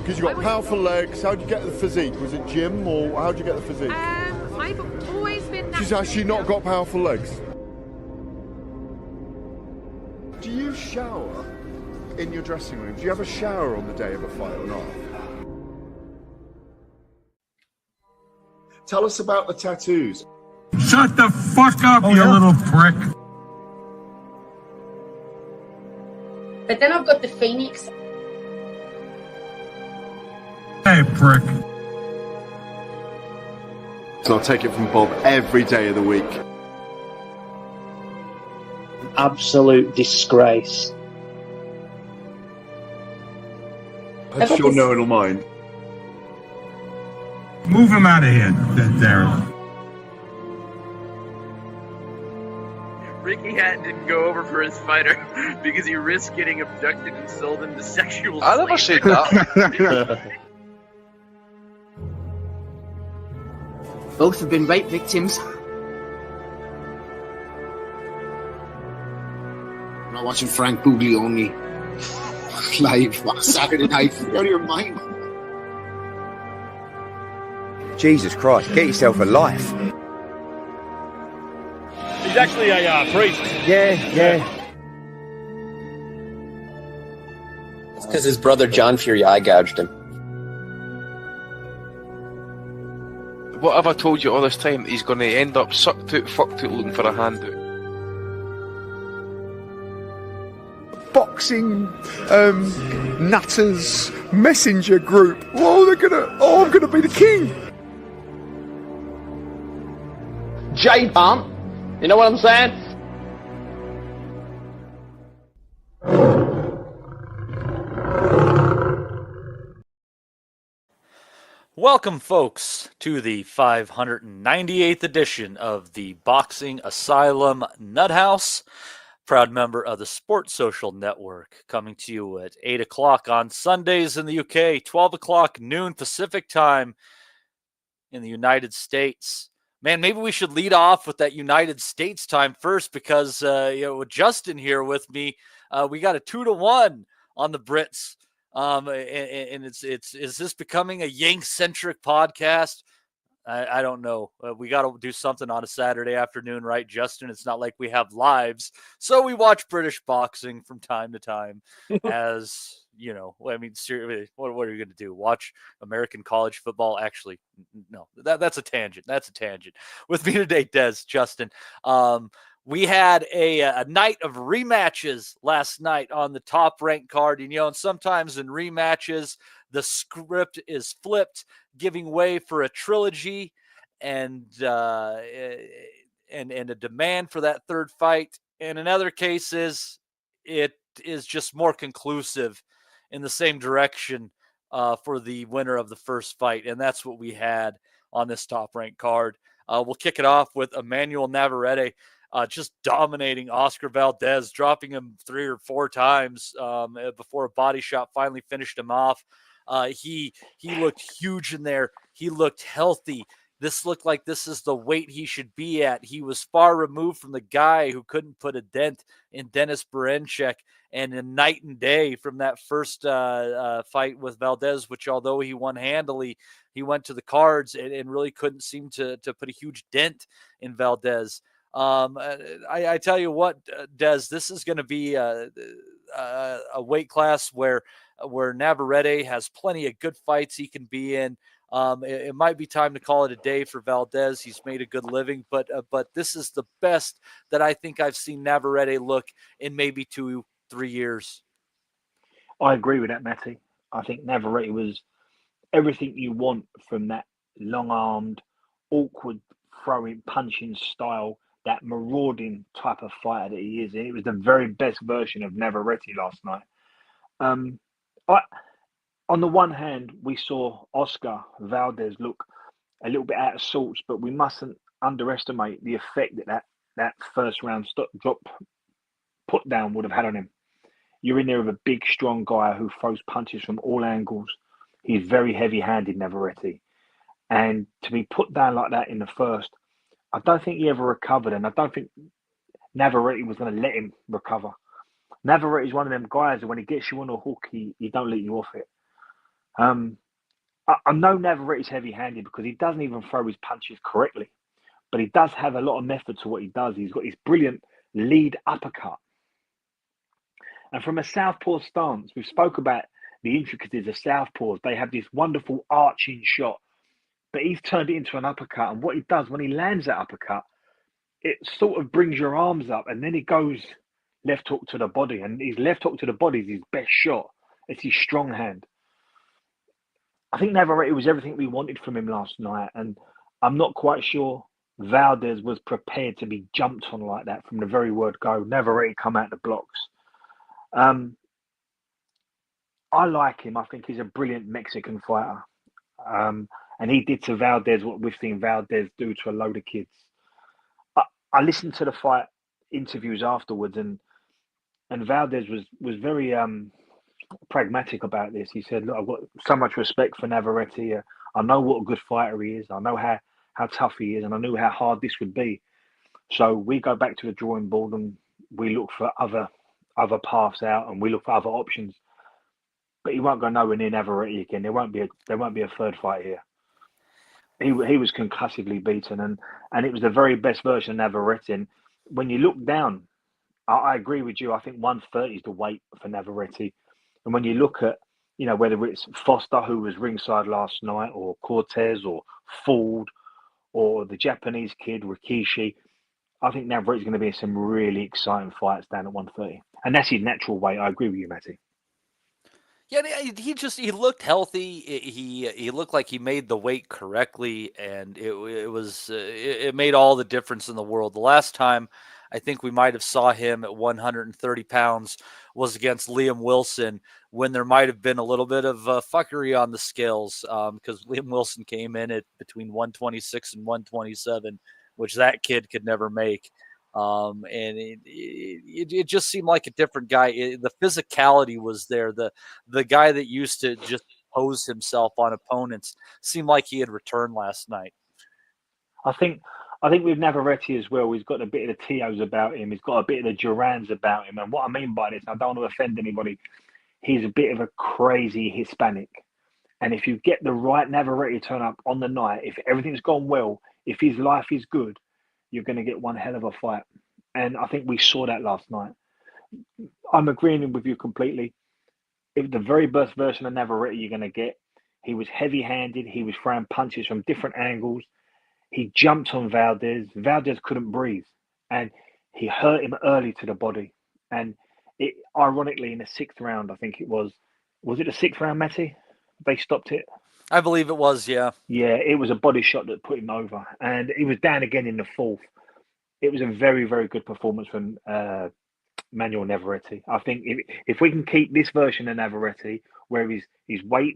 Because you've got powerful legs. How'd you get the physique? Was it gym or how'd you get the physique? I've always been... She's actually not got powerful legs. Do you shower in your dressing room? Do you have a shower on the day of a fight or not? Tell us about the tattoos. Shut the fuck up, you little prick. But then I've got the Phoenix. Hey, prick. So I'll take it from Bob every day of the week. Absolute disgrace. I'm sure no one will mind. Move him out of here, Darren. Ricky Hatton didn't go over for his fighter because he risked getting abducted and sold into sexual slavery. I never said that. Both have been rape victims. I'm not watching Frank Buglioni live on Saturday night. You're out of your mind. Jesus Christ, get yourself a life. He's actually a priest. Yeah. It's because his brother John Fury eye gouged him. What have I told you all this time? He's going to end up sucked out, fucked out, looking for a handout. Boxing nutters messenger group. I'm gonna be the king. J-Pump, you know what I'm saying? Welcome, folks, to the 598th edition of the Boxing Asylum Nuthouse, proud member of the Sports Social Network, coming to you at 8 o'clock on Sundays in the UK, 12 o'clock noon Pacific time in the United States. Man, maybe we should lead off with that United States time first because, with Justin here with me, we got a 2-1 on the Brits. And is this becoming a Yank-centric podcast? I don't know. We got to do something on a Saturday afternoon, right, Justin? It's not like we have lives. So we watch British boxing from time to time as, I mean, seriously, what are you going to do? Watch American college football? Actually, no, that's a tangent. That's a tangent. With me today, Des, Justin. We had a night of rematches last night on the top-ranked card. And sometimes in rematches, the script is flipped, giving way for a trilogy and a demand for that third fight. And in other cases, it is just more conclusive in the same direction for the winner of the first fight. And that's what we had on this top-ranked card. We'll kick it off with Emmanuel Navarrete. Just dominating Oscar Valdez, dropping him 3 or 4 times before a body shot finally finished him off. He looked huge in there. He looked healthy. This looked like this is the weight he should be at. He was far removed from the guy who couldn't put a dent in Dennis Berenchek, and a night and day from that first fight with Valdez, which although he won handily, he went to the cards and really couldn't seem to put a huge dent in Valdez. I tell you what, Des, this is going to be a weight class where Navarrete has plenty of good fights he can be in. It might be time to call it a day for Valdez. He's made a good living, but this is the best that I think I've seen Navarrete look in maybe 2-3 years. I agree with that, Matty. I think Navarrete was everything you want from that long-armed, awkward, throwing, punching style, that marauding type of fighter that he is. And it was the very best version of Navarrete last night. On the one hand, we saw Oscar Valdez look a little bit out of sorts, but we mustn't underestimate the effect that first round drop put down would have had on him. You're in there with a big, strong guy who throws punches from all angles. He's very heavy-handed, Navarrete. And to be put down like that in the first, I don't think he ever recovered, and I don't think Navarrete was going to let him recover. Navarrete is one of them guys that when he gets you on a hook, he don't let you off it. I know Navarrete's heavy-handed because he doesn't even throw his punches correctly, but he does have a lot of method to what he does. He's got this brilliant lead uppercut. And from a southpaw stance, we've spoke about the intricacies of southpaws. They have this wonderful arching shot, but he's turned it into an uppercut. And what he does when he lands that uppercut, it sort of brings your arms up, and then he goes left hook to the body. And his left hook to the body is his best shot. It's his strong hand. I think Navarrete was everything we wanted from him last night, and I'm not quite sure Valdez was prepared to be jumped on like that from the very word go. Navarrete come out the blocks. I like him. I think he's a brilliant Mexican fighter. And he did to Valdez what we've seen Valdez do to a load of kids. I listened to the fight interviews afterwards, and Valdez was very pragmatic about this. He said, look, I've got so much respect for Navarrete. I know what a good fighter he is. I know how tough he is, and I knew how hard this would be. So we go back to the drawing board and we look for other paths out, and we look for other options. But he won't go nowhere near Navarrete again. There won't be a third fight here. He was concussively beaten, and it was the very best version of Navarrete. And when you look down, I agree with you. I think 130 is the weight for Navarrete. And when you look at, whether it's Foster, who was ringside last night, or Cortez, or Ford, or the Japanese kid, Rikishi, I think Navarrete's going to be in some really exciting fights down at 130. And that's his natural weight. I agree with you, Matty. Yeah, he looked healthy. He looked like he made the weight correctly, and it made all the difference in the world. The last time I think we might have saw him at 130 pounds was against Liam Wilson, when there might have been a little bit of fuckery on the scales, because Liam Wilson came in at between 126 and 127, which that kid could never make. And it just seemed like a different guy. The physicality was there. The guy that used to just pose himself on opponents seemed like he had returned last night. I think with Navarrete as well, he's got a bit of the Tios about him. He's got a bit of the Durans about him. And what I mean by this, I don't want to offend anybody, he's a bit of a crazy Hispanic. And if you get the right Navarrete turn up on the night, if everything's gone well, if his life is good, you're going to get one hell of a fight. And I think we saw that last night. I'm agreeing with you completely. If the very best version of Navarrete you're going to get, he was heavy-handed. He was throwing punches from different angles. He jumped on Valdez. Valdez couldn't breathe. And he hurt him early to the body. And it, ironically, in the sixth round, I think it was it the sixth round, Matty? They stopped it? I believe it was, yeah. Yeah, it was a body shot that put him over. And he was down again in the fourth. It was a very, very good performance from Manuel Navarrete. I think if we can keep this version of Navarrete, where he's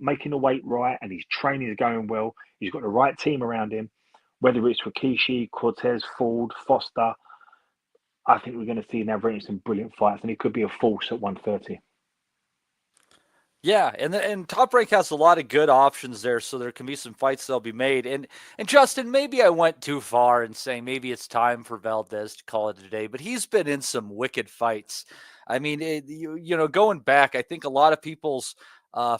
making the weight right, and his training is going well, he's got the right team around him, whether it's Rikishi, Cortez, Ford, Foster, I think we're going to see Navarrete in some brilliant fights, and he could be a force at 130. Yeah, and Top Rank has a lot of good options there, so there can be some fights that'll be made. And Justin, maybe I went too far in saying maybe it's time for Valdez to call it a day, but he's been in some wicked fights. I mean, going back, I think a lot of people's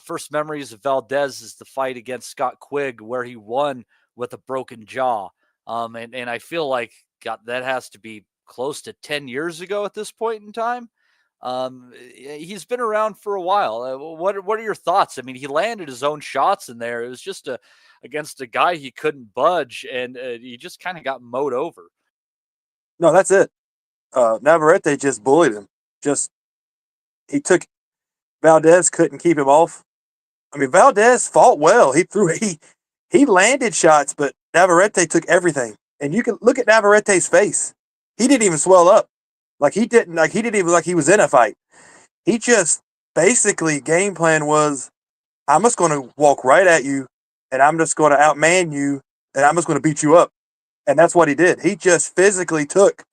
first memories of Valdez is the fight against Scott Quigg, where he won with a broken jaw. And I feel like, God, that has to be close to 10 years ago at this point in time. He's been around for a while. What are your thoughts? I mean, he landed his own shots in there. It was just against a guy he couldn't budge, and he just kind of got mowed over. No, that's it. Navarrete just bullied him. He took Valdez, couldn't keep him off. I mean, Valdez fought well. He landed shots, but Navarrete took everything. And you can look at Navarrete's face. He didn't even swell up. He didn't even like he was in a fight. He just basically game plan was, I'm just going to walk right at you, and I'm just going to outman you, and I'm just going to beat you up. And that's what he did. He just physically took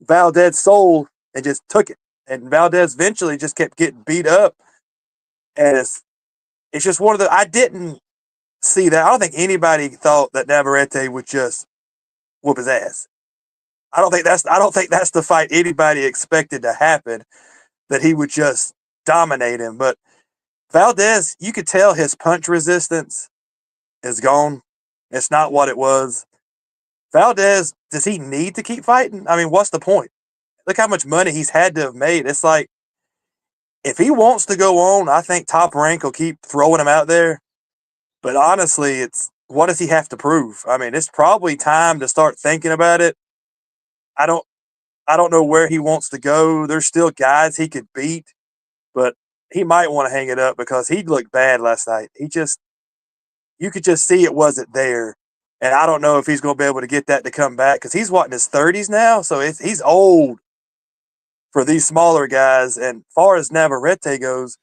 Valdez's soul and just took it. And Valdez eventually just kept getting beat up. And it's just one of I didn't see that. I don't think anybody thought that Navarrete would just whoop his ass. I don't think that's the fight anybody expected to happen, that he would just dominate him. But Valdez, you could tell his punch resistance is gone. It's not what it was. Valdez, does he need to keep fighting? I mean, what's the point? Look how much money he's had to have made. It's like, if he wants to go on, I think Top Rank will keep throwing him out there. But honestly, what does he have to prove? I mean, it's probably time to start thinking about it. I don't know where he wants to go. There's still guys he could beat, but he might want to hang it up because he looked bad last night. You could just see it wasn't there. And I don't know if he's going to be able to get that to come back because he's in his 30s now, so he's old for these smaller guys. And far as Navarrete goes,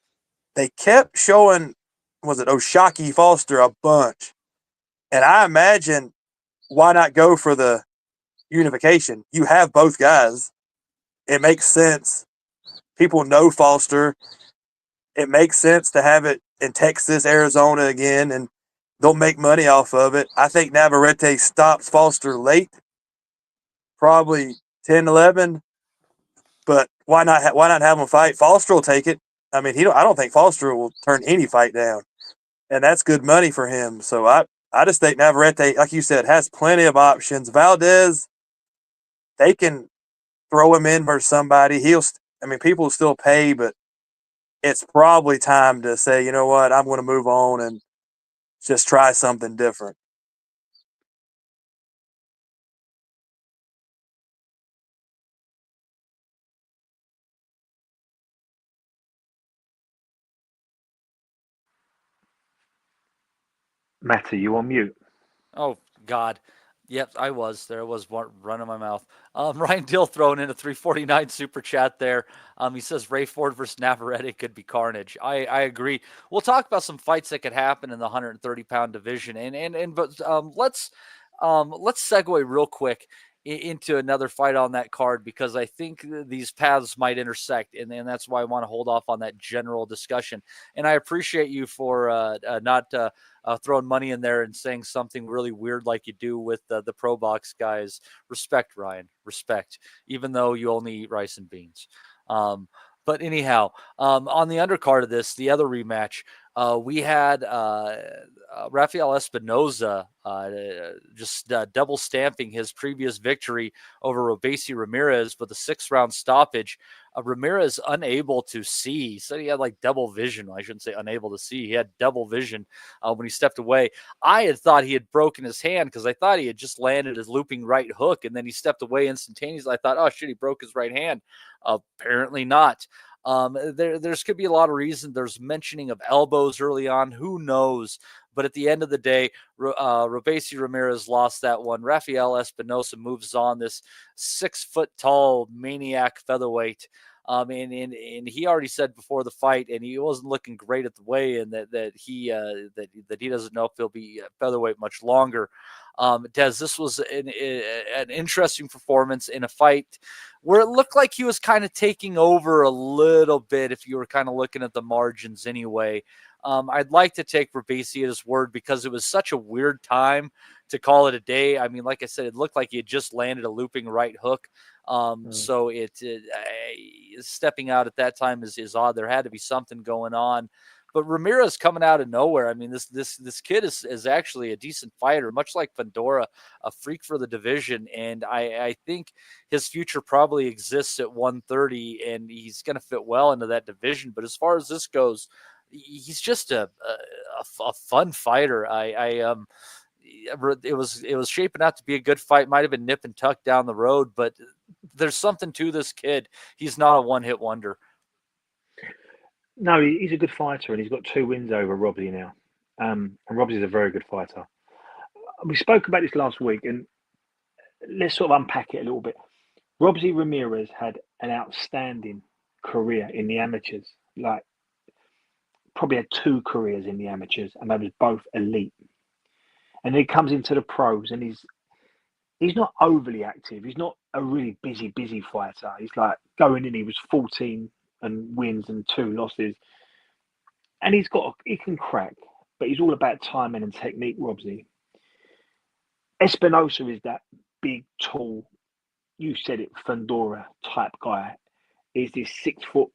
they kept showing, was it Oshaki Foster, a bunch. And I imagine, why not go for the unification? You have both guys. It makes sense. People know Foster. It makes sense to have it in Texas, Arizona again, and they'll make money off of it. I think Navarrete stops Foster late, probably 10, 11. But why not have him fight? Foster will take it. I mean, I don't think Foster will turn any fight down, and that's good money for him. So I just think Navarrete, like you said, has plenty of options. Valdez, they can throw him in versus somebody. People will still pay, but it's probably time to say, you know what, I'm going to move on and just try something different. Matt, are you on mute? Oh, God. Yep, I was. There was one running my mouth. Ryan Dill throwing in a 349 super chat there. He says Ray Ford versus Navarrete could be carnage. I agree. We'll talk about some fights that could happen in the 130-pound division, but let's segue real quick into another fight on that card because I think these paths might intersect, and that's why I want to hold off on that general discussion. And I appreciate you for not throwing money in there and saying something really weird like you do with the Pro Box guys. Respect, Ryan. Respect. Even though you only eat rice and beans. But anyhow, on the undercard of this, the other rematch, we had Rafael Espinoza just double stamping his previous victory over Robesi Ramirez with a 6-round stoppage. Ramirez unable to see. He said he had like double vision. I shouldn't say unable to see. He had double vision when he stepped away. I had thought he had broken his hand because I thought he had just landed his looping right hook, and then he stepped away instantaneously. I thought, oh, shit, he broke his right hand. Apparently not. There's could be a lot of reasons. There's mentioning of elbows early on. Who knows? But at the end of the day, Robesi Ramirez lost that one. Rafael Espinoza moves on, this 6-foot-tall maniac featherweight. And he already said before the fight, and he wasn't looking great at the weigh-in, that he doesn't know if he'll be featherweight much longer. Des, this was an interesting performance in a fight where it looked like he was kind of taking over a little bit if you were kind of looking at the margins anyway. I'd like to take Robesi at his word because it was such a weird time to call it a day. I mean, like I said, it looked like he had just landed a looping right hook. So stepping out at that time is odd. There had to be something going on. But Ramirez coming out of nowhere. I mean, this kid is actually a decent fighter, much like Fundora, a freak for the division. And I think his future probably exists at 130, and he's going to fit well into that division. But as far as this goes, he's just a fun fighter. It was shaping out to be a good fight. Might have been nip and tuck down the road, but there's something to this kid. He's not a one-hit wonder. No, he's a good fighter, and he's got 2 wins over Robbie now. And Robbie's a very good fighter. We spoke about this last week, and let's sort of unpack it a little bit. Robbie Ramirez had an outstanding career in the amateurs. Like, probably had 2 careers in the amateurs, and they was both elite. And then he comes into the pros, and he's not overly active. He's not a really busy fighter. He's like going in. He was 14 and wins and 2 losses, and he can crack, but he's all about timing and technique. Robsy Espinosa is that big, tall, you said it, Fundora type guy. Is this 6 foot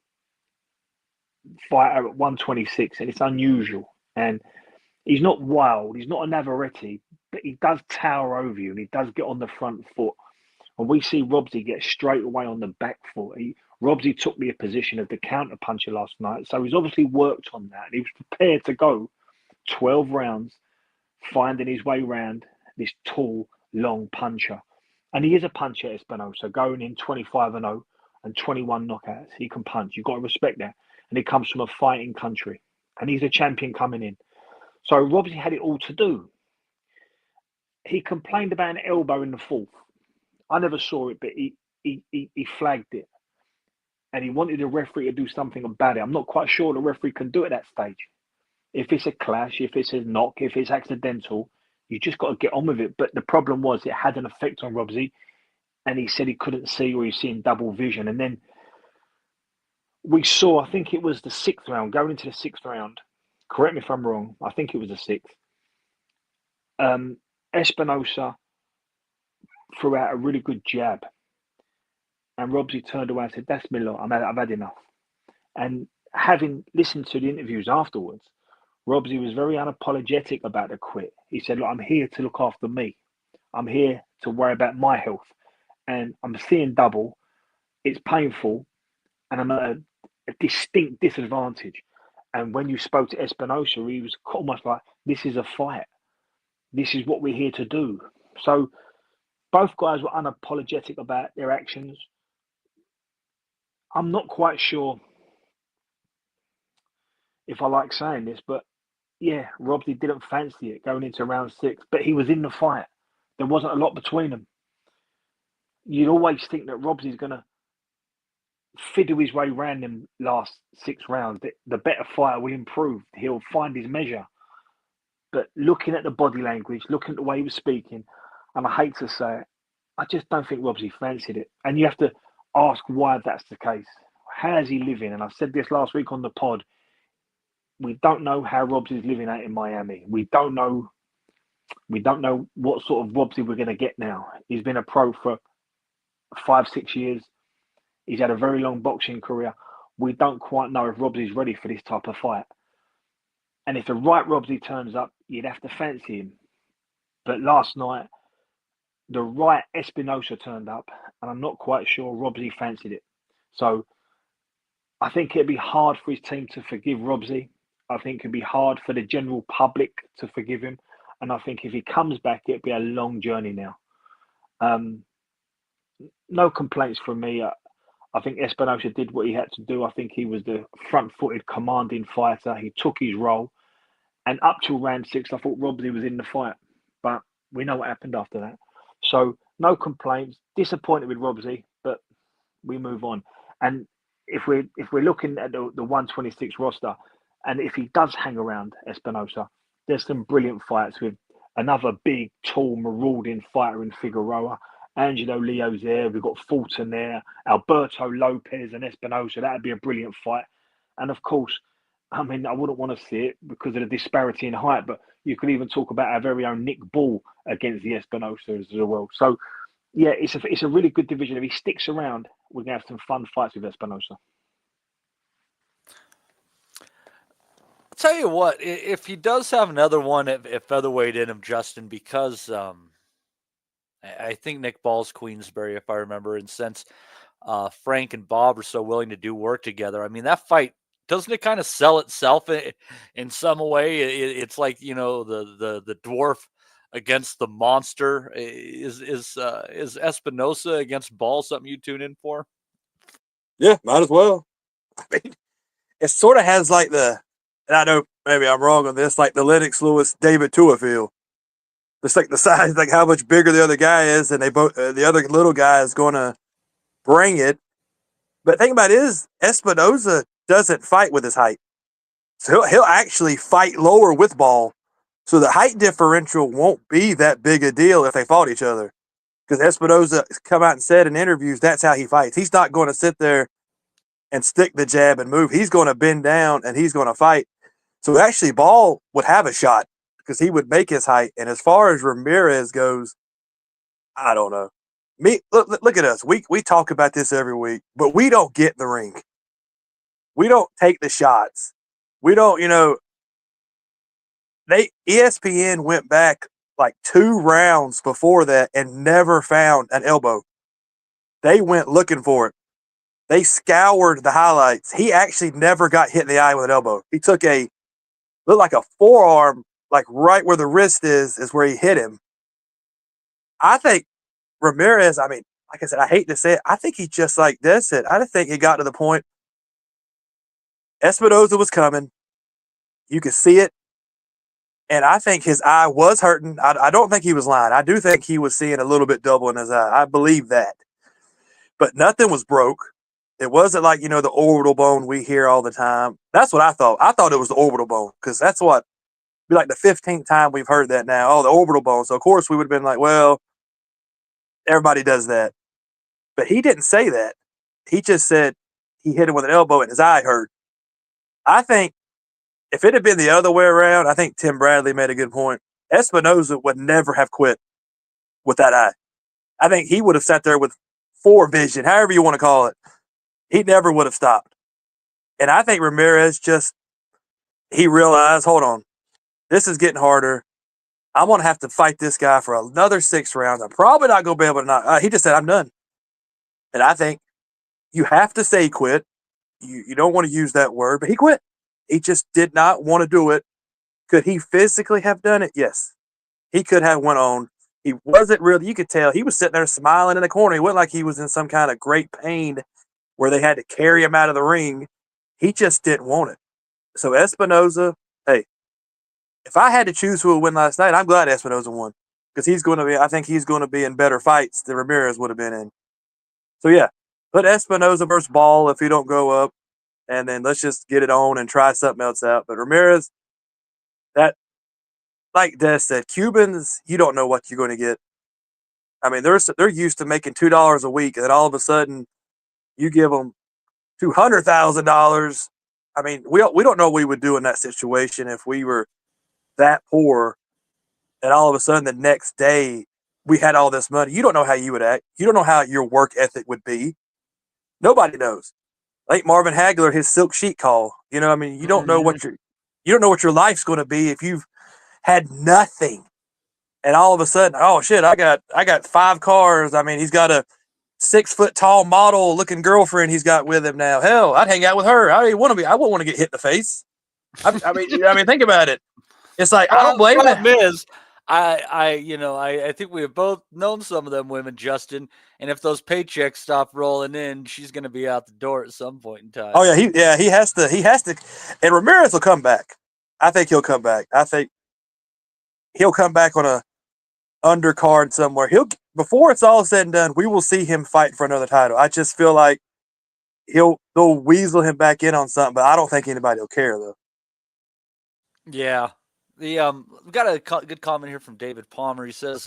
fighter at 126, and it's unusual. And he's not wild. He's not a Navarrete, but he does tower over you, and he does get on the front foot. And we see Robsy get straight away on the back foot. Robsy took the position of the counter puncher last night, so he's obviously worked on that. And he was prepared to go 12 rounds, finding his way around this tall, long puncher. And he is a puncher, Espinosa, going in 25-0 and 21 knockouts. He can punch. You've got to respect that. And he comes from a fighting country. And he's a champion coming in. So Robsy had it all to do. He complained about an elbow in the fourth. I never saw it, but he flagged it. And he wanted the referee to do something about it. I'm not quite sure the referee can do it at that stage. If it's a clash, if it's a knock, if it's accidental, you just got to get on with it. But the problem was it had an effect on Robsy, and he said he couldn't see, or he's seeing double vision. And then we saw, I think it was the sixth round, going into the sixth round. Correct me if I'm wrong. I think it was the sixth. Espinosa threw out a really good jab. And Robsy turned away and said, "That's me, lot. I've had enough." And having listened to the interviews afterwards, Robsy was very unapologetic about the quit. He said, "Look, I'm here to look after me. I'm here to worry about my health. And I'm seeing double. It's painful. And I'm at a distinct disadvantage." And when you spoke to Espinosa, he was almost like, "This is a fight. This is what we're here to do." So both guys were unapologetic about their actions. I'm not quite sure if I like saying this, but yeah, Robsy didn't fancy it going into round 6, but he was in the fight. There wasn't a lot between them. You'd always think that Robsy's going to fiddle his way around them last 6 rounds. The better fighter will improve. He'll find his measure. But looking at the body language, looking at the way he was speaking, and I hate to say it, I just don't think Robsy fancied it. And you have to ask why that's the case. How is he living? And I said this last week on the pod. We don't know how Robsy's living out in Miami. We don't know what sort of Robsy we're going to get now. He's been a pro for 5-6 years. He's had a very long boxing career. We don't quite know if Robsy's ready for this type of fight. And if the right Robsy turns up, you'd have to fancy him. But last night, the right Espinosa turned up, and I'm not quite sure Robsy fancied it. So I think it'd be hard for his team to forgive Robsy. I think it'd be hard for the general public to forgive him. And I think if he comes back, it'd be a long journey now. No complaints from me. I think Espinosa did what he had to do. I think he was the front-footed, commanding fighter. He took his role. And up till round 6, I thought Robsy was in the fight. But we know what happened after that. So no complaints. Disappointed with Robsy, but we move on. And if we're looking at the 126 roster, and if he does hang around Espinosa, there's some brilliant fights with another big, tall, marauding fighter in Figueroa. Angelo Leo's there. We've got Fulton there. Alberto Lopez and Espinosa. That'd be a brilliant fight. And of course, I mean, I wouldn't want to see it because of the disparity in height, but you could even talk about our very own Nick Ball against the Espinosa as well. So, yeah, it's a really good division. If he sticks around, we're going to have some fun fights with Espinosa. I'll tell you what, if he does have another one at featherweight in him, Justin, because I think Nick Ball's Queensberry, if I remember, and since Frank and Bob are so willing to do work together, I mean, that fight, doesn't it kind of sell itself in some way? It's like, you know, the dwarf against the monster. Is Espinosa against Ball something you tune in for? Yeah, might as well. I mean, it sort of has like and I know maybe I'm wrong on this, like the Lennox Lewis David Tua feel. It's like the size, like how much bigger the other guy is, and they both the other little guy is going to bring it. But the thing about it is, Espinosa doesn't fight with his height, so he'll actually fight lower with Ball. So the height differential won't be that big a deal if they fought each other, because Espinosa come out and said in interviews that's how he fights. He's not going to sit there and stick the jab and move. He's going to bend down and he's going to fight. So actually, Ball would have a shot because he would make his height. And as far as Ramirez goes, I don't know. Look at us. We talk about this every week, but we don't get in the ring. We don't take the shots. We don't, ESPN went back like 2 rounds before that and never found an elbow. They went looking for it. They scoured the highlights. He actually never got hit in the eye with an elbow. He took looked like a forearm, like right where the wrist is where he hit him. I think Ramirez, I mean, like I said, I hate to say it, I think he just like this it. I just think he got to the point. Espinosa was coming. You could see it. And I think his eye was hurting. I don't think he was lying. I do think he was seeing a little bit double in his eye. I believe that. But nothing was broke. It wasn't like, the orbital bone we hear all the time. That's what I thought. I thought it was the orbital bone because that's what, be like the 15th time we've heard that now. Oh, the orbital bone. So, of course, we would have been like, well, everybody does that. But he didn't say that. He just said he hit him with an elbow and his eye hurt. I think if it had been the other way around, I think Tim Bradley made a good point. Espinosa would never have quit with that eye. I think he would have sat there with 4 vision, however you want to call it. He never would have stopped. And I think Ramirez he realized, hold on, this is getting harder. I'm going to have to fight this guy for another 6 rounds. I'm probably not going to be able to knock. He just said, I'm done. And I think you have to say quit. You don't want to use that word, but he quit. He just did not want to do it. Could he physically have done it? Yes. He could have went on. He wasn't really, you could tell, he was sitting there smiling in the corner. He wasn't like he was in some kind of great pain where they had to carry him out of the ring. He just didn't want it. So Espinosa, hey, if I had to choose who would win last night, I'm glad Espinosa won. Because I think he's going to be in better fights than Ramirez would have been in. So yeah, put Espinosa versus Ball if he don't go up. And then let's just get it on and try something else out. But Ramirez, that, like Des said, Cubans, you don't know what you're going to get. I mean, they're used to making $2 a week, and then all of a sudden, you give them $200,000. I mean, we don't know what we would do in that situation if we were that poor, and all of a sudden the next day we had all this money. You don't know how you would act. You don't know how your work ethic would be. Nobody knows. Like Marvin Hagler, his silk sheet call. You don't know what your life's going to be if you've had nothing, and all of a sudden, oh shit, I got 5 cars. I mean, he's got a 6-foot tall model looking girlfriend he's got with him now. Hell, I'd hang out with her. I wouldn't want to get hit in the face. I mean, think about it. It's like I don't blame him. Is, I think we have both known some of them women, Justin. And if those paychecks stop rolling in, she's going to be out the door at some point in time. Oh yeah, he has to. And Ramirez will come back. I think he'll come back. I think he'll come back on a undercard somewhere. Before it's all said and done, we will see him fight for another title. I just feel like they'll weasel him back in on something, but I don't think anybody will care though. Yeah. We've got a good comment here from David Palmer. He says,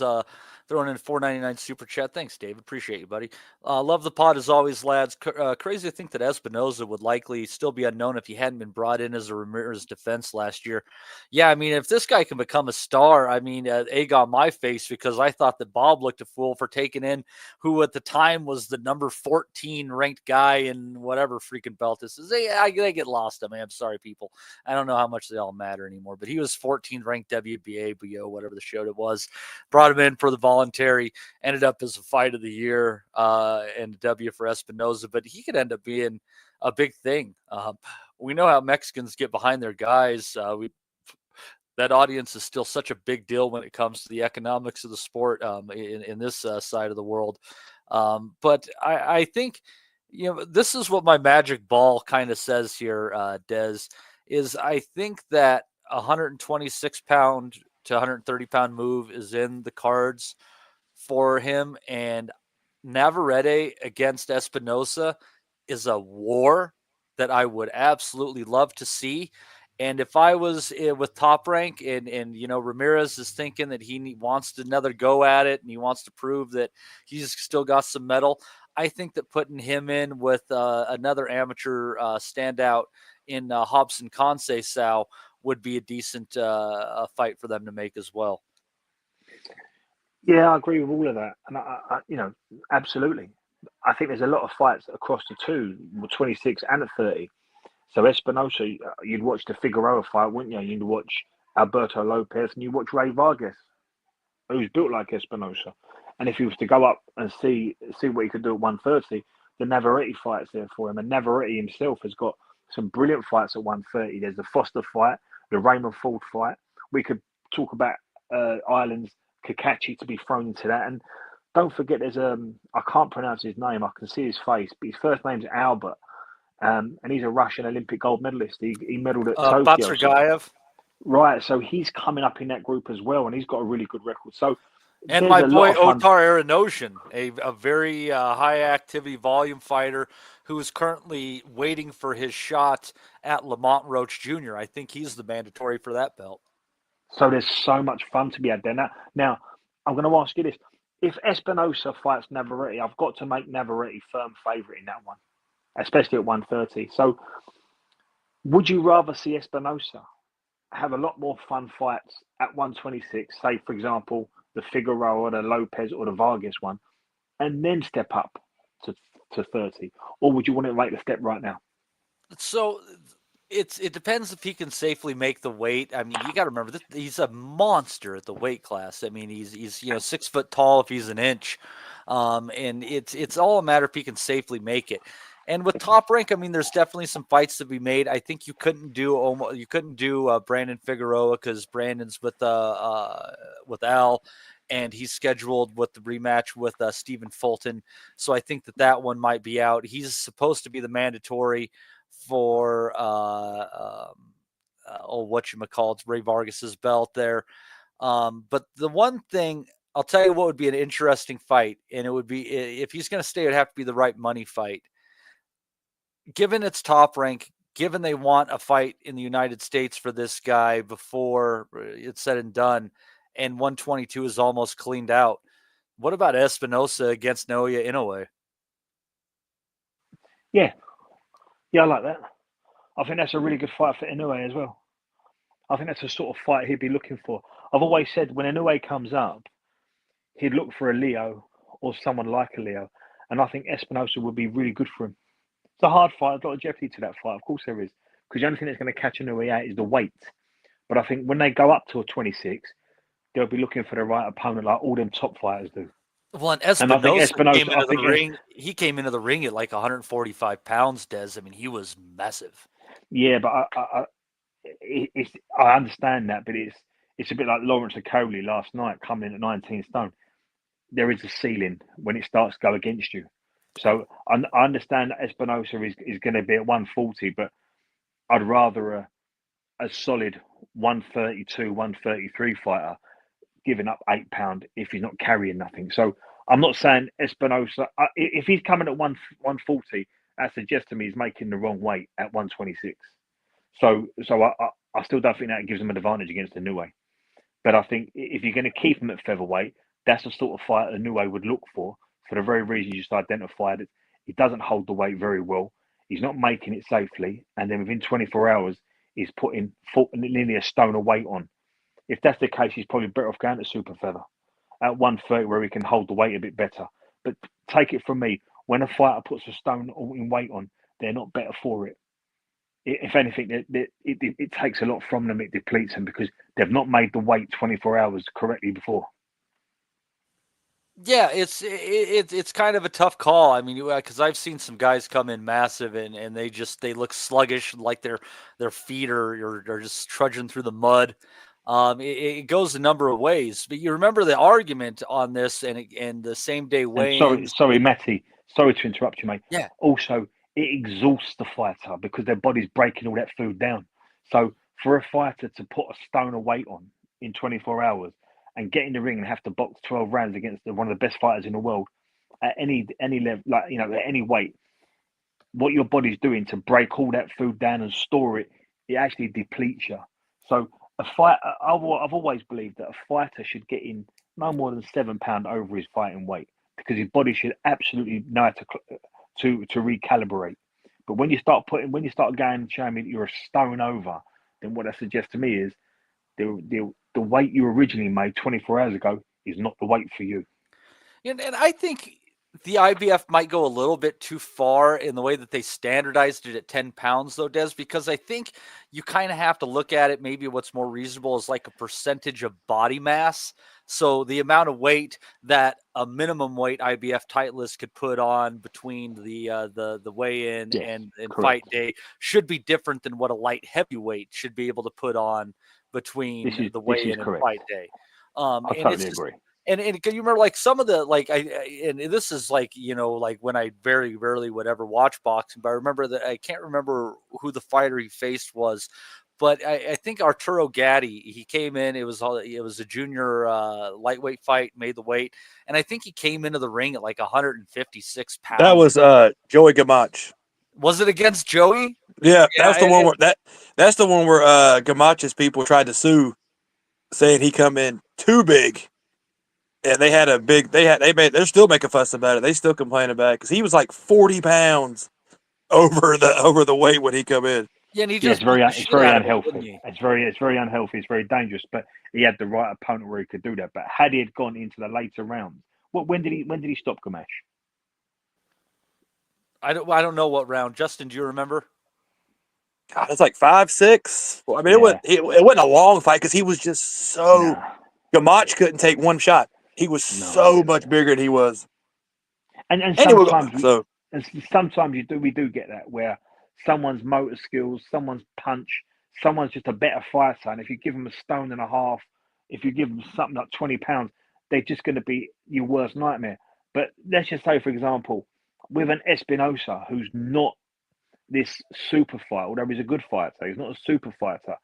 throwing in $4.99 super chat. Thanks, David. Appreciate you, buddy. Love the pod as always, lads. Crazy to think that Espinosa would likely still be unknown if he hadn't been brought in as a Ramirez defense last year. Yeah, I mean, if this guy can become a star, I mean, egg on my face, because I thought that Bob looked a fool for taking in who at the time was the number 14 ranked guy in whatever freaking belt this is. They get lost on me. I'm sorry, people. I don't know how much they all matter anymore, but he was 14th ranked WBA, BO, whatever the show it was. Brought him in for the voluntary, ended up as a fight of the year and a W for Espinosa, but he could end up being a big thing. We know how Mexicans get behind their guys. That audience is still such a big deal when it comes to the economics of the sport in this side of the world. But I think, this is what my magic ball kind of says here, Des, is I think that 126 pound to 130 pound move is in the cards for him, and Navarrete against Espinosa is a war that I would absolutely love to see. And if I was with Top Rank and Ramirez is thinking that he wants another go at it and he wants to prove that he's still got some mettle, I think that putting him in with another amateur standout in Hobson Conceição would be a decent fight for them to make as well. Yeah, I agree with all of that, and I absolutely. I think there's a lot of fights across the two, 26 and the 30, So Espinosa, you'd watch the Figueroa fight, wouldn't you? You'd watch Alberto Lopez, and you'd watch Ray Vargas, who's built like Espinosa. And if he was to go up and see what he could do at 130, the Navarrete fight's there for him. And Navarrete himself has got some brilliant fights at 130. There's the Foster fight, the Raymond Ford fight. We could talk about Ireland's Kakachi to be thrown into that. And don't forget, there's I can't pronounce his name. I can see his face, but his first name's Albert. And he's a Russian Olympic gold medalist. He medaled at Tokyo. Batsargayev. Right, so he's coming up in that group as well, and he's got a really good record. So, and my boy Otar Aronosian, a very high activity volume fighter who is currently waiting for his shot at Lamont Roach Jr. I think he's the mandatory for that belt. So there's so much fun to be had there. Now I'm going to ask you this. If Espinosa fights Navarrete, I've got to make Navarrete firm favourite in that one, especially at 130. So would you rather see Espinosa have a lot more fun fights at 126, say, for example, the Figueroa, the Lopez, or the Vargas one, and then step up to 30? Or would you want to make the step right now? So it depends if he can safely make the weight. I mean, you got to remember, he's a monster at the weight class. I mean, he's 6 foot tall if he's an inch, and it's all a matter if he can safely make it. And with Top Rank, I mean, there's definitely some fights to be made. I think you couldn't do Brandon Figueroa because Brandon's with Al, and he's scheduled with the rematch with Stephen Fulton. So I think that one might be out. He's supposed to be the mandatory for Ray Vargas's belt there. But the one thing I'll tell you what would be an interesting fight, and it would be, if he's going to stay, it'd have to be the right money fight. Given it's Top Rank, given they want a fight in the United States for this guy before it's said and done, and 122 is almost cleaned out, what about Espinosa against Naoya Inoue? Yeah, I like that. I think that's a really good fight for Inoue as well. I think that's the sort of fight he'd be looking for. I've always said when Inoue comes up, he'd look for a Leo or someone like a Leo, and I think Espinosa would be really good for him. It's a hard fight. There's a lot of jeopardy to that fight. Of course there is. Because the only thing that's going to catch Inoue out is the weight. But I think when they go up to a 26, they'll be looking for the right opponent like all them top fighters do. Well, and Espinosa came into the ring. He came into the ring at like 145 pounds, Des. I mean, he was massive. Yeah, but I understand that. But it's a bit like Lawrence Okoli last night coming in at 19 stone. There is a ceiling when it starts to go against you. So I understand that Espinosa is going to be at 140, but I'd rather a solid 132, 133 fighter giving up £8 if he's not carrying nothing. So I'm not saying Espinosa, if he's coming at 140, that suggests to me he's making the wrong weight at 126. So I still don't think that gives him an advantage against Inoue. But I think if you're going to keep him at featherweight, that's the sort of fight Inoue would look for the very reason you just identified it. He doesn't hold the weight very well. He's not making it safely. And then within 24 hours, he's putting nearly a stone of weight on. If that's the case, he's probably better off going to super feather at 130 where he can hold the weight a bit better. But take it from me, when a fighter puts a stone in weight on, they're not better for it. If anything, it takes a lot from them. It depletes them because they've not made the weight 24 hours correctly before. Yeah, it's kind of a tough call. I mean, because I've seen some guys come in massive and they look sluggish, like their feet are just trudging through the mud. It goes a number of ways. But you remember the argument on this and the same day weigh-ins. Sorry, Matty. Sorry to interrupt you, mate. Yeah. Also, it exhausts the fighter because their body's breaking all that food down. So for a fighter to put a stone of weight on in 24 hours and get in the ring and have to box 12 rounds against one of the best fighters in the world at any level, at any weight, what your body's doing to break all that food down and store it, it actually depletes you. So a fight, I've always believed that a fighter should get in no more than £7 over his fighting weight because his body should absolutely know how to recalibrate. But when you start going, showing me that you're a stone over, then what that suggests to me is the weight you originally made 24 hours ago is not the weight for you. And I think the IBF might go a little bit too far in the way that they standardized it at 10 pounds, though, Des, because I think you kind of have to look at it. Maybe what's more reasonable is like a percentage of body mass. So the amount of weight that a minimum weight IBF Titleist could put on between the weigh-in and fight day should be different than what a light heavyweight should be able to put on between the weigh-in and fight day. I and totally it's just, agree. And can you remember like some of the like and this is like, you know, like when I very rarely would ever watch boxing, but I remember that I can't remember who the fighter he faced was, but I think Arturo Gatti, he came in, it was a junior lightweight fight, made the weight, and I think he came into the ring at like 156 pounds. That was Joey Gamache. Was it against Joey? Yeah, that's the one where that's the one where Gamache's people tried to sue, saying he come in too big. And they had they're still making fuss about it. They still complain about it because he was like 40 pounds over the weight when he come in. Yeah, and it's very unhealthy. It's very unhealthy. It's very dangerous. But he had the right opponent where he could do that. But had he had gone into the later rounds, when did he stop Gamache? I don't know what round. Justin, do you remember? God, it's like 5, 6. Well, I mean, it wasn't a long fight because he was just so. Gamache couldn't take one shot. He was so much bigger than he was. And sometimes we do get that where someone's motor skills, someone's punch, someone's just a better fighter, and if you give them a stone and a half, if you give them something like 20 pounds, they're just going to be your worst nightmare. But let's just say, for example, with an Espinosa who's not this super fighter, although he's a good fighter, he's not a super fighter.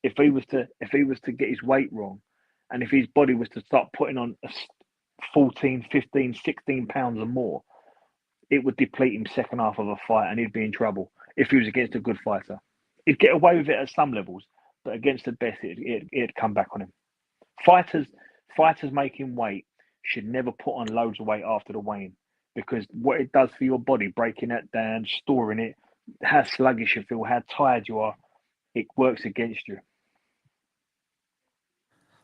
If he was to get his weight wrong, and if his body was to start putting on 14, 15, 16 pounds or more, it would deplete him second half of a fight, and he'd be in trouble if he was against a good fighter. He'd get away with it at some levels, but against the best, it'd come back on him. Fighters making weight should never put on loads of weight after the weigh-in, because what it does for your body, breaking that down, storing it, how sluggish you feel, how tired you are, it works against you.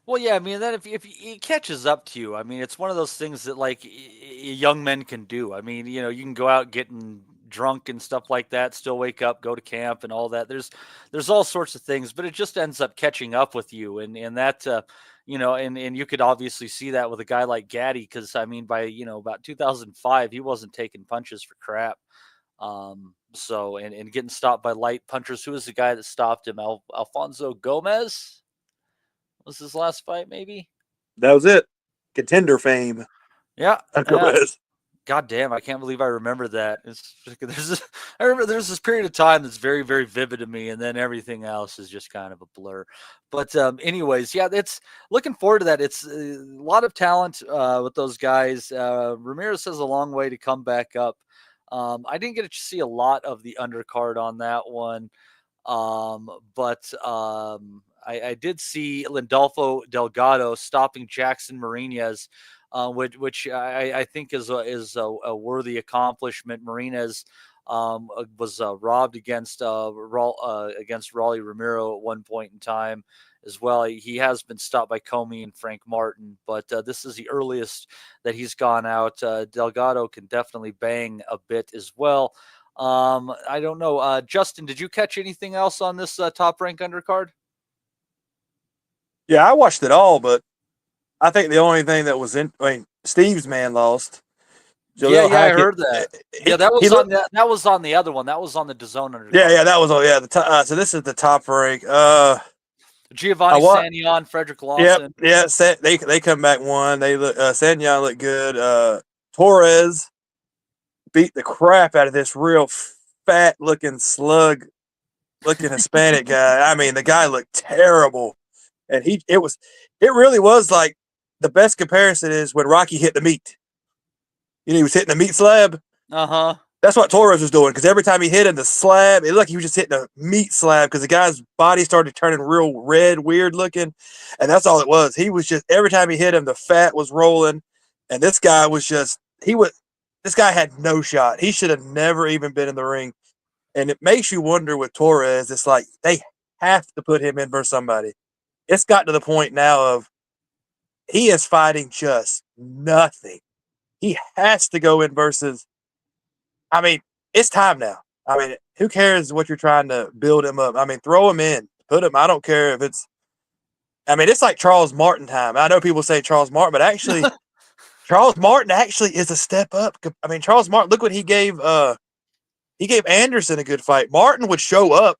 Well, yeah, I mean, then if it catches up to you, I mean, it's one of those things that like young men can do. I mean, you know, you can go out getting drunk and stuff like that, still wake up, go to camp and all that. There's all sorts of things, but it just ends up catching up with you, and that you know, and you could obviously see that with a guy like Gatti, because I mean, by about 2005, he wasn't taking punches for crap. So and getting stopped by light punchers. Who was the guy that stopped him? Alfonso Gomez was his last fight, maybe? That was it. Contender fame. Yeah. Gomez. God damn, I can't believe I remember that. I remember there's this period of time that's very, very vivid to me, and then everything else is just kind of a blur. But anyways, yeah, it's looking forward to that. It's a lot of talent with those guys. Ramirez has a long way to come back up. I didn't get to see a lot of the undercard on that one, but I did see Lindolfo Delgado stopping Jackson Marinez, which I think is a worthy accomplishment. Marinez was robbed against Rolly Romero at one point in time as well. He has been stopped by Comey and Frank Martin, but this is the earliest that he's gone out. Delgado can definitely bang a bit as well. I don't know. Justin, did you catch anything else on this top rank undercard? Yeah, I watched it all, but I think the only thing that was Steve's man lost. Jaleel Hackett, I heard that. That was on the other one. That was on the DAZN undercard. Yeah, that was on. Yeah, so this is the top rank. Giovanni Sanyon, Frederick Lawson. Yeah. They come back one. They look. Sanyon looked good. Torres beat the crap out of this real fat looking slug looking Hispanic guy. I mean, the guy looked terrible. And it really was like the best comparison is when Rocky hit the meat. He was hitting the meat slab. That's what Torres was doing, because every time he hit him, the slab, it looked like he was just hitting a meat slab, because the guy's body started turning real red, weird looking. And that's all it was. He was just, every time he hit him, the fat was rolling. And this guy was just, this guy had no shot. He should have never even been in the ring. And it makes you wonder with Torres, it's like they have to put him in for somebody. It's got to the point now of he is fighting just nothing. he has to go in versus. I mean, it's time now. I mean, who cares what you're trying to build him up? I mean, throw him in, put him. I don't care if it's. I mean, it's like Charles Martin time. I know people say Charles Martin, but actually, Charles Martin actually is a step up. I mean, Charles Martin. Look what he gave. He gave Anderson a good fight. Martin would show up.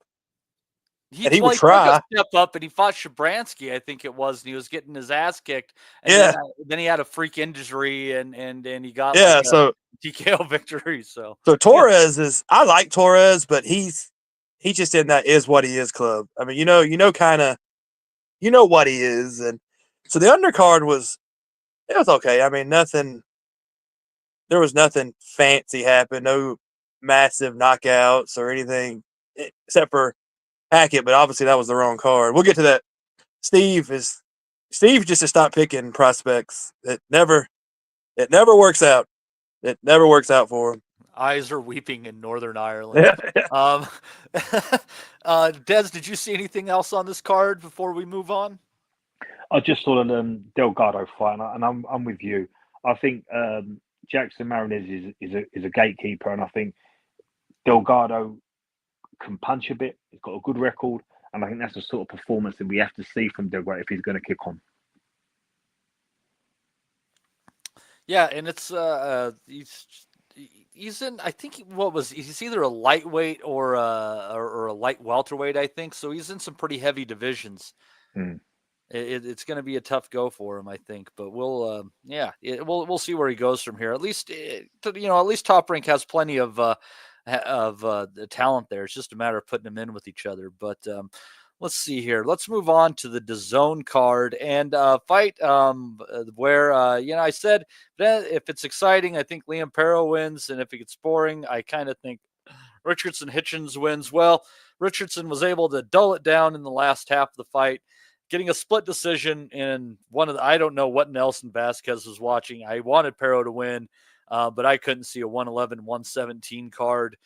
And he would try. Took a step up, and he fought Shabransky, I think it was, and he was getting his ass kicked. And Yeah. then he had a freak injury, and he got so TKO victory. So Torres is. I like Torres, but he's just in that is what he is club. I mean, kind of, what he is, and so the undercard was okay. I mean, there was nothing fancy happen, no massive knockouts or anything except for Hackett, but obviously that was the wrong card. We'll get to that. Steve just to stop picking prospects. It never works out. It never works out for him. Eyes are weeping in Northern Ireland. Des, did you see anything else on this card before we move on? I just saw the Delgado fight, and I'm with you. I think Jackson Marinez is a gatekeeper, and I think Delgado can punch a bit. He's got a good record, and I think that's the sort of performance that we have to see from Delgado if he's going to kick on. Yeah, and it's he's in. I think he's either a lightweight or a light welterweight. I think so. He's in some pretty heavy divisions. It's going to be a tough go for him, I think. But we'll see where he goes from here. At least Top Rank has plenty of the talent there. It's just a matter of putting them in with each other. But let's see here. Let's move on to the DAZN card and fight where I said that if it's exciting, I think Liam Perro wins, and if it gets boring, I kind of think Richardson Hitchens wins. Well, Richardson was able to dull it down in the last half of the fight, getting a split decision in one of the. I don't know what Nelson Vasquez was watching. I wanted Perro to win. But I couldn't see a 111-117 card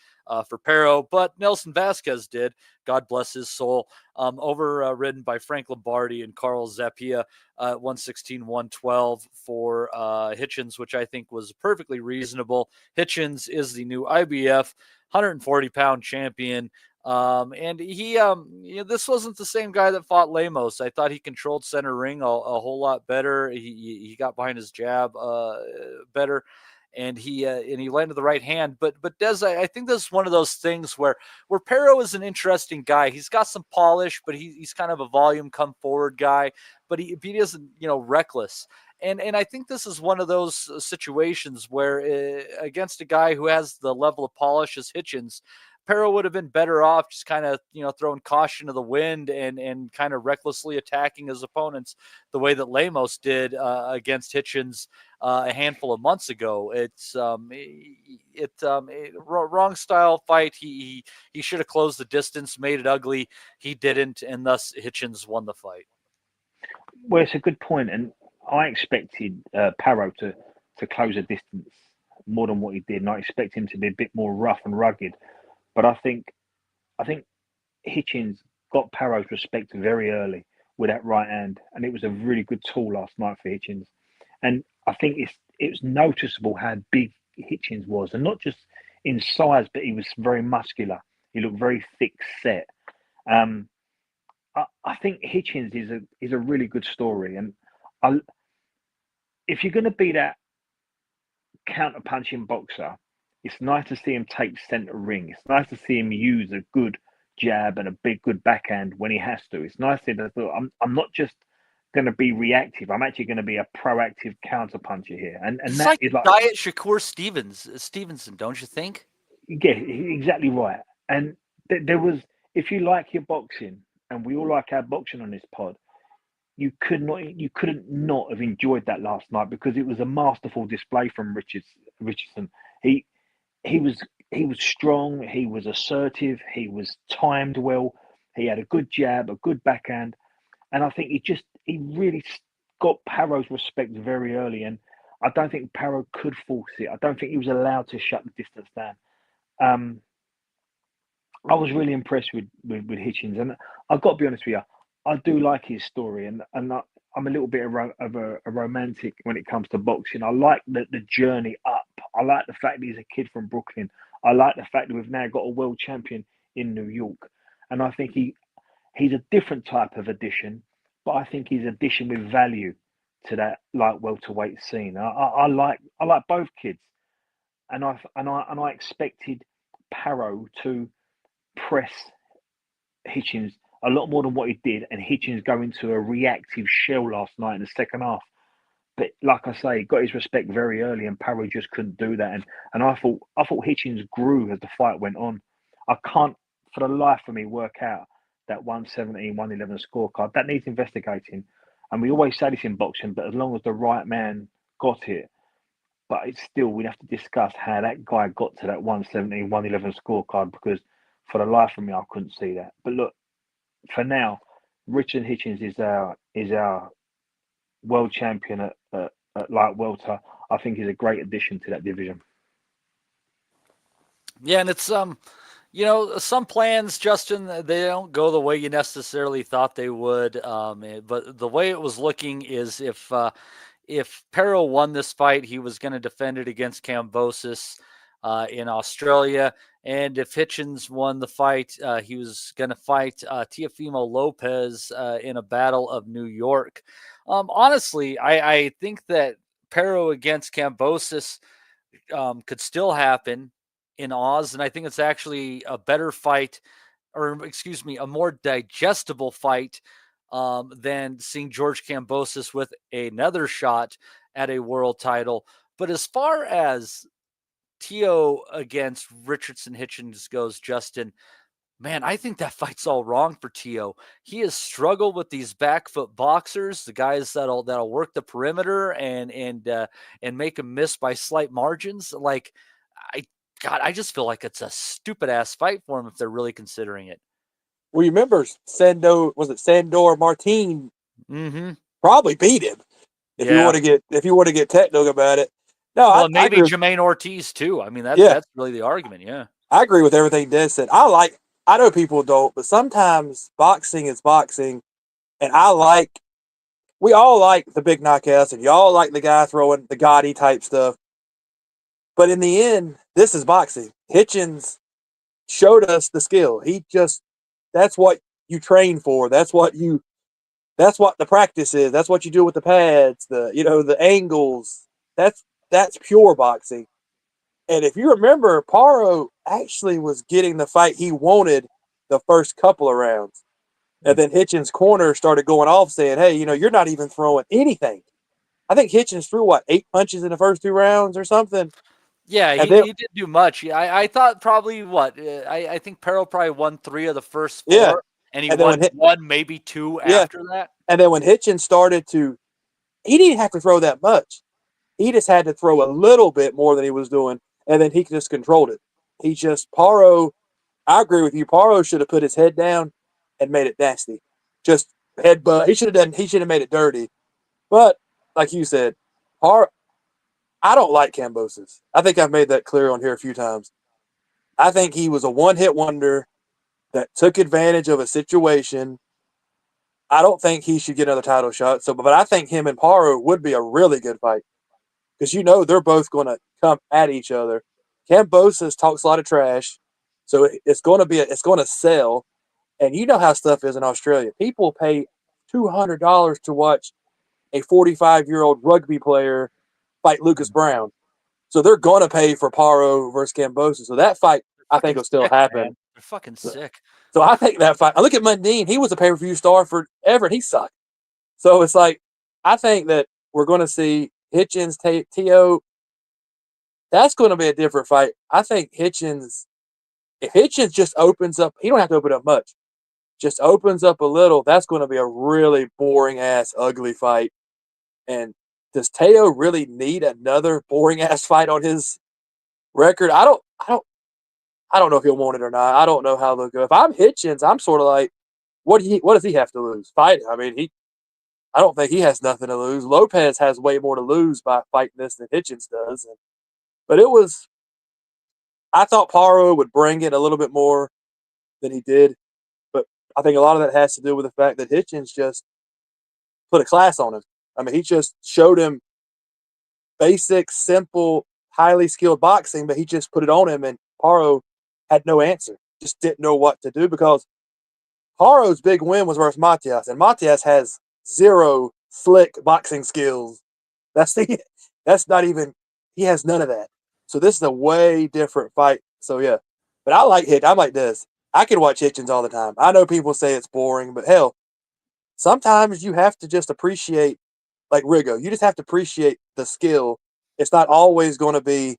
for Perro, but Nelson Vasquez did. God bless his soul. Overridden by Frank Lombardi and Carl Zappia, 116-112 for Hitchens, which I think was perfectly reasonable. Hitchens is the new IBF 140-pound champion. And he, this wasn't the same guy that fought Lemos. I thought he controlled center ring a whole lot better. He got behind his jab better. And he landed the right hand. But Des, I think this is one of those things where Perro is an interesting guy. He's got some polish, but he's kind of a volume come forward guy. But he isn't reckless. And I think this is one of those situations where against a guy who has the level of polish as Hitchens, Perro would have been better off just kind of, throwing caution to the wind and kind of recklessly attacking his opponents the way that Lemos did against Hitchens a handful of months ago. It's a wrong style fight. He should have closed the distance, made it ugly. He didn't, and thus Hitchens won the fight. Well, it's a good point, and I expected Perro to close the distance more than what he did, and I expect him to be a bit more rough and rugged. But I think Hitchens got Perro's respect very early with that right hand, and it was a really good tool last night for Hitchens. And I think it was noticeable how big Hitchens was, and not just in size, but he was very muscular. He looked very thick set. I think Hitchens is a really good story, and if you're going to be that counter-punching boxer, it's nice to see him take center ring. It's nice to see him use a good jab and a big good backhand when he has to. It's nice to say, I'm not just going to be reactive. I'm actually going to be a proactive counter puncher here. And it's that like is like Diet Shakur Stevenson, don't you think? Yeah, exactly right. And there was, if you like your boxing, and we all like our boxing on this pod, you couldn't not have enjoyed that last night because it was a masterful display from Richardson. He was strong. He was assertive. He was timed well. He had a good jab, a good backhand, and I think he really got Perro's respect very early. And I don't think Perro could force it. I don't think he was allowed to shut the distance down. I was really impressed with Hitchens, and I've got to be honest with you. I do like his story, and I'm a little bit of a romantic when it comes to boxing. I like the journey up. I like the fact that he's a kid from Brooklyn. I like the fact that we've now got a world champion in New York, and I think he's a different type of addition, but I think he's addition with value to that light welterweight scene. I like both kids, and I expected Parrow to press Hitchens a lot more than what he did, and Hitchens go into a reactive shell last night in the second half. But like I say, got his respect very early, and Parrow just couldn't do that. And I thought Hitchens grew as the fight went on. I can't, for the life of me, work out that 117, 111 scorecard. That needs investigating. And we always say this in boxing, but as long as the right man got it, but it's still, we'd have to discuss how that guy got to that 117, 111 scorecard, because for the life of me, I couldn't see that. But look, for now, Richard Hitchens is our world champion at light welter. I think he's a great addition to that division. Yeah, and it's some plans, Justin, they don't go the way you necessarily thought they would. But the way it was looking is if Parrow won this fight, he was going to defend it against Kambosos in Australia. And if Hitchens won the fight, he was going to fight Teofimo Lopez in a battle of New York. Honestly, I think that Parrow against Kambosos could still happen in Oz, and I think it's actually a better fight, or excuse me, a more digestible fight than seeing George Kambosos with another shot at a world title. But as far as Teo against Richardson Hitchens goes, Justin, man, I think that fight's all wrong for Teo. He has struggled with these back foot boxers, the guys that'll work the perimeter and make him miss by slight margins. Like, I just feel like it's a stupid ass fight for him if they're really considering it. Well, you remember Sandor Martin? Mm-hmm. Probably beat him if you want to get technical about it. No, maybe I agree Jermaine Ortiz too. I mean, that's really the argument. Yeah, I agree with everything Des said. I know people don't, but sometimes boxing is boxing, and we all like the big knockouts, and y'all like the guy throwing the Gotti type stuff. But in the end, this is boxing. Hitchens showed us the skill. That's what you train for. That's what the practice is. That's what you do with the pads, the angles. That's pure boxing. And if you remember, Parrow actually was getting the fight he wanted the first couple of rounds. And then Hitchens' corner started going off saying, hey, you're not even throwing anything. I think Hitchens threw, 8 punches in the first 2 rounds or something? Yeah, he didn't do much. I thought probably I think Parrow probably won 3 of the first 4, and he won 1, maybe 2 after that. And then when Hitchens started he didn't have to throw that much. He just had to throw a little bit more than he was doing, and then he just controlled it. Parrow, I agree with you. Parrow should have put his head down and made it nasty. Just headbutt. He should have made it dirty. But, like you said, I don't like Kambosos. I think I've made that clear on here a few times. I think he was a one-hit wonder that took advantage of a situation. I don't think he should get another title shot. But I think him and Parrow would be a really good fight. Because they're both going to come at each other. Kambosos talks a lot of trash, so it's going to sell. And you know how stuff is in Australia. People pay $200 to watch a 45-year-old rugby player fight Lucas Brown. So they're going to pay for Parrow versus Kambosos. So that fight, I think, will still happen. Man. They're fucking sick. So I think that fight. I look at Mundine. He was a pay-per-view star forever, and he sucked. So it's like, I think that we're going to see Hitchens, Teo. That's going to be a different fight. I think if Hitchens just opens up, he don't have to open up much. Just opens up a little, that's going to be a really boring-ass, ugly fight. And does Teo really need another boring-ass fight on his record? I don't know if he'll want it or not. I don't know how they'll go. If I'm Hitchens, I'm sort of like, what does he have to lose? Fighting. I mean, I don't think he has nothing to lose. Lopez has way more to lose by fighting this than Hitchens does. But I thought Parrow would bring it a little bit more than he did. But I think a lot of that has to do with the fact that Hitchens put a class on him. I mean, he just showed him basic, simple, highly skilled boxing, but he just put it on him, and Paro had no answer. Just didn't know what to do because Paro's big win was versus Matias, and Matias has zero slick boxing skills. That's not even, he has none of that. So this is a way different fight. So yeah, but I like Hitch. I'm like this. I can watch Hitchens all the time. I know people say it's boring, but hell, sometimes you have to just appreciate, like Rigo, you just have to appreciate the skill. It's not always going to be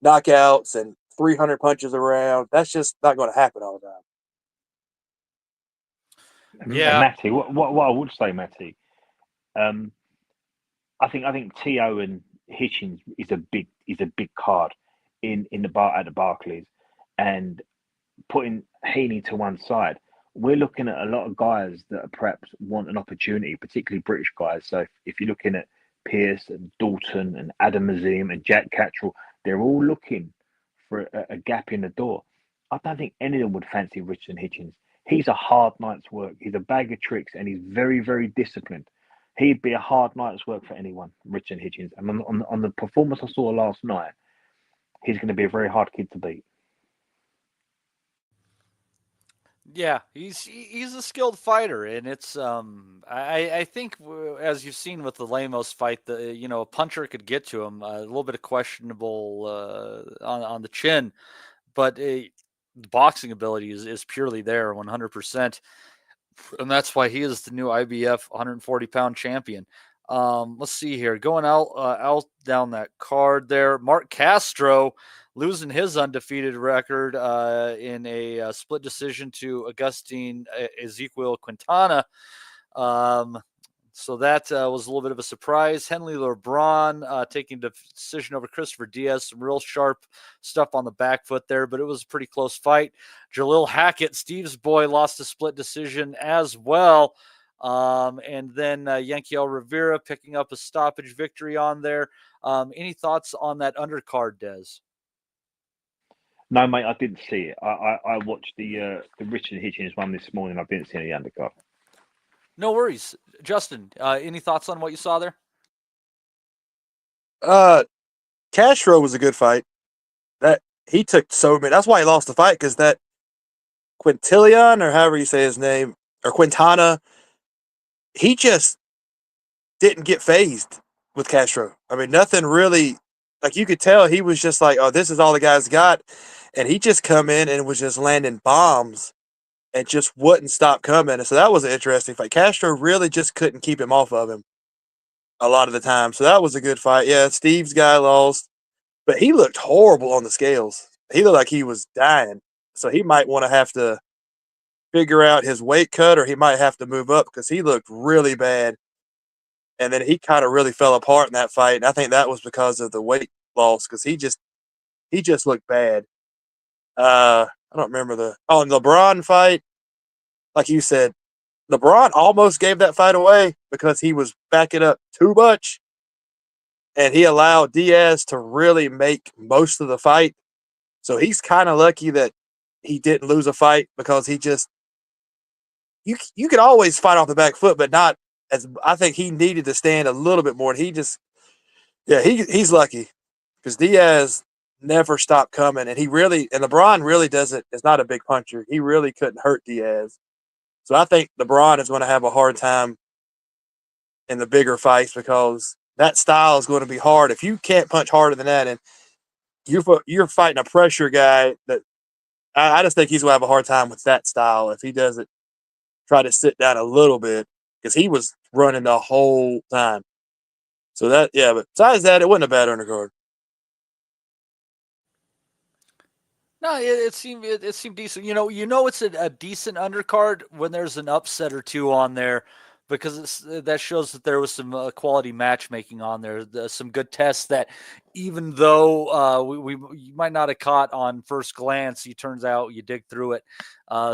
knockouts and 300 punches around. That's just not going to happen all the time. Yeah, Matty. What I would say, Matty, I think T.O. and Hitchens is a big card in the bar at the Barclays, and putting Heaney to one side, we're looking at a lot of guys that perhaps want an opportunity, particularly British guys. So if you're looking at Pierce and Dalton and Adam Azim and Jack Cattrall, they're all looking for a gap in the door. I don't think any of them would fancy Richard Hitchens. He's a hard night's work. He's a bag of tricks, and he's very, very disciplined. He'd be a hard night's work for anyone, Richard Hitchens. And on the performance I saw last night, he's going to be a very hard kid to beat. Yeah, he's a skilled fighter, and it's I think as you've seen with the Lemos fight, a puncher could get to him, a little bit of questionable on the chin, but the boxing ability is purely there, 100%, and that's why he is the new IBF 140-pound champion. Let's see here, going out down that card there, Mark Castro losing his undefeated record in a split decision to Agustin Ezequiel Quintana. So that was a little bit of a surprise. Henley LeBron taking the decision over Christopher Diaz. Some real sharp stuff on the back foot there, but it was a pretty close fight. Jalil Hackett, Steve's boy, lost a split decision as well. And then Yankiel Rivera picking up a stoppage victory on there. Any thoughts on that undercard, Des? No, mate, I didn't see it. I watched the Richard Hitchens one this morning. I didn't see any undercard. No worries. Justin, any thoughts on what you saw there? Castro was a good fight. That he took so many. That's why he lost the fight, because that Quintilian, or however you say his name, or Quintana, he just didn't get phased with Castro. I mean, nothing really. Like, you could tell he was just like, oh, this is all the guys got. And he just come in and was just landing bombs and just wouldn't stop coming. And so that was an interesting fight. Castro really just couldn't keep him off of him a lot of the time. So that was a good fight. Yeah, Steve's guy lost, but he looked horrible on the scales. He looked like he was dying. So he might want to have to figure out his weight cut, or he might have to move up, because he looked really bad. And then he kind of really fell apart in that fight. And I think that was because of the weight loss, because he just looked bad. I don't remember the LeBron fight. Like you said, LeBron almost gave that fight away because he was backing up too much, and he allowed Diaz to really make most of the fight. So he's kind of lucky that he didn't lose a fight, because he just you could always fight off the back foot, but not as. I think he needed to stand a little bit more. And he's lucky, because Diaz never stopped coming, and LeBron really doesn't. Is not a big puncher. He really couldn't hurt Diaz. So I think LeBron is going to have a hard time in the bigger fights, because that style is going to be hard. If you can't punch harder than that, and you're fighting a pressure guy, that I just think he's going to have a hard time with that style if he doesn't try to sit down a little bit, because he was running the whole time. So but besides that, it wasn't a bad undercard. No, it seemed decent. It's a decent undercard when there's an upset or two on there, because that shows that there was some quality matchmaking on there. Some good tests that, even though you might not have caught on first glance, it turns out you dig through it.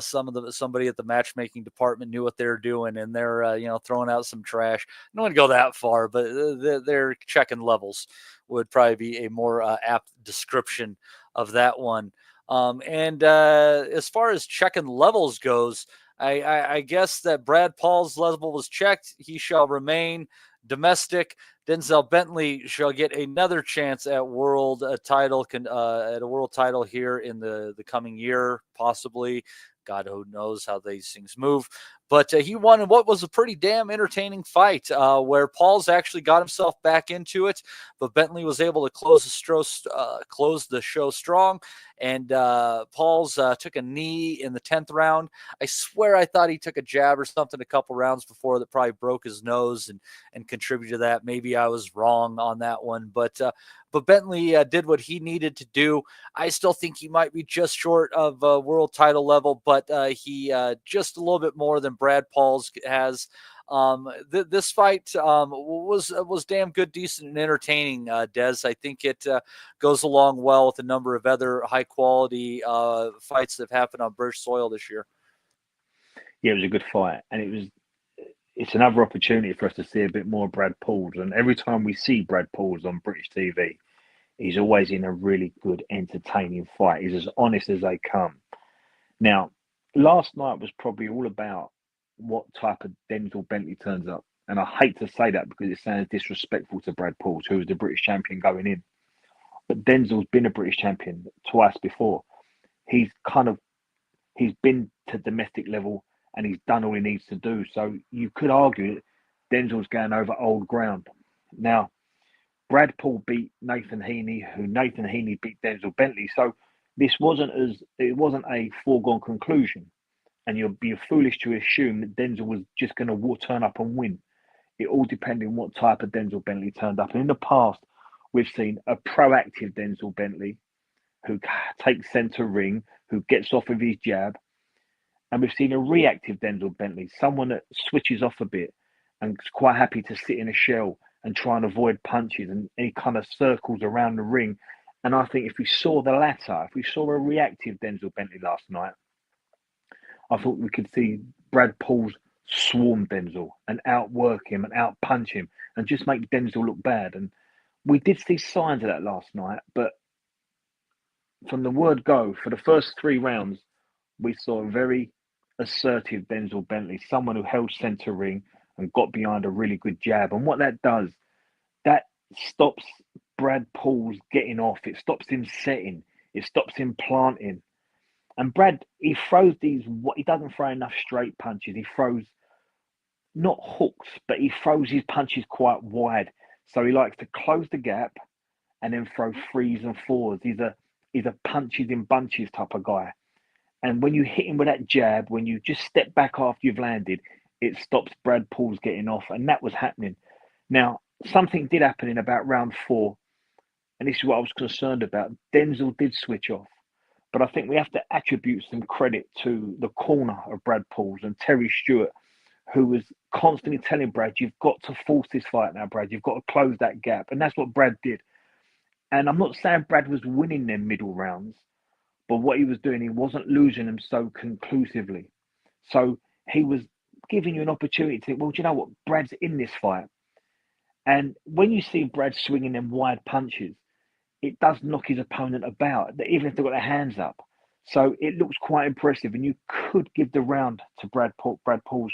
Somebody at the matchmaking department knew what they were doing, and they're throwing out some trash. I don't want to go that far, but they're checking levels would probably be a more apt description of that one. And as far as checking levels goes, I guess that Brad Paul's level was checked. He shall remain domestic. Denzel Bentley shall get another chance at world title at a world title here in the coming year, possibly. God, who knows how these things move. But he won what was a pretty damn entertaining fight where Paul's actually got himself back into it, but Bentley was able to close the show strong. And Paul's took a knee in the 10th round. I swear I thought he took a jab or something a couple rounds before that probably broke his nose and contributed to that. Maybe I was wrong on that one, but Bentley did what he needed to do. I still think he might be just short of world title level, but he just a little bit more than Brad Paul's has. This fight was damn good, decent, and entertaining, Des. I think it goes along well with a number of other high-quality fights that have happened on British soil this year. Yeah, it was a good fight, and it's another opportunity for us to see a bit more Brad Pauls. And every time we see Brad Pauls on British TV, he's always in a really good, entertaining fight. He's as honest as they come. Now, last night was probably all about what type of Denzel Bentley turns up. And I hate to say that because it sounds disrespectful to Brad Pauls, who was the British champion going in. But Denzel's been a British champion twice before. He's been to domestic level and he's done all he needs to do. So you could argue that Denzel's going over old ground. Now, Brad Paul beat Nathan Heaney, who Nathan Heaney beat Denzel Bentley. So it wasn't a foregone conclusion. And you'd be foolish to assume that Denzel was just going to turn up and win. It all depended on what type of Denzel Bentley turned up. And in the past, we've seen a proactive Denzel Bentley who takes centre ring, who gets off with his jab. And we've seen a reactive Denzel Bentley, someone that switches off a bit and is quite happy to sit in a shell and try and avoid punches. And he kind of circles around the ring. And I think if we saw the latter, if we saw a reactive Denzel Bentley last night, I thought we could see Brad Pauls swarm Denzel and outwork him and outpunch him and just make Denzel look bad. And we did see signs of that last night. But from the word go, for the first 3 rounds, we saw a very assertive Denzel Bentley, someone who held centre ring and got behind a really good jab. And what that does, that stops Brad Pauls getting off. It stops him setting. It stops him planting. And Brad, he throws he doesn't throw enough straight punches. He throws not hooks, but he throws his punches quite wide. So he likes to close the gap and then throw 3s and 4s. He's a punches in bunches type of guy. And when you hit him with that jab, when you just step back after you've landed, it stops Brad Pauls getting off. And that was happening. Now, something did happen in about round 4. And this is what I was concerned about. Denzel did switch off. But I think we have to attribute some credit to the corner of Brad Pauls and Terry Stewart, who was constantly telling Brad, you've got to force this fight now, Brad. You've got to close that gap. And that's what Brad did. And I'm not saying Brad was winning them middle rounds, but what he was doing, he wasn't losing them so conclusively. So he was giving you an opportunity to think, well, do you know what? Brad's in this fight. And when you see Brad swinging them wide punches, it does knock his opponent about, even if they've got their hands up. So it looks quite impressive, and you could give the round to Brad Pauls.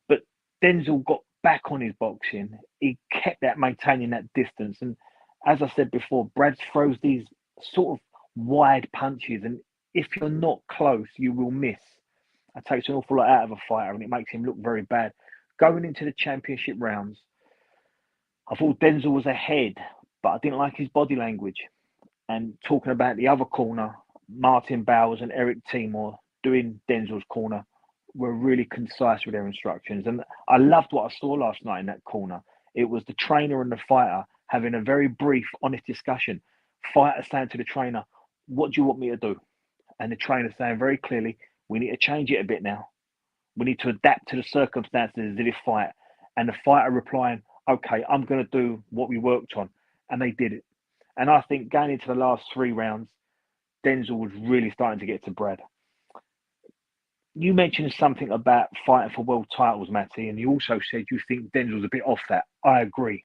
But Denzel got back on his boxing. He kept maintaining that distance. And as I said before, Brad throws these sort of wide punches, and if you're not close, you will miss. It takes an awful lot out of a fighter, and it makes him look very bad. Going into the championship rounds, I thought Denzel was ahead, but I didn't like his body language. And talking about the other corner, Martin Bowers and Eric Timor doing Denzel's corner were really concise with their instructions. And I loved what I saw last night in that corner. It was the trainer and the fighter having a very brief, honest discussion. Fighter saying to the trainer, what do you want me to do? And the trainer saying very clearly, we need to change it a bit now. We need to adapt to the circumstances of this fight. And the fighter replying, okay, I'm going to do what we worked on. And they did it. And I think going into the last 3 rounds, Denzel was really starting to get to Brad. You mentioned something about fighting for world titles, Matty, and you also said you think Denzel's a bit off that. I agree.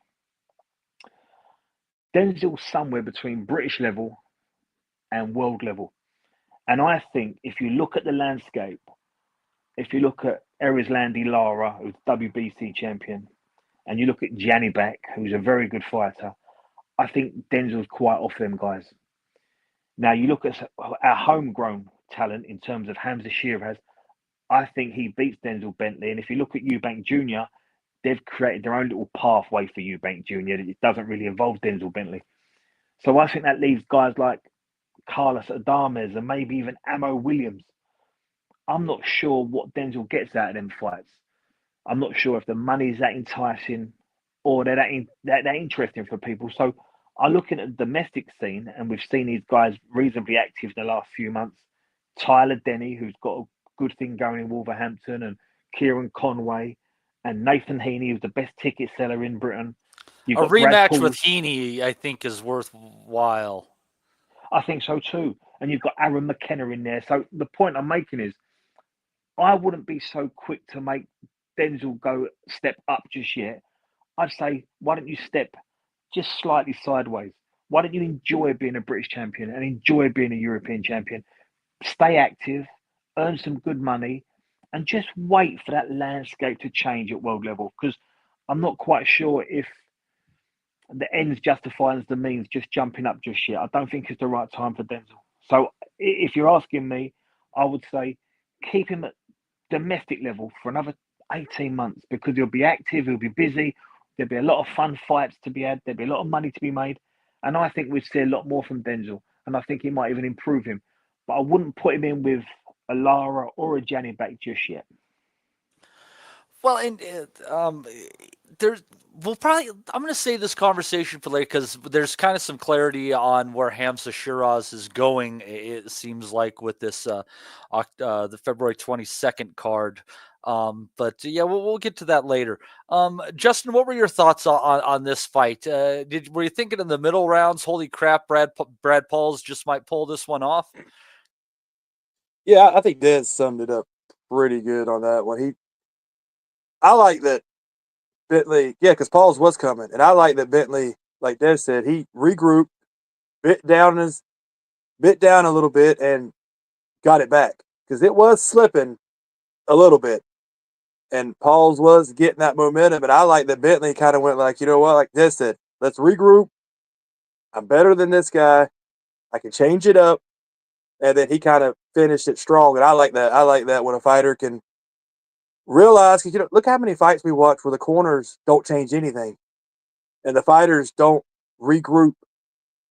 Denzel's somewhere between British level and world level. And I think if you look at the landscape, if you look at Erislandy Lara, who's WBC champion, and you look at Janibek, who's a very good fighter, I think Denzel's quite off them guys. Now you look at our homegrown talent in terms of Hamza Shiraz. I think he beats Denzel Bentley, and if you look at Eubank Jr., they've created their own little pathway for Eubank Jr. It doesn't really involve Denzel Bentley. So I think that leaves guys like Carlos Adames and maybe even Amo Williams. I'm not sure what Denzel gets out of them fights. I'm not sure if the money's that enticing or they're that interesting for people. So I'm looking at the domestic scene, and we've seen these guys reasonably active in the last few months. Tyler Denny, who's got a good thing going in Wolverhampton, and Kieran Conway, and Nathan Heaney, who's the best ticket seller in Britain. You've A got Brad rematch with Pauls. Heaney, I think, is worthwhile. I think so too. And you've got Aaron McKenna in there. So the point I'm making is I wouldn't be so quick to make Denzel go step up just yet. I'd say, why don't you step just slightly sideways? Why don't you enjoy being a British champion and enjoy being a European champion? Stay active, earn some good money, and just wait for that landscape to change at world level. Because I'm not quite sure if the ends justifies the means just jumping up just yet. I don't think it's the right time for Denzel. So if you're asking me, I would say keep him at domestic level for another 18 months because he'll be active, he'll be busy, there'll be a lot of fun fights to be had, there'll be a lot of money to be made. And I think we'd see a lot more from Denzel. And I think he might even improve him. But I wouldn't put him in with a Lara or a Janibek just yet. Well, and there's we'll probably I'm going to save this conversation for later because there's kind of some clarity on where Hamza Shiraz is going. It seems like with this the February 22nd card. But yeah, we'll get to that later. Justin, what were your thoughts on this fight? Were you thinking in the middle rounds, holy crap, Brad Pauls just might pull this one off? Yeah, I think Dez summed it up pretty good on that one. I like that Bentley, yeah, because Pauls was coming, and I like that Bentley, like Dez said, he regrouped, bit down a little bit, and got it back because it was slipping a little bit, and Pauls was getting that momentum, and I like that Bentley kind of went like, you know what, like Dez said, let's regroup. I'm better than this guy. I can change it up, and then he kind of finished it strong, and I like that. I like that when a fighter can realize, because look how many fights we watch where the corners don't change anything and the fighters don't regroup.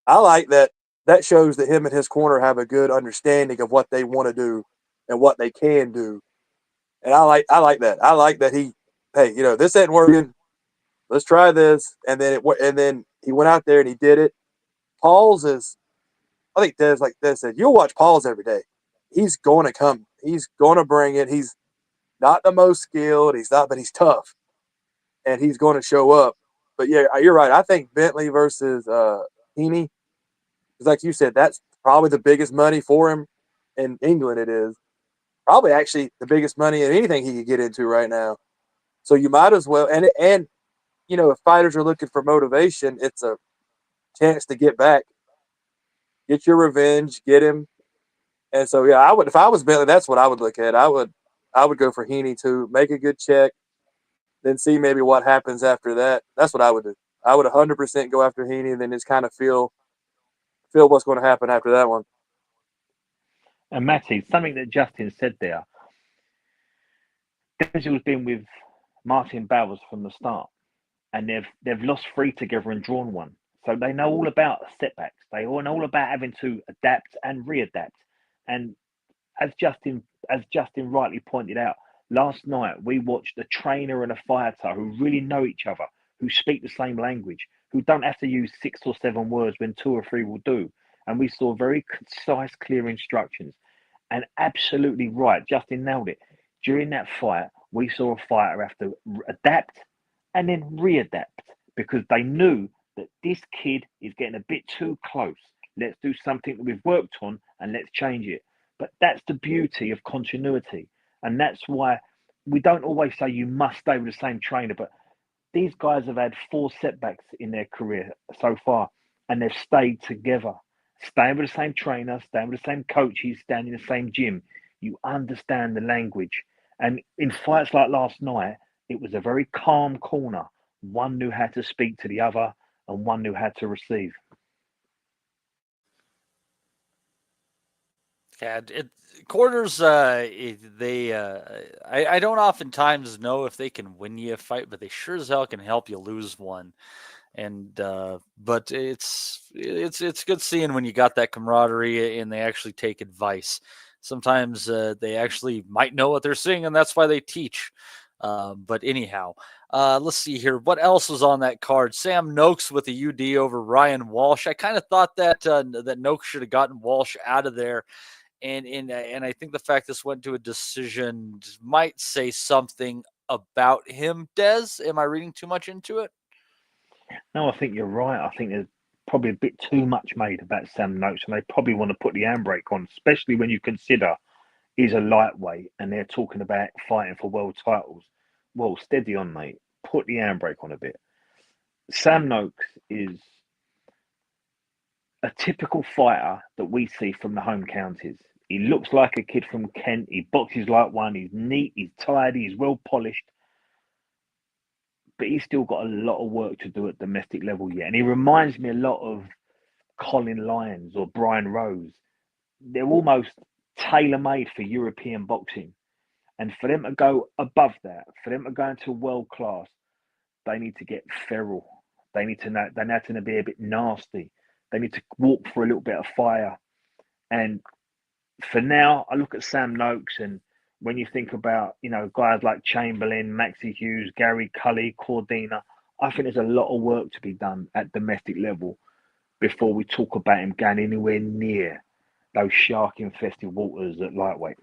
I like that. That shows that him and his corner have a good understanding of what they want to do and what they can do. And I like that. I like that hey, this ain't working. Let's try this. And then he went out there and he did it. Pauls is, I think Des, like Des said, you'll watch Pauls every day. He's going to come. He's going to bring it. He's not the most skilled. But he's tough, and he's going to show up. But yeah, you're right. I think Bentley versus Heaney, because like you said, that's probably the biggest money for him in England. It is probably actually the biggest money in anything he could get into right now. So you might as well. And if fighters are looking for motivation, it's a chance to get back, get your revenge, get him. And so yeah, I would, if I was Bentley, that's what I would look at. I would go for Heaney too, make a good check, then see maybe what happens after that. That's what I would do. I would 100% go after Heaney and then just kind of feel what's going to happen after that one. And Matty, something that Justin said there, Denzel's been with Martin Bowers from the start, and they've lost 3 together and drawn 1. So they know all about setbacks. They all know all about having to adapt and readapt. And as Justin rightly pointed out, last night we watched a trainer and a fighter who really know each other, who speak the same language, who don't have to use 6 or 7 words when 2 or 3 will do. And we saw very concise, clear instructions. And absolutely right, Justin nailed it. During that fight, we saw a fighter have to adapt and then readapt because they knew that this kid is getting a bit too close. Let's do something that we've worked on and let's change it. But that's the beauty of continuity. And that's why we don't always say you must stay with the same trainer. But these guys have had 4 setbacks in their career so far, and they've stayed together. Staying with the same trainer, staying with the same coaches, staying in the same gym. You understand the language. And in fights like last night, it was a very calm corner. One knew how to speak to the other, and one knew how to receive. Yeah, corners. I don't oftentimes know if they can win you a fight, but they sure as hell can help you lose one. And but it's good seeing when you got that camaraderie and they actually take advice. Sometimes they actually might know what they're saying, and that's why they teach. But anyhow, let's see here. What else was on that card? Sam Noakes with a UD over Ryan Walsh. I kind of thought that that Noakes should have gotten Walsh out of there. And I think the fact this went to a decision might say something about him. Des, am I reading too much into it? No, I think you're right. I think there's probably a bit too much made about Sam Noakes, and they probably want to put the handbrake on, especially when you consider he's a lightweight and they're talking about fighting for world titles. Well, steady on, mate. Put the handbrake on a bit. Sam Noakes is a typical fighter that we see from the home counties. He looks like a kid from Kent. He boxes like one. He's neat. He's tidy. He's well polished. But he's still got a lot of work to do at domestic level yet. And he reminds me a lot of Colin Lyons or Brian Rose. They're almost tailor-made for European boxing. And for them to go above that, for them to go into world class, they need to get feral. They need to know, they need to be a bit nasty. They need to walk for a little bit of fire. And for now, I look at Sam Noakes, and when you think about, guys like Chamberlain, Maxie Hughes, Gary Cully, Cordina, I think there's a lot of work to be done at domestic level before we talk about him going anywhere near those shark-infested waters at lightweight.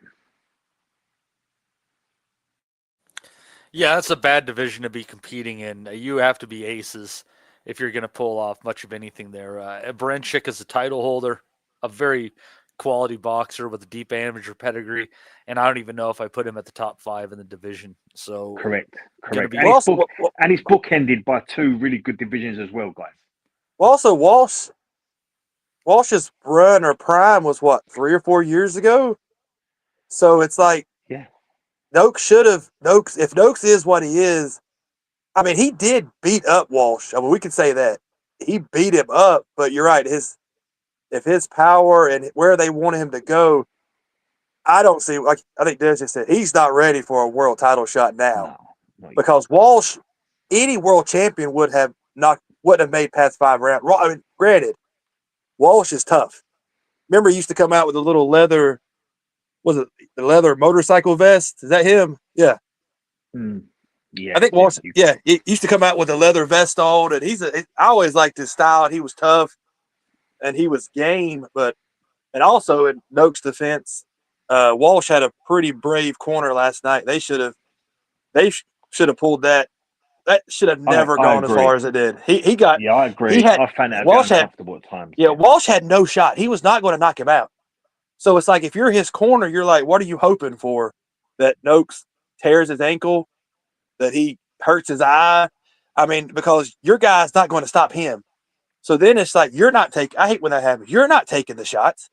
Yeah, that's a bad division to be competing in. You have to be aces if you're going to pull off much of anything there. Baranchik is a title holder, a very quality boxer with a deep amateur pedigree, and I don't even know if I put him at the top 5 in the division. So correct. And he's bookended by 2 really good divisions as well, guys. Well, also Walsh's run or prime was what, 3 or 4 years ago? So it's like, yeah, if Noakes is what he is, I mean, he did beat up Walsh. I mean, we could say that. He beat him up, but you're right. If his power and where they wanted him to go, I don't see, like I think Des just said, he's not ready for a world title shot now. No, because Walsh, any world champion wouldn't have made past 5 rounds. I mean, granted, Walsh is tough. Remember, he used to come out with a little leather, was it the leather motorcycle vest? Is that him? Yeah. Yeah. I think Walsh, he used to come out with a leather vest on, and I always liked his style. He was tough, and he was game, and also in Noakes' defense, Walsh had a pretty brave corner last night. They should have pulled that. That should have never gone as far as it did. He got. Yeah, I agree. I found that Walsh uncomfortable at times. Yeah, Walsh had no shot. He was not going to knock him out. So it's like, if you're his corner, you're like, what are you hoping for? That Noakes tears his ankle, that he hurts his eye? I mean, because your guy's not going to stop him. So then it's like, I hate when that happens. You're not taking the shots,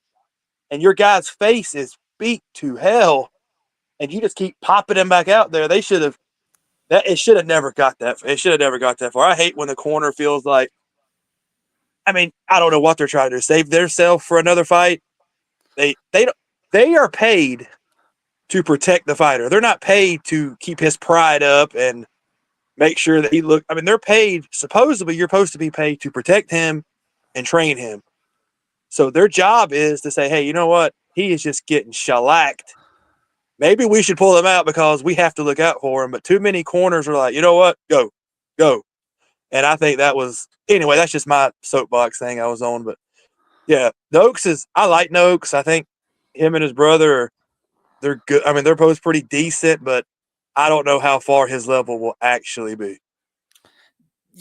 and your guy's face is beat to hell, and you just keep popping him back out there. It should have never got that. It should have never got that far. I hate when the corner feels like, I mean, I don't know what they're trying to do. Save themselves for another fight. They are paid to protect the fighter. They're not paid to keep his pride up and make sure that they're paid. Supposedly, you're supposed to be paid to protect him and train him. So their job is to say, hey, you know what? He is just getting shellacked. Maybe we should pull him out because we have to look out for him. But too many corners are like, you know what? Go. And I think anyway, that's just my soapbox thing I was on. But yeah, I like Noakes. I think him and his brother, they're good. I mean, they're both pretty decent, but I don't know how far his level will actually be.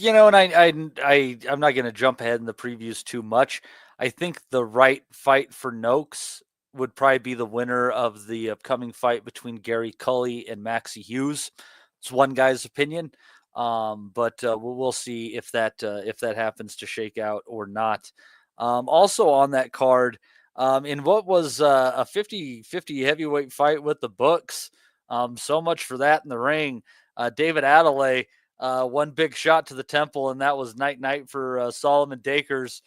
And I'm not going to jump ahead in the previews too much. I think the right fight for Noakes would probably be the winner of the upcoming fight between Gary Cully and Maxie Hughes. It's one guy's opinion. But we'll see if that happens to shake out or not. Also on that card, in what was a 50-50 heavyweight fight with the books, So much for that in the ring. David Adelaide, one big shot to the temple, and that was night for Solomon Dakers.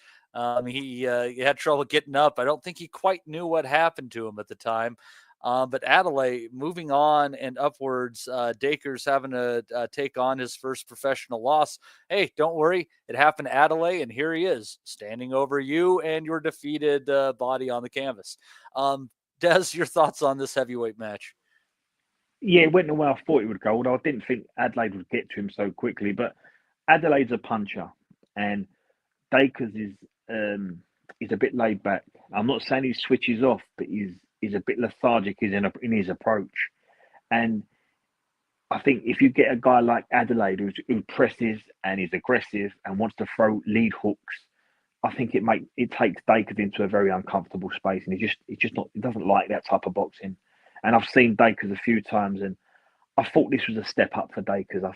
He had trouble getting up. I don't think he quite knew what happened to him at the time. But Adelaide moving on and upwards, Dakers having to take on his first professional loss. Hey, don't worry. It happened to Adelaide, and here he is standing over you and your defeated body on the canvas. Des, your thoughts on this heavyweight match? Yeah, it went the way I thought it would go, although I didn't think Adelaide would get to him so quickly. But Adelaide's a puncher, and Dakers is a bit laid back. I'm not saying he switches off, but he's a bit lethargic in his approach. And I think if you get a guy like Adelaide who presses and is aggressive and wants to throw lead hooks, I think it takes Dakers into a very uncomfortable space, and he doesn't like that type of boxing. And I've seen Dakers a few times, and I thought this was a step up for Dakers. I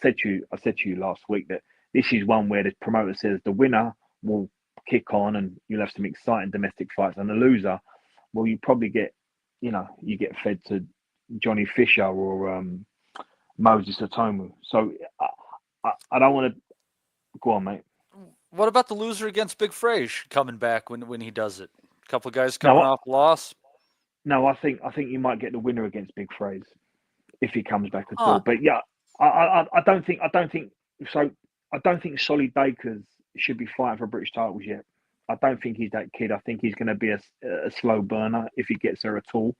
said to you last week that this is one where the promoter says the winner will kick on and you'll have some exciting domestic fights, and the loser, well, you probably get fed to Johnny Fisher or Moses Atomu. So I don't want to go on, mate. What about the loser against Big Frage coming back when he does it? A couple of guys coming off loss. No, I think you might get the winner against Big Frage if he comes back at all. But yeah, I don't think Solly Dakers should be fighting for British titles yet. I don't think he's that kid. I think he's going to be a slow burner if he gets there at all.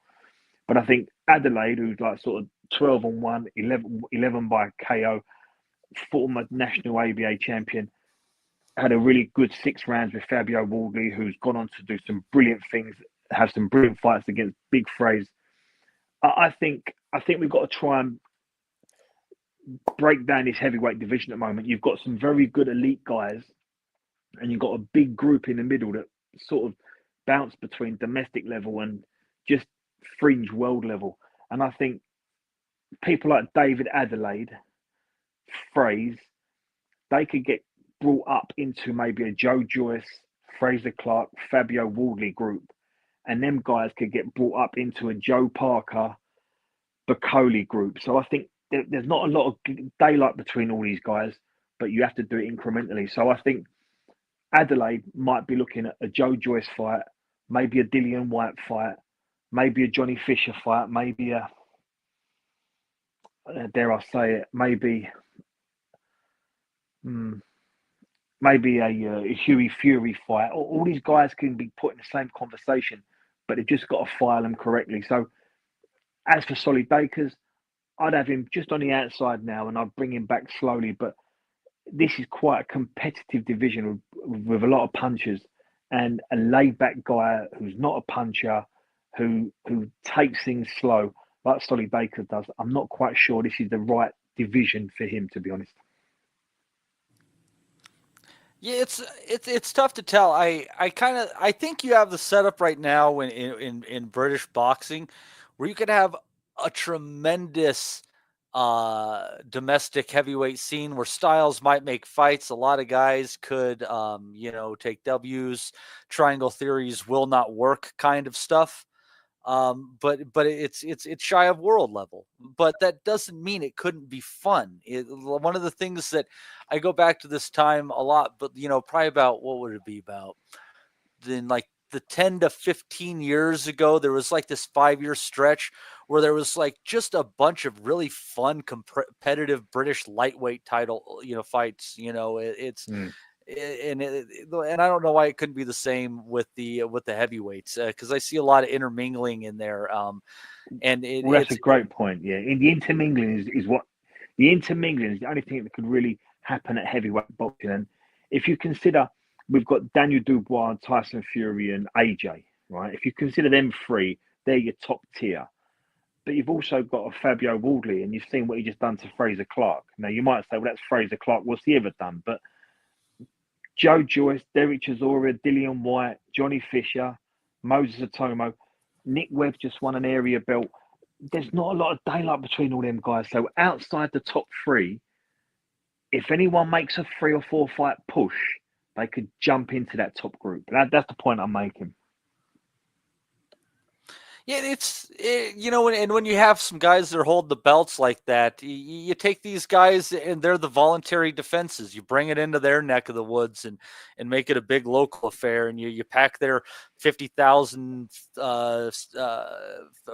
But I think Adelaide, who's like sort of 12-1, 11 by KO, former national ABA champion, had a really good 6 rounds with Fabio Wardley, who's gone on to do some brilliant things, have some brilliant fights against Big Frage. I think we've got to try and break down this heavyweight division at the moment. You've got some very good elite guys, and you've got a big group in the middle that sort of bounce between domestic level and just fringe world level. And I think people like David Adelaide, Fraze, they could get brought up into maybe a Joe Joyce, Fraser Clark, Fabio Wardley group. And them guys could get brought up into a Joe Parker, Bacoli group. So I think there's not a lot of daylight between all these guys, but you have to do it incrementally. So I think Adelaide might be looking at a Joe Joyce fight, maybe a Dillian White fight, maybe a Johnny Fisher fight, maybe a, dare I say it, maybe a Huey Fury fight. All these guys can be put in the same conversation, but they've just got to file them correctly. So as for Solly Dakers, I'd have him just on the outside now, and I'd bring him back slowly. But this is quite a competitive division with a lot of punchers, and a laid-back guy who's not a puncher, who takes things slow, like Solly Dakers does. I'm not quite sure this is the right division for him, to be honest. Yeah, it's tough to tell. I think you have the setup right now in British boxing where you could have a tremendous domestic heavyweight scene where styles might make fights. A lot of guys could take W's, triangle theories will not work kind of stuff. But it's shy of world level, but that doesn't mean it couldn't be fun. One of the things that I go back to this time a lot, but probably about, what would it be about? Then like the 10 to 15 years ago, there was like this 5-year stretch where there was like just a bunch of really fun competitive British lightweight title, fights. And I don't know why it couldn't be the same with the heavyweights, because I see a lot of intermingling in there. That's a great point. Yeah, in the intermingling is the only thing that could really happen at heavyweight boxing. And if you consider, we've got Daniel Dubois, Tyson Fury, and AJ, right? If you consider them 3, they're your top tier. But you've also got a Fabio Wardley, and you've seen what he just done to Fraser Clark. Now you might say, well, that's Fraser Clark. What's he ever done? But Joe Joyce, Derek Chisora, Dillian White, Johnny Fisher, Moses Atomo, Nick Webb just won an area belt. There's not a lot of daylight between all them guys. So outside the top 3, if anyone makes a 3 or 4 fight push, they could jump into that top group. That's the point I'm making. Yeah, and when you have some guys that are holding the belts like that, you take these guys and they're the voluntary defenses. You bring it into their neck of the woods and make it a big local affair, and you pack their 50,000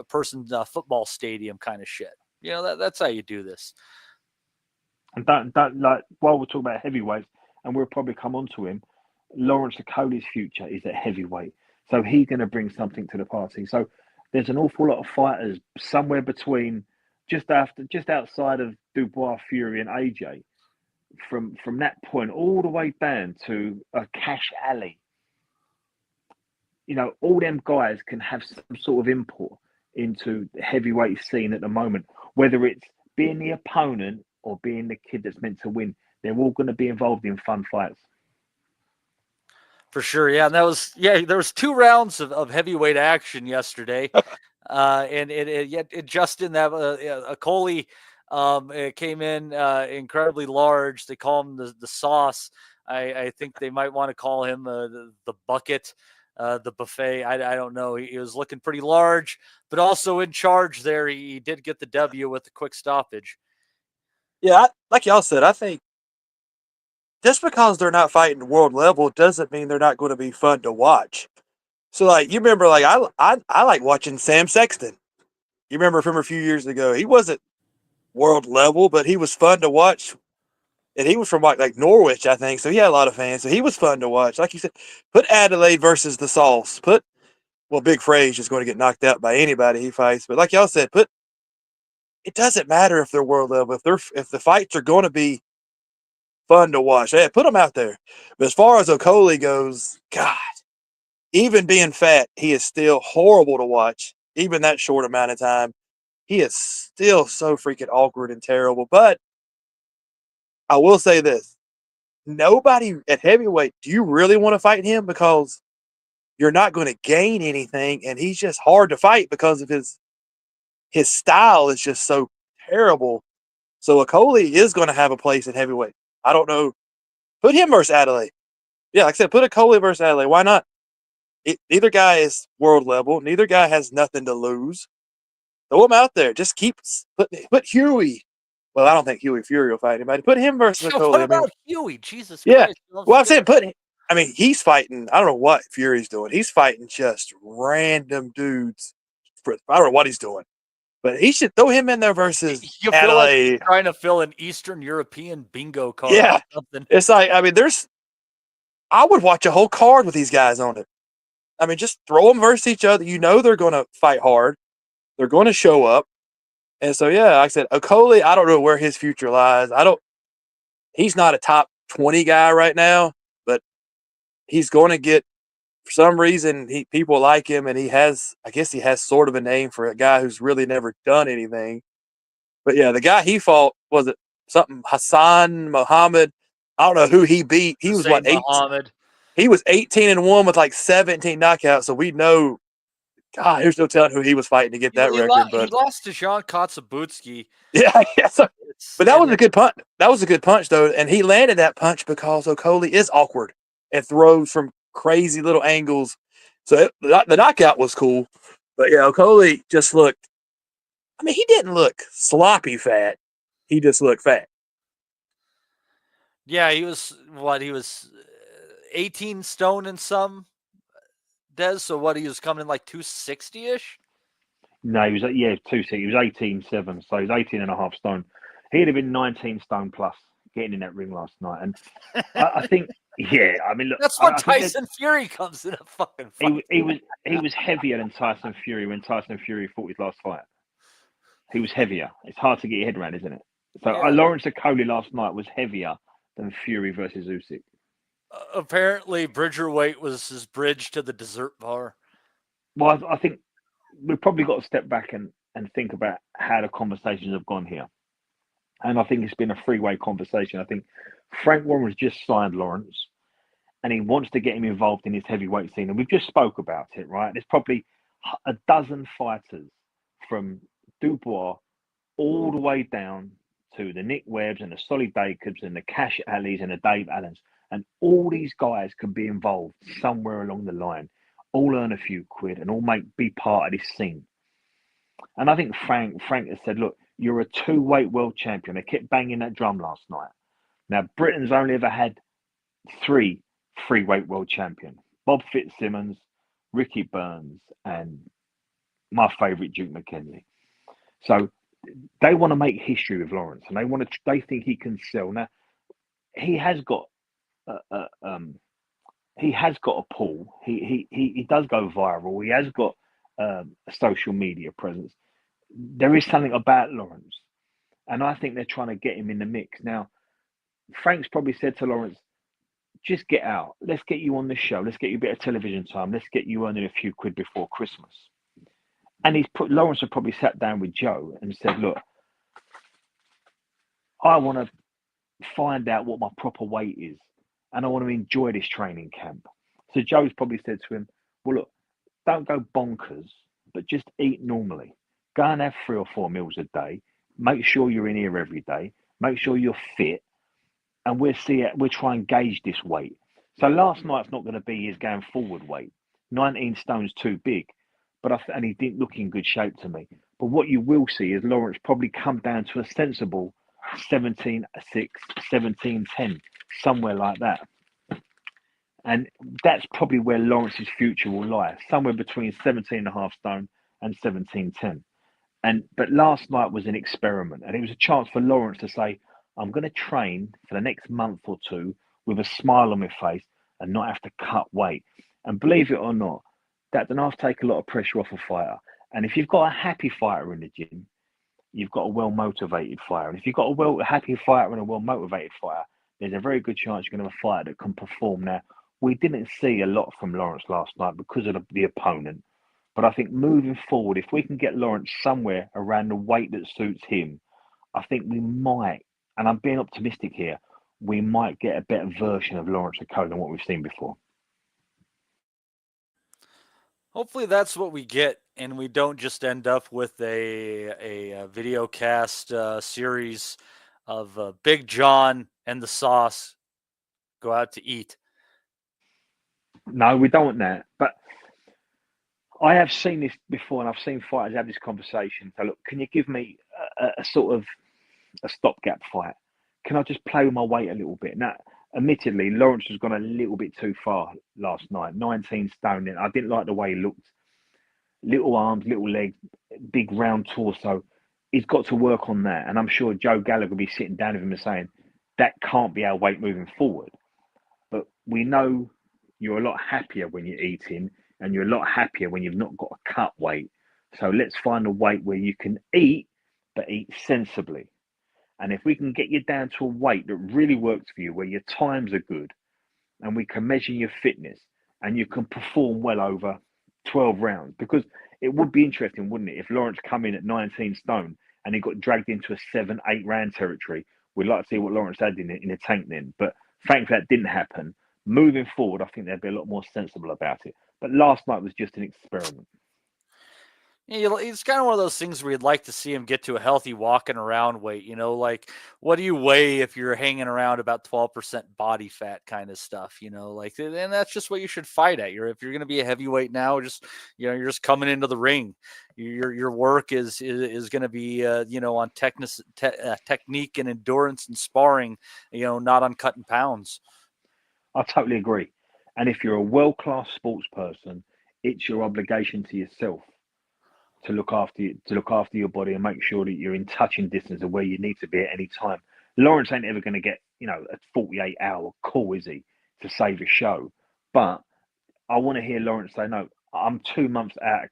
person football stadium kind of shit. That's how you do this. And that like while we're talking about heavyweights, and we'll probably come on to him, Lawrence Okoli's future is at heavyweight, so he's going to bring something to the party. So there's an awful lot of fighters somewhere between just outside of Dubois, Fury, and AJ. From that point all the way down to a Cash Alley, all them guys can have some sort of import into the heavyweight scene at the moment, whether it's being the opponent or being the kid that's meant to win. They're all going to be involved in fun fights. For sure, yeah. And there was 2 rounds of heavyweight action yesterday, and it just in that Okoli it came in incredibly large. They call him the sauce. I think they might want to call him the bucket, the buffet. I don't know. He was looking pretty large, but also in charge there. He did get the W with the quick stoppage. Yeah, like y'all said, I think just because they're not fighting world level doesn't mean they're not going to be fun to watch. So, like, you remember, like, I like watching Sam Sexton. You remember from a few years ago, he wasn't world level, but he was fun to watch. And he was from like Norwich, I think. So he had a lot of fans. So he was fun to watch. Like you said, put Adelaide versus the Sauce. Big Frage is going to get knocked out by anybody he fights. But like y'all said, it doesn't matter if they're world level. If the fights are going to be fun to watch, yeah, put them out there. But as far as Okoli goes, God, even being fat, he is still horrible to watch. Even that short amount of time, he is still so freaking awkward and terrible. But I will say this. Nobody at heavyweight, do you really want to fight him? Because you're not going to gain anything, and he's just hard to fight because of his style is just so terrible. So Okoli is going to have a place at heavyweight. I don't know. Put him versus Adelaide. Yeah, like I said, put Okoli versus Adelaide. Why not? Neither guy is world level. Neither guy has nothing to lose. Throw him out there. Just put Huey. Well, I don't think Huey Fury will fight anybody. Put him versus Okoli. What about Huey? Jesus yeah. Christ. Well, I'm saying he's fighting. I don't know what Fury's doing. He's fighting just random dudes. I don't know what he's doing. But he should throw him in there versus you feel Adelaide. Like he's trying to fill an Eastern European bingo card. Yeah. Or something. It's like, I would watch a whole card with these guys on it. Just throw them versus each other. They're going to fight hard. They're going to show up. And so, yeah, like I said, Okoli, I don't know where his future lies. He's not a top 20 guy right now, but he's going to get, for some reason, people like him, and he has sort of a name for a guy who's really never done anything. But yeah, the guy he fought, was it something Hassan Muhammad? I don't know who he beat. He was what, 8? He was 18-1 with like 17 knockouts. So we know, God, there's no telling who he was fighting to get that record. But he lost to Jean Kotsabutsky. Yeah. But that was a good punch. That was a good punch, though. And he landed that punch because Okoli is awkward and throws from crazy little angles. So the knockout was cool. But yeah, Okoli just looked, he didn't look sloppy fat. He just looked fat. Yeah, he was 18 stone and some, Des. So he was coming in like 260-ish? No, he was 260. He was 18.7, so he was 18.5 stone. He'd have been 19 stone plus getting in that ring last night. And I think, look, that's what Tyson Fury comes in a fucking fight. He was heavier than Tyson Fury when Tyson Fury fought his last fight. He was heavier. It's hard to get your head around, isn't it? So Lawrence Okoli last night was heavier than Fury versus Usyk. Apparently, Bridgerweight was his bridge to the dessert bar. Well, I think we've probably got to step back and think about how the conversations have gone here. And I think it's been a three-way conversation. I think Frank Warren has just signed Lawrence, and he wants to get him involved in his heavyweight scene. And we've just spoke about it, right? There's probably a dozen fighters from Dubois all the way down to the Nick Webbs and the Solly Jacobs and the Cash Alleys and the Dave Allens. And all these guys could be involved somewhere along the line. all earn a few quid, and all be part of this scene. And I think Frank has said, look, you're a 2-weight world champion. They kept banging that drum last night. Now, Britain's only ever had 3 3-weight world champion: Bob Fitzsimmons, Ricky Burns, and my favourite, Duke McKenzie. So they want to make history with Lawrence, and they think he can sell. Now, he has got a pull. He does go viral. He has got a social media presence. There is something about Lawrence, and I think they're trying to get him in the mix. Now, Frank's probably said to Lawrence, just get out. Let's get you on the show. Let's get you a bit of television time. Let's get you earning a few quid before Christmas. And Lawrence had probably sat down with Joe and said, look, I want to find out what my proper weight is, and I want to enjoy this training camp. So Joe's probably said to him, well, look, don't go bonkers, but just eat normally. Go and have 3 or 4 meals a day. Make sure you're in here every day. Make sure you're fit. And we'll try and gauge this weight. So last night's not going to be his going forward weight. 19 stone's too big, and he didn't look in good shape to me. But what you will see is Lawrence probably come down to a sensible 17.6, 17.10, somewhere like that. And that's probably where Lawrence's future will lie, somewhere between 17.5 stone and 17.10. But last night was an experiment, and it was a chance for Lawrence to say, I'm going to train for the next month or 2 with a smile on my face and not have to cut weight. And believe it or not, that doesn't have to take a lot of pressure off a fighter. And if you've got a happy fighter in the gym, you've got a well-motivated fighter. And if you've got a happy fighter and a well-motivated fighter, there's a very good chance you're going to have a fighter that can perform. Now, we didn't see a lot from Lawrence last night because of the opponent. But I think moving forward, if we can get Lawrence somewhere around the weight that suits him, I think we might, and I'm being optimistic here, we might get a better version of Lawrence Okoye than what we've seen before. Hopefully that's what we get, and we don't just end up with a video cast series of Big John and the Sauce go out to eat. No, we don't want that. But I have seen this before, and I've seen fighters have this conversation. So, look, can you give me a sort of a stopgap fight? Can I just play with my weight a little bit? Now, admittedly, Lawrence has gone a little bit too far last night. 19 stone in. I didn't like the way he looked. Little arms, little legs, big round torso. He's got to work on that. And I'm sure Joe Gallagher will be sitting down with him and saying, that can't be our weight moving forward. But we know you're a lot happier when you're eating, and you're a lot happier when you've not got a cut weight. So let's find a weight where you can eat, but eat sensibly. And if we can get you down to a weight that really works for you, where your times are good, and we can measure your fitness, and you can perform well over 12 rounds, because it would be interesting, wouldn't it, if Lawrence come in at 19 stone and he got dragged into a 7-8 round territory. We'd like to see what Lawrence had in the tank then. But thankfully that didn't happen. Moving forward, I think they'd be a lot more sensible about it. But last night was just an experiment. Yeah, it's kind of one of those things where you'd like to see him get to a healthy walking around weight, like what do you weigh if you're hanging around about 12% body fat kind of stuff, and that's just what you should fight at. If you're going to be a heavyweight now, just, you're just coming into the ring. Your work is going to be, on technique and endurance and sparring, not on cutting pounds. I totally agree. And if you're a world-class sports person, it's your obligation to yourself to look after your body and make sure that you're in touching distance of where you need to be at any time. Lawrence ain't ever going to get, a 48-hour call, is he, to save a show? But I want to hear Lawrence say, no, I'm 2 months out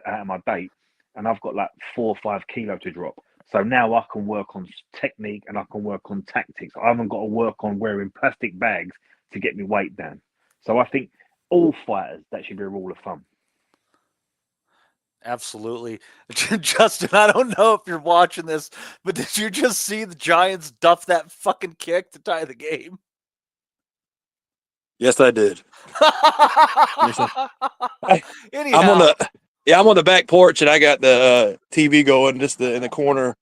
of my date, and I've got like 4 or 5 kilo to drop. So now I can work on technique and I can work on tactics. I haven't got to work on wearing plastic bags to get my weight down. So I think all fighters, that should be a rule of thumb. Absolutely. Justin, I don't know if you're watching this, but did you just see the Giants duff that fucking kick to tie the game? Yes, I did. Anyhow. I'm on the back porch, and I got the TV going just in the corner.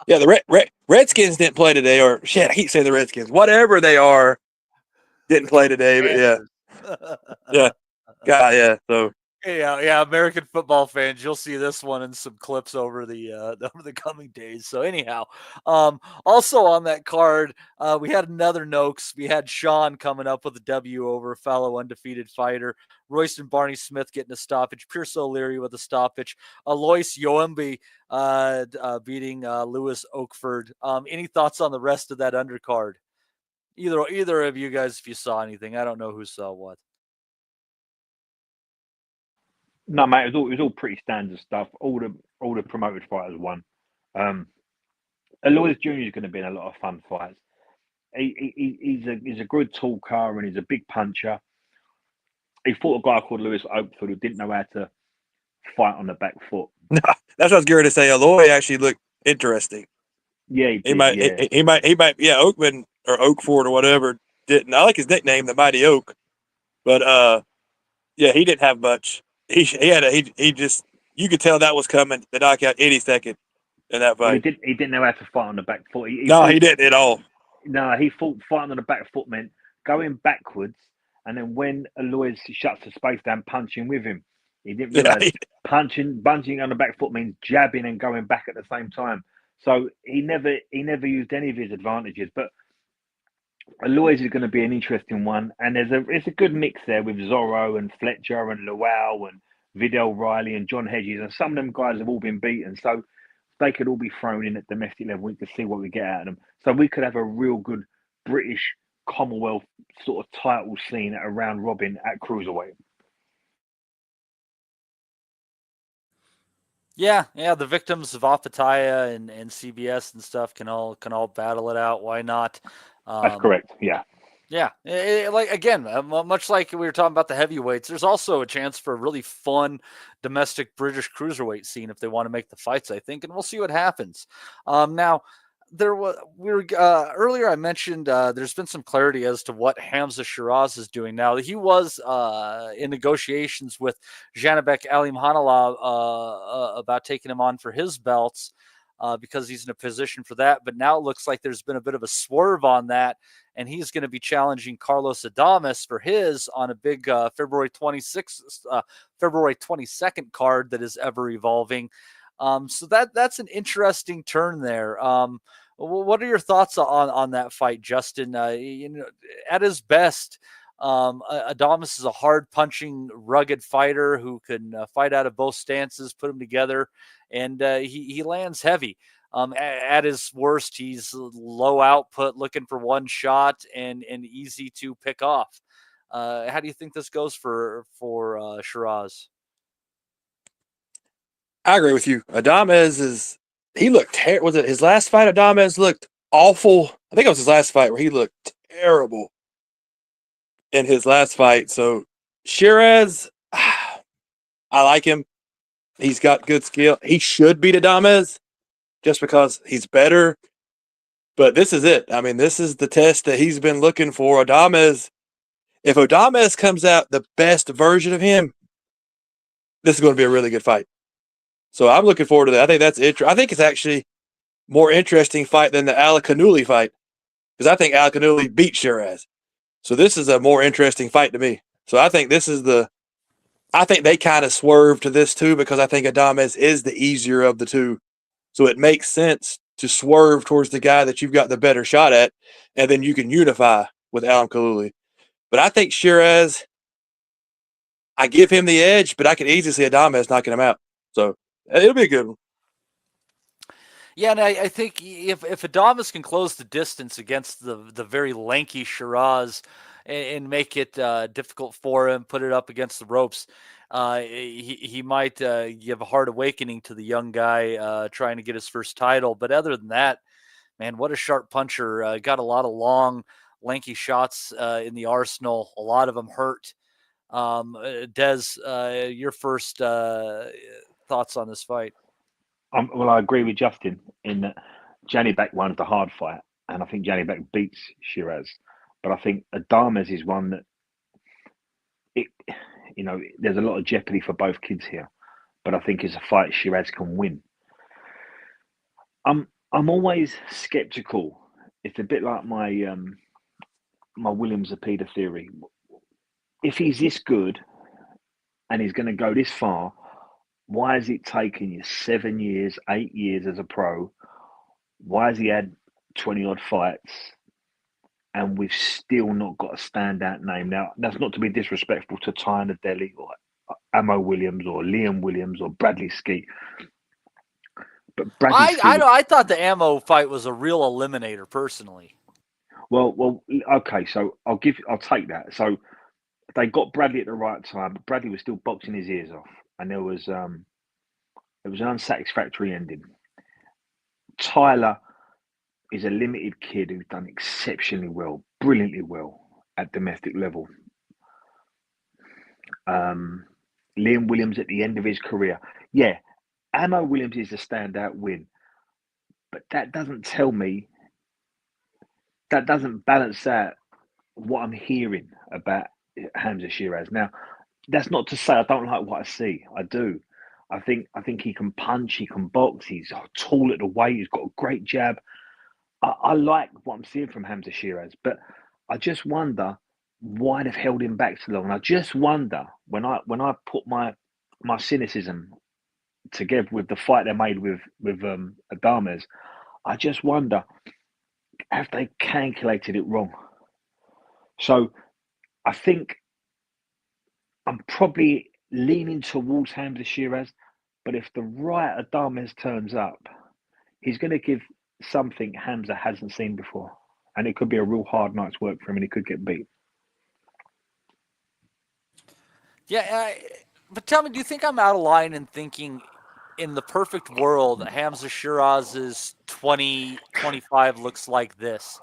Yeah, the Redskins didn't play today, or shit, I keep saying the Redskins. Whatever they are, didn't play today, but yeah. Yeah. So Yeah, American football fans, you'll see this one in some clips over the coming days. So anyhow, also on that card, we had another Noakes. We had Sean coming up with a W over a fellow undefeated fighter. Royston Barney Smith getting a stoppage. Pierce O'Leary with a stoppage. Alois Yoembi beating Lewis Oakford. Any thoughts on the rest of that undercard? Either of you guys, if you saw anything. I don't know who saw what. No, mate, it was all pretty standard stuff. All the promoted fighters won. Alois Jr. is going to be in a lot of fun fights. He's a good talker and he's a big puncher. He fought a guy called Lewis Oakford who didn't know how to fight on the back foot. that's what I was going to say. Aloy actually looked interesting. Yeah, he might. Yeah, Oakman or Oakford or whatever didn't. I like his nickname, the Mighty Oak. But yeah, he didn't have much. He just, you could tell that was coming to knock out any second in that fight. Well, he didn't know how to fight on the back foot. He didn't at all. No, he thought fighting on the back foot meant going backwards, and then when Alois shuts the space down, punching with him. He didn't realize punching on the back foot means jabbing and going back at the same time. So he never used any of his advantages. But Alois is going to be an interesting one, and it's a good mix there with Zorro and Fletcher and Lowell and Vidal Riley and John Hedges, and some of them guys have all been beaten, so they could all be thrown in at domestic level. We could see what we get out of them. So we could have a real good British Commonwealth sort of title scene at a round robin at cruiserweight. Yeah, the victims of Apataya and CBS and stuff can all battle it out. Why not? That's correct. Yeah. Yeah, like again, much like we were talking about the heavyweights, there's also a chance for a really fun domestic British cruiserweight scene if they want to make the fights, I think, and we'll see what happens. Now, earlier I mentioned there's been some clarity as to what Hamza Shiraz is doing now. He was in negotiations with Janibek Alimhanallah about taking him on for his belts because he's in a position for that. But now it looks like there's been a bit of a swerve on that, and he's going to be challenging Carlos Adames for his on a big February 22nd card that is ever evolving. So that's an interesting turn there. What are your thoughts on that fight, Justin? At his best, Adames is a hard-punching, rugged fighter who can fight out of both stances, put them together, and he lands heavy. At his worst, he's low output, looking for one shot, and easy to pick off. How do you think this goes for Shiraz? I agree with you. Adames he looked terrible. Was it his last fight? Adames looked awful. I think it was his last fight where he looked terrible in his last fight. So Shiraz, I like him. He's got good skill. He should beat Adames just because he's better. But this is it. I mean, this is the test that he's been looking for. Adames, if Adames comes out the best version of him, this is going to be a really good fight. So I'm looking forward to that. I think that's interesting. I think it's actually more interesting fight than the Al-Kanuli fight because I think Al-Kanuli beat Shiraz. So this is a more interesting fight to me. So I think I think they kind of swerve to this too because I think Adames is the easier of the two. So it makes sense to swerve towards the guy that you've got the better shot at, and then you can unify with Al-Kanuli. But I think Shiraz, I give him the edge, but I could easily see Adames knocking him out. So it'll be a good one. Yeah, and I think if Adames can close the distance against the very lanky Shiraz and make it difficult for him, put it up against the ropes, he might give a hard awakening to the young guy trying to get his first title. But other than that, man, what a sharp puncher. Got a lot of long, lanky shots in the arsenal. A lot of them hurt. Des, your first thoughts on this fight? Well, I agree with Justin in that Janibek won the hard fight, and I think Janibek beats Shiraz. But I think Adames is one that there's a lot of jeopardy for both kids here. But I think it's a fight Shiraz can win. I'm always skeptical. It's a bit like my my Williams Zepeda theory. If he's this good, and he's going to go this far, why has it taken you 7 years, 8 years as a pro? Why has he had 20 odd fights? And we've still not got a standout name. Now, that's not to be disrespectful to Tyner Delhi or Amo Williams or Liam Williams or Bradley Skeet. But Bradley Skeet I thought the Ammo fight was a real eliminator, personally. Well, okay, so I'll take that. So they got Bradley at the right time, but Bradley was still boxing his ears off, and there was an unsatisfactory ending. Tyler is a limited kid who's done exceptionally well, brilliantly well at domestic level. Liam Williams at the end of his career. Yeah, Amo Williams is a standout win, but that doesn't tell me, that doesn't balance out what I'm hearing about Hamza Shiraz. Now, that's not to say I don't like what I see. I do. I think he can punch, he can box, he's tall at the weight, he's got a great jab. I like what I'm seeing from Hamza Shiraz, but I just wonder why they've held him back so long. And I just wonder, when I put my cynicism together with the fight they made with Adames, I just wonder, have they calculated it wrong? So I think I'm probably leaning towards Hamza Shiraz, but if the right Adames turns up, he's going to give something Hamza hasn't seen before. And it could be a real hard night's work for him, and he could get beat. Yeah, but tell me, do you think I'm out of line in thinking, in the perfect world, Hamza Shiraz's 2025 looks like this?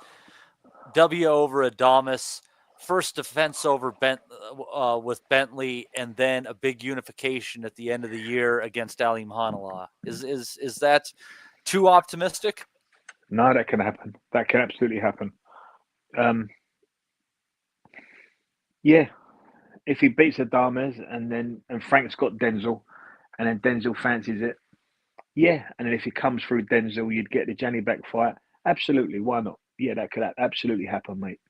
W over Adames, first defense over with Bentley, and then a big unification at the end of the year against Ali Mahanallah. Is that too optimistic? No, that can happen. That can absolutely happen. Yeah, if he beats Adames and Frank's got Denzel, and then Denzel fancies it, yeah, and then if he comes through Denzel, you'd get the Janny back fight. Absolutely, why not? Yeah, that could absolutely happen, mate.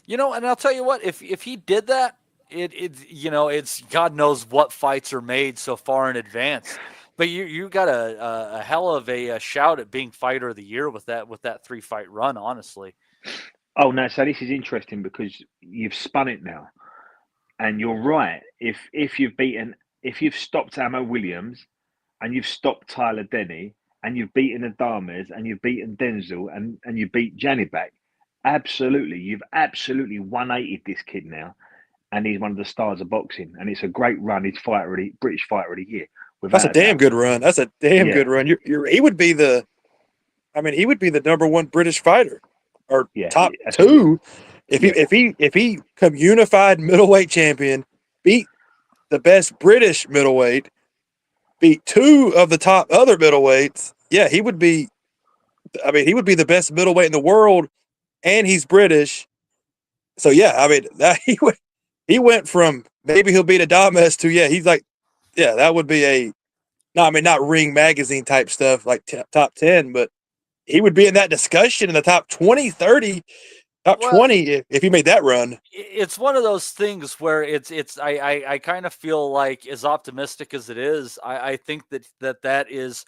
You know, and I'll tell you what, if he did that, it's God knows what fights are made so far in advance. But you got a hell of a shout at being fighter of the year with that 3-fight run, honestly. Oh no, so this is interesting because you've spun it now, and you're right. If you've stopped Amo Williams, and you've stopped Tyler Denny, and you've beaten Adames, and you've beaten Denzel, and you beat Janibek, absolutely, you've absolutely 180'd this kid now, and he's one of the stars of boxing, and it's a great run. He's British Fighter of the Year. That's a damn good run. That's a damn good run. He would be the number one British fighter, or top two, if he come unified middleweight champion, beat the best British middleweight, beat two of the top other middleweights. Yeah, he would be. I mean, he would be the best middleweight in the world, and he's British. So yeah, I mean that he went from maybe he'll beat Adames to he's like, that would be not Ring Magazine type stuff like top 10, but he would be in that discussion in the top 20, 30, top 20 if he made that run. It's one of those things where I kind of feel like, as optimistic as it is, I think that is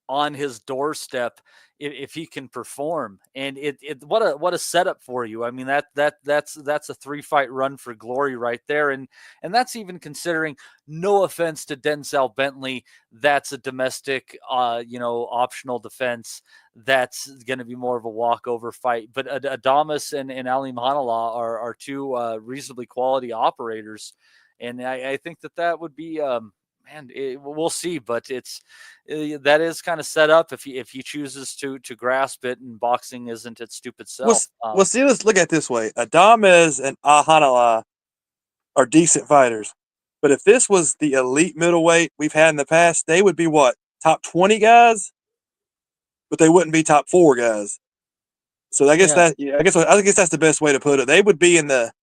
on his doorstep if he can perform. And what a setup for you. I mean, that's a 3-fight run for glory right there. And that's even considering, no offense to Denzel Bentley, that's a domestic optional defense. That's going to be more of a walkover fight. But Adames and Ali Mahanallah are two reasonably quality operators. And I think that would be we'll see, but that is kind of set up if he chooses to grasp it, and boxing isn't its stupid self. Well, see, let's look at it this way: Adames and Mahanallah are decent fighters, but if this was the elite middleweight we've had in the past, they would be what, top 20 guys, but they wouldn't be top 4 guys. So I guess that's the best way to put it. They would be in the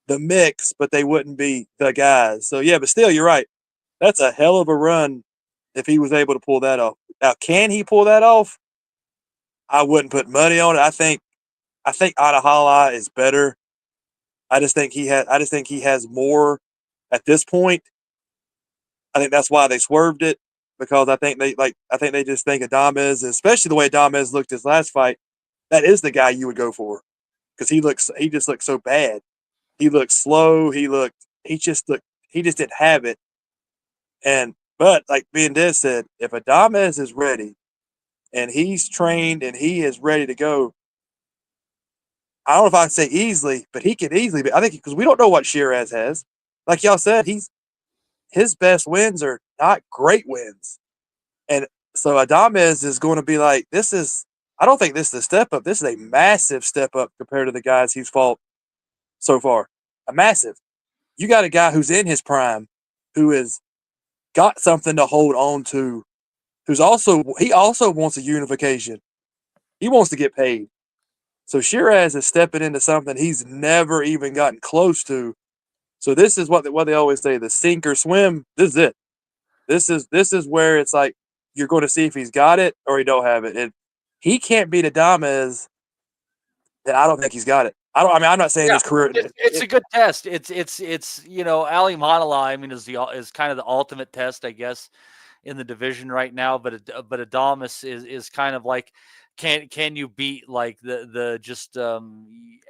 mix, but they wouldn't be the guys. So yeah, but still, you're right. That's a hell of a run if he was able to pull that off. Now, can he pull that off? I wouldn't put money on it. I think Adahala is better. I just think he has more At this point, I think that's why they swerved it, because I think they just think Adames, especially the way Adames looked his last fight, that is the guy you would go for, because he just looked so bad. He looked slow. He just didn't have it. But like Mendez said, if Adames is ready and he's trained and he is ready to go, I don't know if I can say easily, but he could easily be. I think because we don't know what Shiraz has. Like y'all said, his best wins are not great wins. And so Adames is going to be like, I don't think this is a step up. This is a massive step up compared to the guys he's fought so far. A massive. You got a guy who's in his prime, who has got something to hold on to, he also wants a unification. He wants to get paid. So Shiraz is stepping into something he's never even gotten close to. So this is what they always say: the sink or swim. This is it. This is where it's like you're going to see if he's got it or he don't have it. And he can't beat Adames, then I don't think he's got it. I'm not saying his career. It's a good test. It's Ali Manalai, is kind of the ultimate test, I guess, in the division right now. But Adames is kind of like, can you beat like the just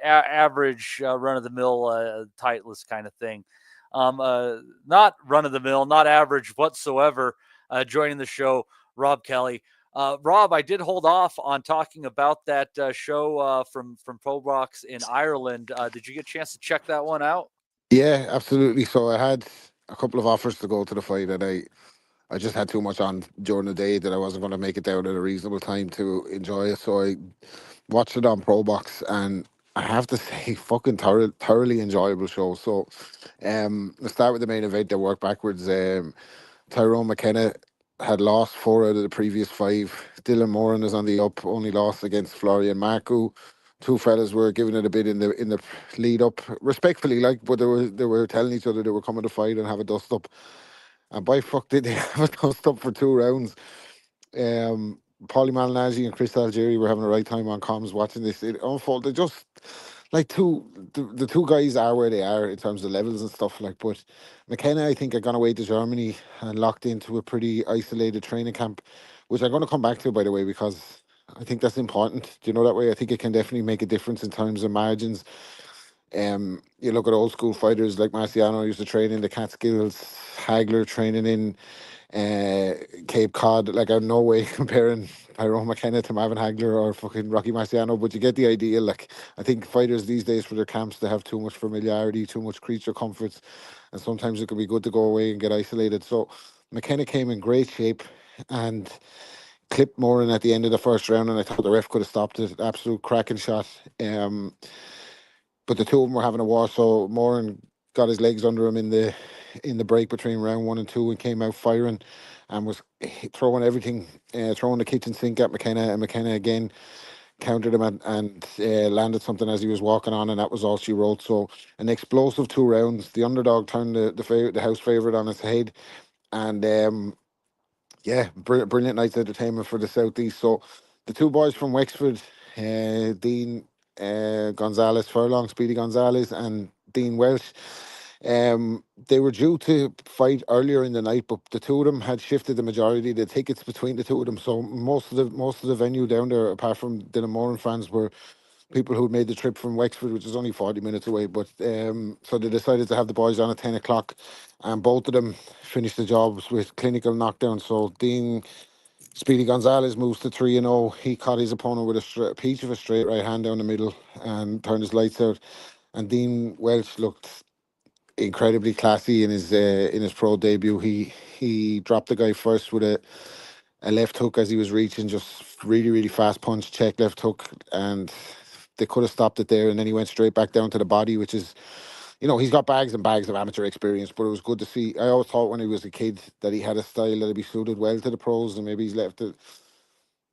average run of the mill Titleist kind of thing? Not run of the mill, not average whatsoever. Joining the show, Rob Kelly. Rob, I did hold off on talking about that show from Pro Box in Ireland. Did you get a chance to check that one out? Yeah, absolutely. So I had a couple of offers to go to the fight, and I just had too much on during the day that I wasn't going to make it down at a reasonable time to enjoy it. So I watched it on Pro Box, and I have to say, fucking thoroughly enjoyable show. So let's start with the main event, then work backwards. Tyrone McKenna had lost 4 out of the previous 5. Dylan Moran is on the up, only lost against Florian Marco. 2 fellas were giving it a bit in the lead up, respectfully, but they were telling each other they were coming to fight and have a dust up. And by fuck did they have a dust up for 2 rounds. Paulie Malignaggi and Chris Algieri were having a right time on comms watching this. It unfolded just like the 2 guys are where they are in terms of levels and stuff but McKenna, I think, had gone away to Germany and locked into a pretty isolated training camp, which I'm going to come back to, by the way, because I think that's important. Do you know that way? I think it can definitely make a difference in terms of margins. You look at old school fighters like Marciano used to train in the Catskills, Hagler training in Cape Cod. Like, I'm no way comparing Tyrone McKenna to Marvin Hagler or fucking Rocky Marciano, but you get the idea. Like, I think fighters these days for their camps, they have too much familiarity, too much creature comforts, and sometimes it can be good to go away and get isolated. So McKenna came in great shape and clipped Moran at the end of the first round, and I thought the ref could have stopped it. Absolute cracking shot. But the 2 of them were having a war, so Moran got his legs under him in the break between round 1 and 2 and came out firing and was throwing everything, throwing the kitchen sink at McKenna, and McKenna again countered him and landed something as he was walking on, and that was all she wrote. So an explosive 2 rounds. The underdog turned the house favourite on its head, and brilliant night's entertainment for the Southeast. So the 2 boys from Wexford, Dean Gonzalez Furlong, Speedy Gonzalez, and Dean Welsh, they were due to fight earlier in the night, but the 2 of them had shifted the majority of the tickets between the 2 of them. So most of the venue down there, apart from Dylan Moran fans, were people who made the trip from Wexford, which is only 40 minutes away. But so they decided to have the boys on at 10 o'clock, and both of them finished the jobs with clinical knockdown. So Dean Speedy Gonzalez moves to 3-0. He caught his opponent with a peach of a straight right hand down the middle and turned his lights out. And Dean Welch looked incredibly classy in his pro debut. He dropped the guy first with a left hook as he was reaching, just really, really fast punch, check left hook, and they could have stopped it there. And then he went straight back down to the body, which is, he's got bags and bags of amateur experience, but it was good to see. I always thought when he was a kid that he had a style that'd be suited well to the pros, and maybe he's left it a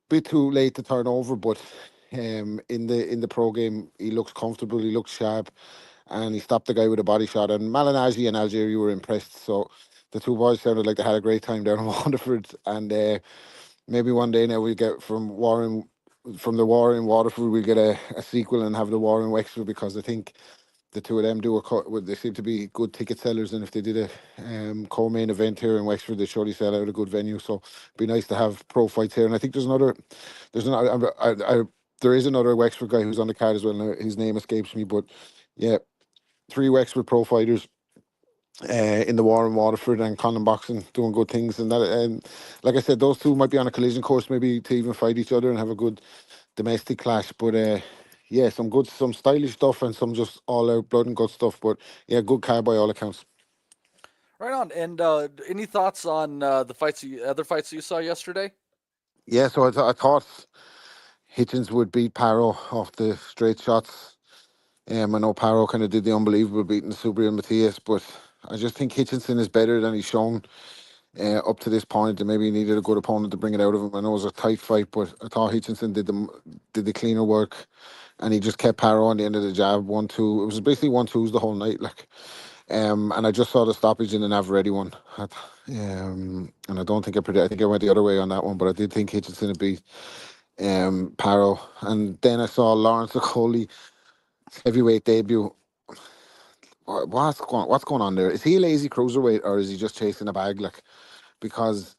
bit too late to turn over. But in the pro game, he looks comfortable, he looks sharp, and he stopped the guy with a body shot. And Malignaggi and Algeria were impressed. So the 2 boys sounded like they had a great time down in Waterford, and maybe one day now we get from the war in Waterford, we get a sequel and have the war in Wexford, because I think the two of them do they seem to be good ticket sellers, and if they did a co-main event here in Wexford, they surely sell out a good venue. So it'd be nice to have pro fights here. And I think there's another there is another Wexford guy who's on the card as well. Now, his name escapes me, but yeah, 3 Wexford pro fighters in the war in Waterford and Conlon Boxing doing good things. And that, and like I said, those two might be on a collision course, maybe to even fight each other and have a good domestic clash. But yeah, some stylish stuff and some just all out blood and guts stuff. But yeah, good card by all accounts. Right on. And any thoughts on the other fights that you saw yesterday? Yeah, so I thought Hitchens would beat Paro off the straight shots. I know Paro kind of did the unbelievable beating Subriel Matias, but I just think Hitchinson is better than he's shown up to this point, and maybe he needed a good opponent to bring it out of him. I know it was a tight fight, but I thought Hitchinson did the cleaner work, and he just kept Paro on the end of the jab, 1-2. It was basically 1-2s the whole night, like. And I just saw the stoppage in the Navarrete one. And I don't think I think I went the other way on that one, but I did think Hitchinson would beat Paro. And then I saw Lawrence Okoli heavyweight debut. What's going on there? Is he a lazy cruiserweight, or is he just chasing a bag? Like, because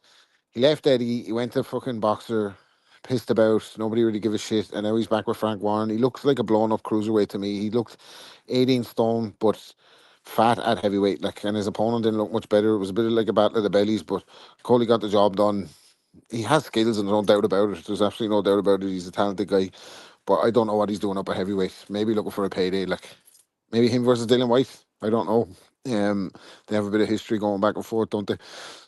he left Eddie, he went to fucking Boxer, pissed about, nobody really give a shit, and now he's back with Frank Warren. He looks like a blown up cruiserweight to me. He looked 18 stone, but fat at heavyweight, like, and his opponent didn't look much better. It was a bit like a battle of the bellies, but Coley got the job done. He has skills, and no doubt about it. There's absolutely no doubt about it. He's a talented guy, but I don't know what he's doing up at heavyweight. Maybe looking for a payday, like maybe him versus Dylan White. I don't know. They have a bit of history going back and forth, don't they?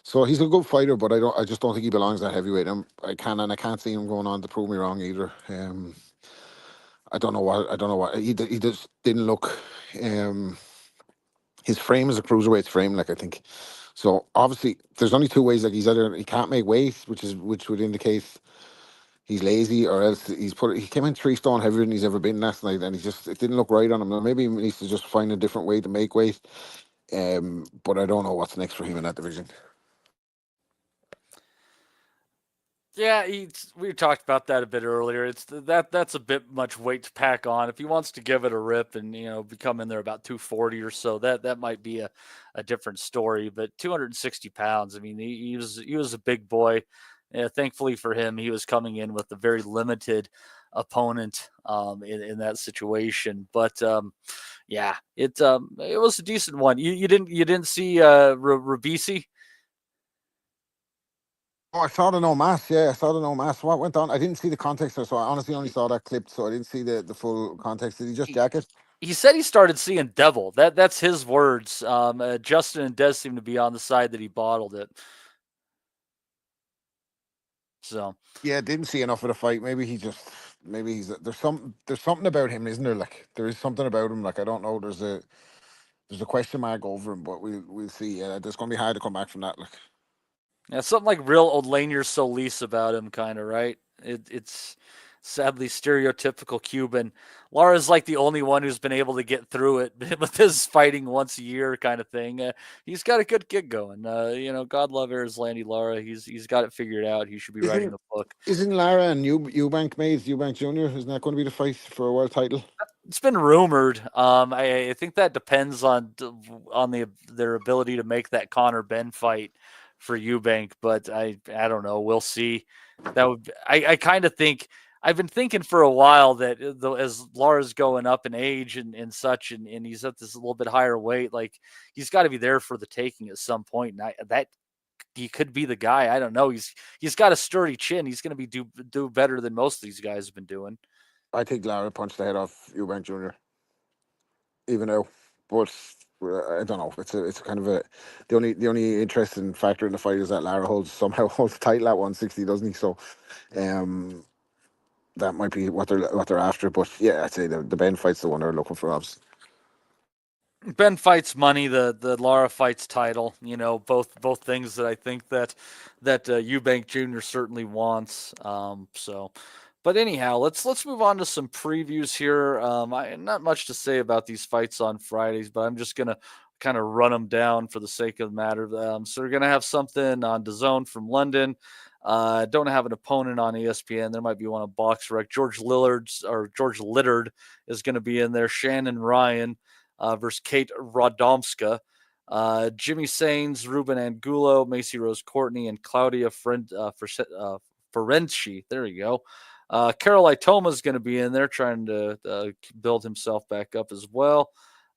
So he's a good fighter, but I just don't think he belongs at heavyweight. I can't see him going on to prove me wrong either. I don't know what he just didn't look. His frame is a cruiserweight's frame, like, I think. So obviously, there's only 2 ways. Like, he's either he can't make weight, which would indicate he's lazy, or else he came in 3 stone heavier than he's ever been last night, and it didn't look right on him. Now, maybe he needs to just find a different way to make weight. But I don't know what's next for him in that division. Yeah, we talked about that a bit earlier. That's a bit much weight to pack on. If he wants to give it a rip and become in there about 240 or so, that might be a different story. But 260 pounds, I mean, he was a big boy. Thankfully for him, he was coming in with a very limited opponent in that situation. But yeah, it was a decent one. You didn't see Rabisi? Oh, I saw the no mass. Yeah, I saw the no mass. What went on? I didn't see the context, so I honestly only saw that clip, so I didn't see the full context. Did he just jack it? He said he started seeing devil. That's his words. Justin and Des seem to be on the side that he bottled it. So yeah, didn't see enough of the fight. Maybe he's there's something about him, isn't there? Like, there is something about him. Like, I don't know. There's a question mark over him, but we'll see. Yeah, it's gonna be hard to come back from that. Like, yeah, something like real old Lanier Solis about him, kind of, right? It's sadly stereotypical Cuban. Lara's like the only one who's been able to get through it with this fighting once a year kind of thing. He's got a good gig going. God love Landy Lara. He's got it figured out. He should be writing a book. Isn't Lara and Eubank mates? Eubank Jr. Isn't that going to be the fight for a world title? It's been rumored. I think that depends on their ability to make that Conor Ben fight for Eubank, but I don't know. We'll see. That would I kind of think I've been thinking for a while that as Lara's going up in age and such, and he's at this a little bit higher weight, like, he's got to be there for the taking at some point. And that he could be the guy. I don't know. He's got a sturdy chin. He's going to be do better than most of these guys have been doing. I think Lara punched the head off Eubank Jr. Even though, but I don't know. It's kind of the only interesting factor in the fight is that Lara somehow holds the title at 160, doesn't he? So, that might be what they're after. But yeah, I'd say the Ben fight's the one they're looking for, obviously. Ben fights money, the Lara fights title. Both things that I think that Eubank Jr. certainly wants. But anyhow, let's move on to some previews here. Not much to say about these fights on Fridays, but I'm just gonna kind of run them down for the sake of the matter. So we're gonna have something on DAZN from London. Don't have an opponent on ESPN. There might be one on BoxRec. George Littard is going to be in there. Shannon Ryan. versus Kate Radomska. Jimmy Sains, Ruben Angulo, Macy Rose Courtney, and Claudia Ferenczi. There you go. Carol Itoma is going to be in there trying to build himself back up as well.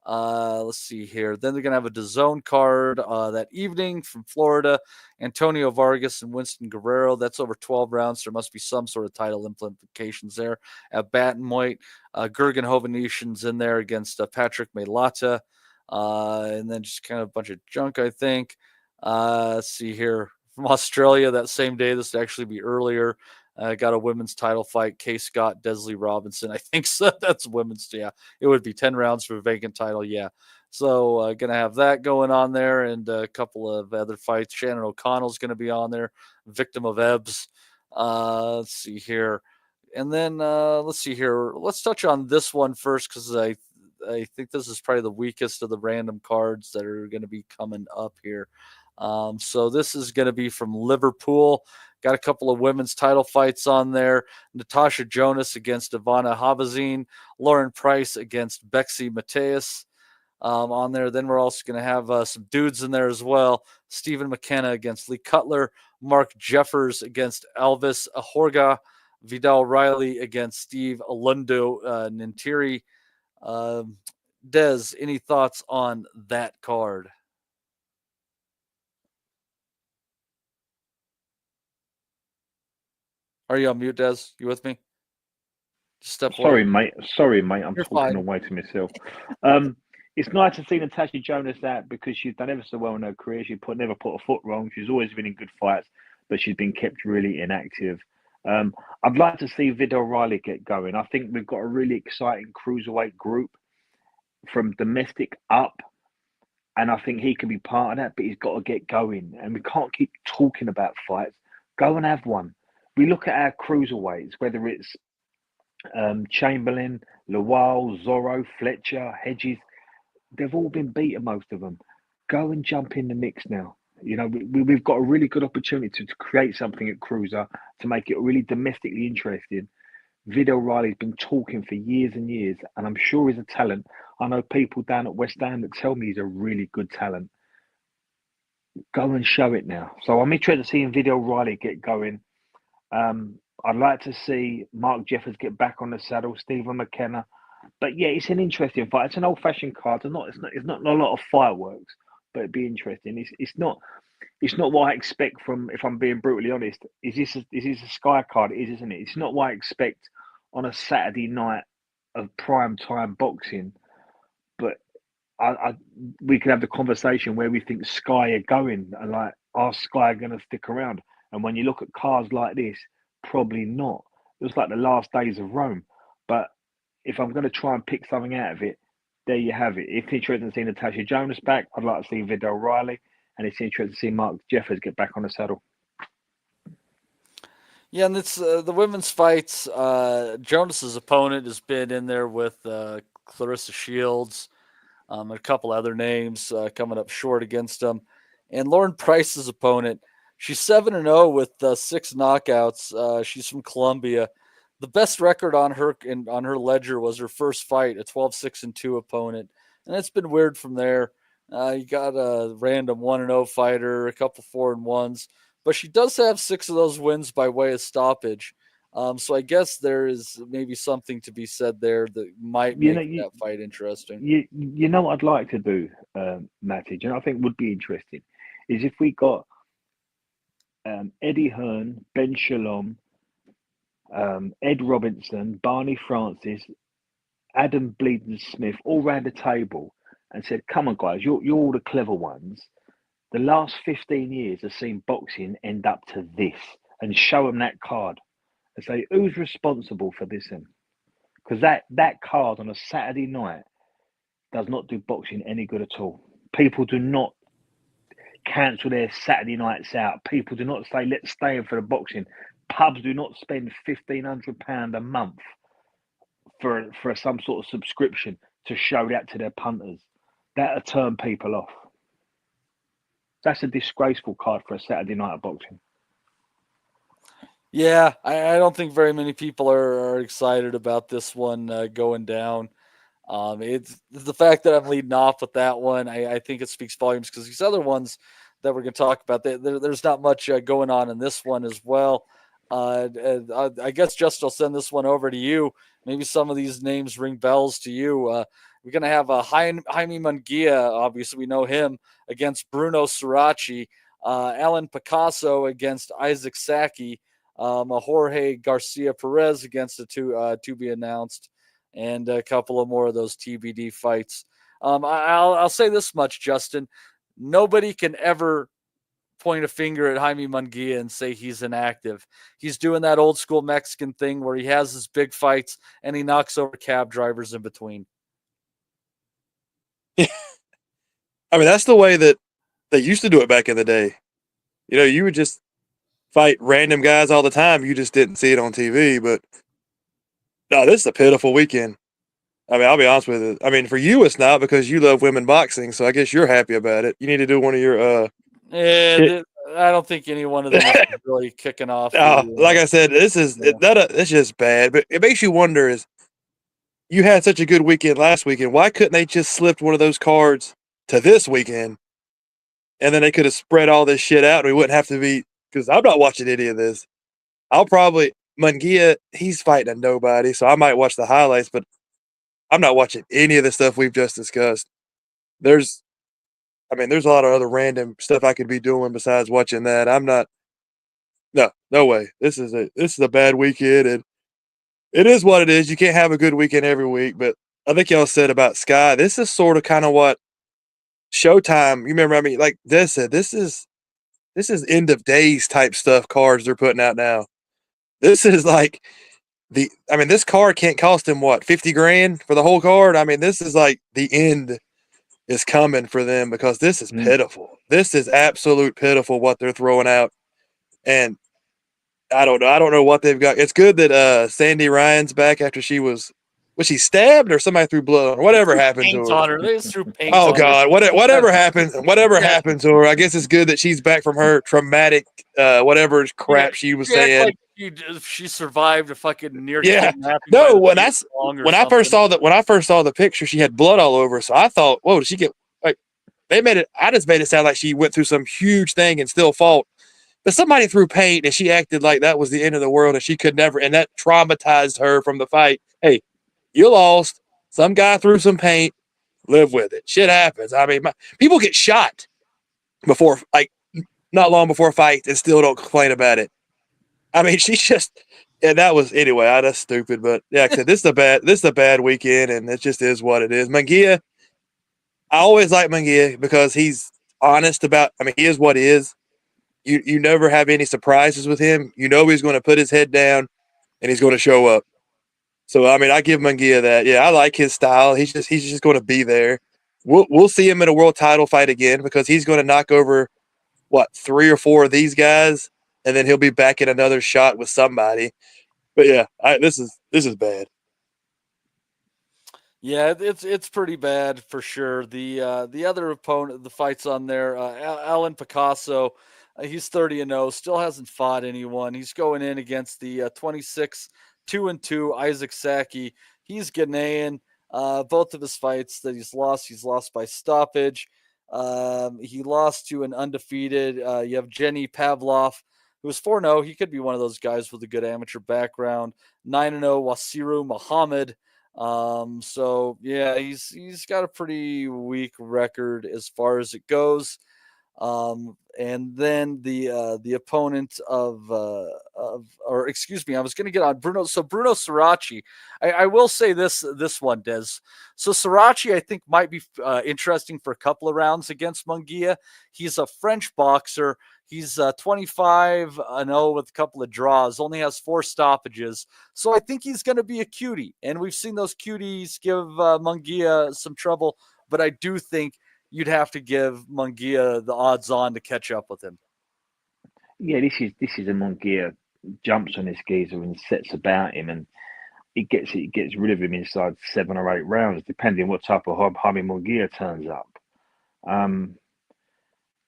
Let's see here. Then they're going to have a DAZN card that evening from Florida. Antonio Vargas and Winston Guerrero. That's over 12 rounds. There must be some sort of title implications there. At bantamweight, Gergen Hovanesian's in there against Patrick Mailata. And then just kind of a bunch of junk, I think. Let's see here. From Australia that same day. This would actually be earlier. Got a women's title fight. Kay Scott, Desley Robinson. I think so. That's women's. Yeah, it would be 10 rounds for a vacant title. Yeah. So going to have that going on there and a couple of other fights. Shannon O'Connell's going to be on there. Victim of Ebbs. Let's see here. And then let's see here. Let's touch on this one first because I think this is probably the weakest of the random cards that are going to be coming up here. So this is going to be from Liverpool. Got a couple of women's title fights on there. Natasha Jonas against Ivana Habazin. Lauren Price against Bexy Mateus on there. Then we're also going to have some dudes in there as well. Stephen McKenna against Lee Cutler. Mark Jeffers against Alvis Ahorga. Vidal Riley against Steve Alundo Nintiri. Des, any thoughts on that card? Are you on mute, Des? You with me? Just step Sorry, away. mate. I'm You're talking fine. away to myself. It's nice to see Natasha Jonas out because she's done ever so well in her career. She never put a foot wrong. She's always been in good fights, but she's been kept really inactive. I'd like to see Vidal Riley get going. I think we've got a really exciting cruiserweight group from domestic up, and I think he can be part of that, but he's got to get going. And we can't keep talking about fights. Go and have one. We look at our cruiserweights, whether it's Chamberlain, Lawal, Zorro, Fletcher, Hedges, they've all been beaten, most of them. Go and jump in the mix now. You know, we've got a really good opportunity to create something at Cruiser to make it really domestically interesting. Vidal Riley's been talking for years and years, and I'm sure he's a talent. I know people down at West Ham that tell me he's a really good talent. Go and show it now. So I'm interested in seeing Vidal Riley get going. I'd like to see Mark Jeffers get back on the saddle, Stephen McKenna. But yeah, it's an interesting fight. It's an old-fashioned card. It's not a lot of fireworks, but it'd be interesting. It's not what I expect from. If I'm being brutally honest, is this a Sky card? It is, isn't it? It's not what I expect on a Saturday night of prime time boxing. But we could have the conversation where we think Sky are going, and like, are Sky going to stick around? And when you look at cards like this, probably not. It was like the last days of Rome. But if I'm going to try and pick something out of it, there you have it. If you're interested in seeing Natasha Jonas back, I'd like to see Vidal Riley. And it's interesting to see Mark Jeffers get back on the saddle. Yeah, and it's the women's fights. Jonas's opponent has been in there with Clarissa Shields, a couple other names coming up short against him. And Lauren Price's opponent, she's 7-0 with 6 knockouts. She's from Colombia. The best record on her ledger was her first fight, a 12-6-2 opponent, and it's been weird from there. You got a random 1-0 fighter, a couple 4-1s, but she does have 6 of those wins by way of stoppage. So I guess there is maybe something to be said there that might make that fight interesting. You know what I'd like to do, Matty, I think would be interesting, is if we got Eddie Hearn, Ben Shalom, Ed Robinson, Barney Francis, Adam Bleeden Smith, all round the table and said, come on, guys, you're all the clever ones. The last 15 years have seen boxing end up to this, and show them that card and say, who's responsible for this? Because that card on a Saturday night does not do boxing any good at all. People do not cancel their Saturday nights out. People do not say, let's stay in for the boxing. Pubs do not spend £1,500 a month for some sort of subscription to show that to their punters. That'll turn people off. That's a disgraceful card for a Saturday night of boxing. Yeah, I don't think very many people are excited about this one going down. It's the fact that I'm leading off with that one. I think it speaks volumes because these other ones that we're going to talk about, there's not much going on in this one as well. I guess, Justin, I'll send this one over to you. Maybe some of these names ring bells to you. We're going to have Jaime Munguia, obviously we know him, against Bruno Suraci, Alan Picasso against Isaac Saki, Jorge Garcia Perez against the to be announced, and a couple of more of those TBD fights. I'll say this much, Justin. Nobody can ever point a finger at Jaime Munguia and say he's inactive. He's doing that old school Mexican thing where he has his big fights and he knocks over cab drivers in between. I mean, that's the way that they used to do it back in the day. You know, you would just fight random guys all the time. You just didn't see it on TV. But no, this is a pitiful weekend. I mean, I'll be honest with you. I mean, for you, it's not because you love women boxing. So I guess you're happy about it. You need to do one of your I don't think any one of them is really kicking off. Like I said, this is it's just bad. But it makes you wonder: is you had such a good weekend last weekend? Why couldn't they just slipped one of those cards to this weekend, and then they could have spread all this shit out, and we wouldn't have to be? Because I'm not watching any of this. I'll probably Munguia. He's fighting a nobody, so I might watch the highlights, but I'm not watching any of the stuff we've just discussed. There's a lot of other random stuff I could be doing besides watching that. I'm not. No way. This is a bad weekend, and it is what it is. You can't have a good weekend every week, but I think y'all said about Sky. This is sort of kind of what Showtime. You remember? I mean, like this is end of days type stuff. Cards they're putting out now. This is like this card can't cost him what, $50,000 for the whole card. I mean, this is like the end is coming for them because this is pitiful. This is absolute pitiful what they're throwing out. And I don't know. I don't know what they've got. It's good that Sandy Ryan's back after she was she stabbed or somebody threw blood on her? Whatever happened to her. They just threw paint Oh on God! Whatever happened to her. I guess it's good that she's back from her traumatic whatever crap she was saying. Like she survived a fucking near kidnapping. No, when I first saw the picture, she had blood all over. So I thought, whoa, did she get like? They made it. I just made it sound like she went through some huge thing and still fought. But somebody threw paint and she acted like that was the end of the world and she could never, and that traumatized her from the fight. Hey, you lost. Some guy threw some paint. Live with it. Shit happens. I mean, people get shot before, like, not long before fights and still don't complain about it. I mean, she's just, and that was, anyway, that's stupid. But yeah, like I said, this is a bad weekend and it just is what it is. Munguia, I always like Munguia because he's honest about, he is what he is. You never have any surprises with him. You know he's going to put his head down and he's going to show up. So I give Munguia that. Yeah, I like his style. He's just going to be there. We'll see him in a world title fight again because he's going to knock over 3 or 4 of these guys, and then he'll be back in another shot with somebody. But yeah, this is bad. Yeah, it's pretty bad for sure. The other opponent, the fights on there, Alan Picasso. He's 30-0, still hasn't fought anyone. He's going in against the 26-2-2 Isaac Saki. He's Ghanaian. Both of his fights that he's lost by stoppage. He lost to an undefeated. You have Jenny Pavlov, who was 4-0. He could be one of those guys with a good amateur background. 9-0 Wasiru Muhammad. So yeah, he's got a pretty weak record as far as it goes. And then the opponent I was going to get on Bruno. So Bruno Suraci, I will say this one, Des. So Suraci, I think, might be interesting for a couple of rounds against Munguia. He's a French boxer. He's 25-0 with a couple of draws, only has 4 stoppages. So I think he's going to be a cutie. And we've seen those cuties give Munguia some trouble. But I do think you'd have to give Munguia the odds on to catch up with him. Yeah, this is a Munguia jumps on this geezer and sets about him, and it gets rid of him inside 7 or 8 rounds, depending what type of Jaime Munguia turns up.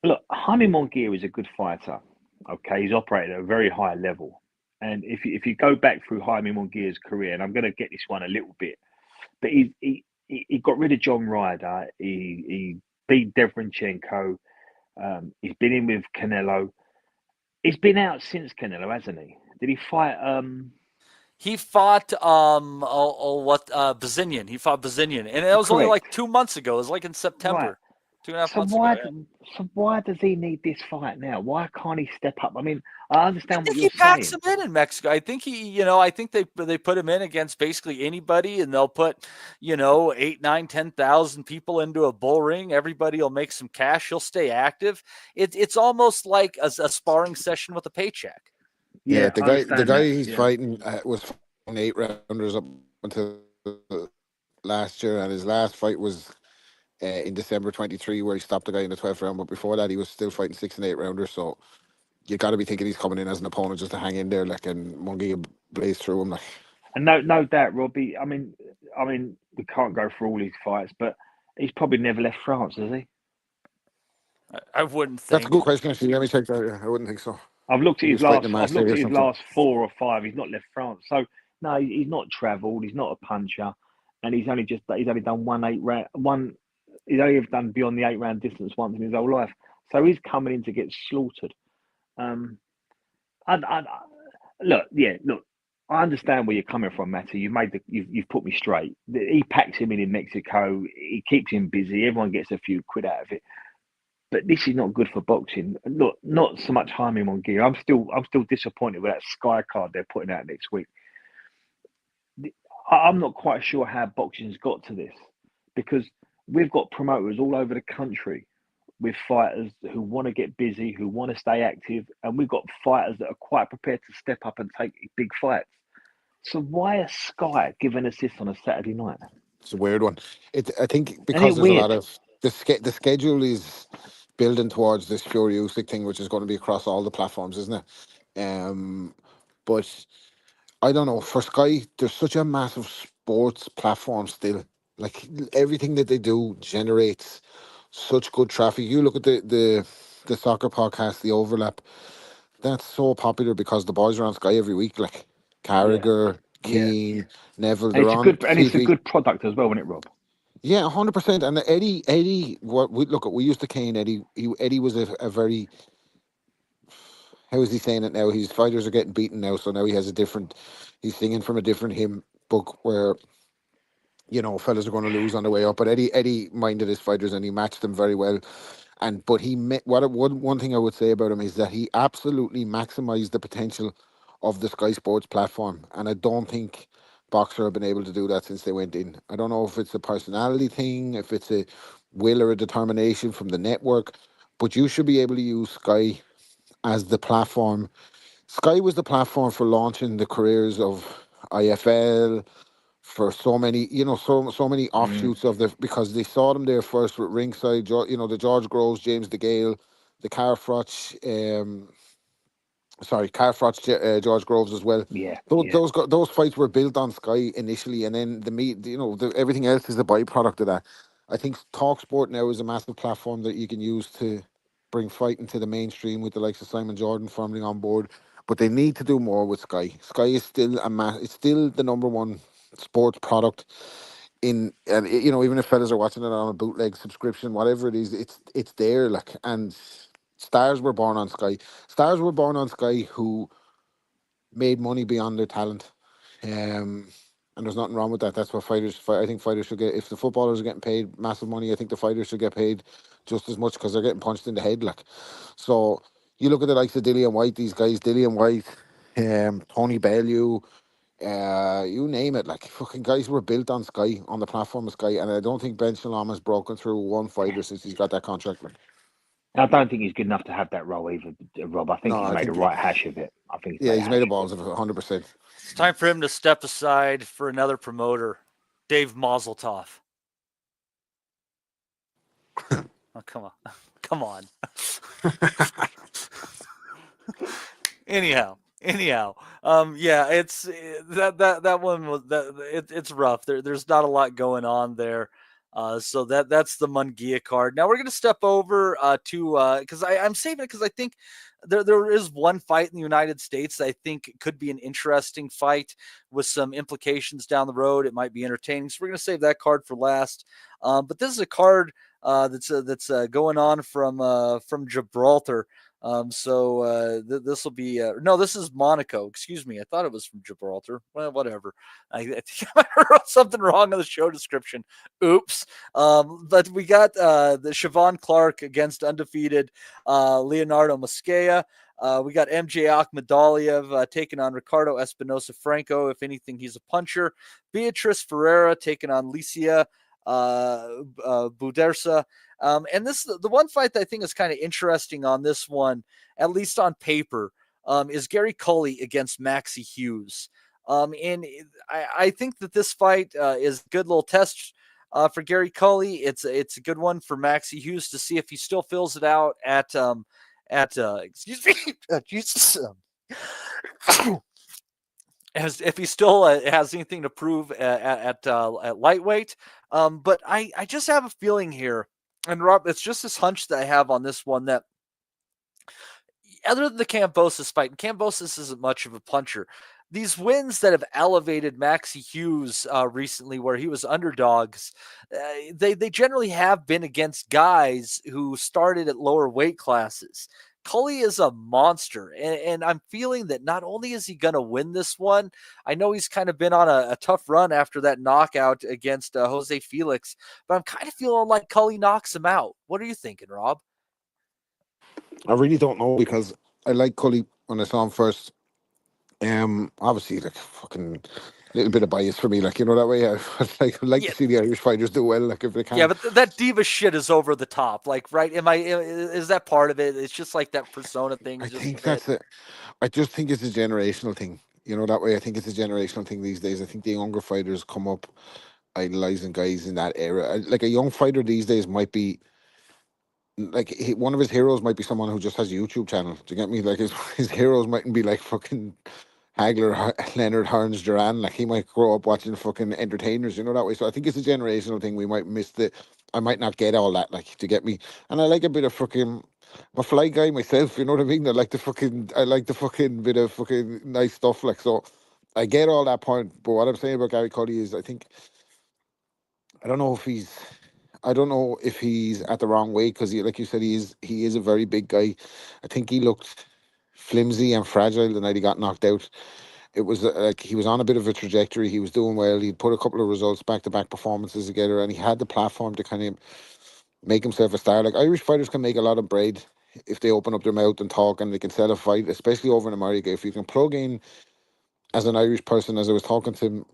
Look, Jaime Munguia is a good fighter. Okay, he's operated at a very high level, and if you go back through Jaime Munguia's career, and I'm going to get this one a little bit, but he got rid of John Ryder. He beat Derevyanchenko. He's been in with Canelo. He's been out since Canelo, hasn't he? Did he fight? He fought Bazinian. He fought Bazinian, and it was only Correct. like 2 months ago. It was like in September. Right. 2.5 So months why? ago. So why does he need this fight now? Why can't he step up? I mean, I understand what He you're packs saying. him in Mexico. I think I think they put him in against basically anybody, and they'll put 8, 9, 10,000 people into a bull ring. Everybody will make some cash. He'll stay active. It's almost like a sparring session with a paycheck. Yeah, I the guy understand he's that. fighting was fighting 8 rounders up until last year, and his last fight was in December 23, where he stopped the guy in the 12th round. But before that, he was still fighting 6 and 8 rounders. So you got to be thinking he's coming in as an opponent just to hang in there, like, and Munguia blazed through him. Like, And no doubt, Robbie. I mean, we can't go through all his fights, but he's probably never left France, has he? I wouldn't think. That's a good question. Actually, let me check that. I wouldn't think so. I've looked at He his was fighting last. in I've Marseille looked or at his something. last 4 or 5. He's not left France, so no, he's not travelled. He's not a puncher, and he's only done 1 8 round. He's only ever done beyond the 8 round distance once in his whole life. So he's coming in to get slaughtered. Look. I understand where you're coming from, Matty. You've put me straight. He packs him in Mexico. He keeps him busy. Everyone gets a few quid out of it. But this is not good for boxing. Look, not so much harming on gear. I'm still disappointed with that Sky card they're putting out next week. I'm not quite sure how boxing's got to this, because we've got promoters all over the country with fighters who want to get busy, who want to stay active, and we've got fighters that are quite prepared to step up and take big fights. So why is Sky giving us this on a Saturday night? It's a weird one. I think because Isn't it there's a weird? lot of the schedule is building towards this pure music thing, which is going to be across all the platforms, isn't it? But I don't know. For Sky, there's such a massive sports platform still. Like, everything that they do generates such good traffic. You look at the soccer podcast, The Overlap. That's so popular because the boys are on Sky every week. Like Carragher, Yeah. Keane, Neville, And they're on it's a TV. good product as well, isn't it, Rob? Yeah, 100%. And Eddie, what we look at, we used to cane Eddie. Eddie was a very, how is he saying it now? His fighters are getting beaten now, so now he has a different. He's singing from a different hymn book where, fellas are going to lose on the way up. But Eddie minded his fighters and he matched them very well. But he met one thing I would say about him is that he absolutely maximized the potential of the Sky Sports platform, and I don't think Boxer have been able to do that since they went in. I don't know if it's a personality thing, if it's a will or a determination from the network, but you should be able to use Sky as the platform. Sky was the platform for launching the careers of IFL, for so many, so many offshoots of because they saw them there first with Ringside, the George Groves, James DeGale, the Carfroch, George Groves as well. Yeah. Those fights were built on Sky initially, and then everything else is a byproduct of that. I think Talk Sport now is a massive platform that you can use to bring fighting to the mainstream with the likes of Simon Jordan firmly on board. But they need to do more with Sky. Sky is still it's still the number one sports product and even if fellas are watching it on a bootleg subscription, whatever it is, it's there. Like, and stars were born on Sky. Stars were born on Sky who made money beyond their talent. And there's nothing wrong with that. That's what I think fighters should get. If the footballers are getting paid massive money, I think the fighters should get paid just as much because they're getting punched in the head. Like, so you look at the likes of Dillian White, these guys, Dillian White, Tony Bellew, you name it. Like, fucking guys were built on Sky, on the platform of Sky, and I don't think Ben Shalom has broken through one fighter since he's got that contract. Like, I don't think he's good enough to have that role either, Rob. I think no, he's I made a think right hash of it. I think he's made a balls of it, 100%. It's time for him to step aside for another promoter, Dave Mazeltov. Oh, come on. Anyhow, yeah, it's that one was it's rough. There's not a lot going on there. So that's the Munguia card. Now we're gonna step over to because I'm saving it because I think there is one fight in the United States that I think could be an interesting fight with some implications down the road. It might be entertaining. So we're going to save that card for last. But this is a card that's going on from Gibraltar. This will be no, this is Monaco. Excuse me, I thought it was from Gibraltar. Well, whatever. I think I wrote something wrong on the show description. Oops. But we got the Siobhan Clark against undefeated Leonardo Mosquea. We got MJ Akhmadaliev taking on Ricardo Espinosa Franco. If anything, he's a puncher. Beatrice Ferreira taking on Licia Budersa. And this the one fight that I think is kind of interesting on this one, at least on paper, is Gary Cully against Maxie Hughes. And I think that this fight is a good little test for Gary Cully. It's a good one for Maxie Hughes to see if he still fills it out at excuse me, Jesus. As if he still has anything to prove at lightweight. But I just have a feeling here, and Rob, it's just this hunch that I have on this one that other than the Kambosos fight, and Kambosos isn't much of a puncher, these wins that have elevated Maxie Hughes recently, where he was underdogs, they generally have been against guys who started at lower weight classes. Cully is a monster, and I'm feeling that not only is he going to win this one, I know he's kind of been on a tough run after that knockout against Jose Felix, but I'm kind of feeling like Cully knocks him out. What are you thinking, Rob? I really don't know, because I like Cully when I saw him first. Obviously, like, fucking little bit of bias for me, like, you know, that way. I like to see the Irish fighters do well, like, if they can. Yeah, but that diva shit is over the top, like, right? Is that part of it? It's just like that persona thing. I think that's it. I just think it's a generational thing, you know, that way. I think it's a generational thing these days. I think the younger fighters come up idolizing guys in that era. Like, a young fighter these days might be like, one of his heroes might be someone who just has a YouTube channel. Do you get me? Like, his heroes mightn't be like fucking Hagler, Leonard, Hearns, Duran. Like, he might grow up watching fucking entertainers, you know, that way. So I think it's a generational thing. We might miss I might not get all that, like, to get me. And I like a bit of fucking, I'm a fly guy myself, you know what I mean? I like the fucking bit of fucking nice stuff, like, so I get all that point. But what I'm saying about Gary Cully is, I don't know if he's at the wrong weight, because like you said, he is a very big guy. I think he looked flimsy and fragile the night he got knocked out. It was like he was on a bit of a trajectory. He was doing well. He'd put a couple of results, back-to-back performances together, and he had the platform to kind of make himself a star. Like, Irish fighters can make a lot of bread if they open up their mouth and talk, and they can sell a fight, especially over in America. If you can plug in as an Irish person, as I was talking to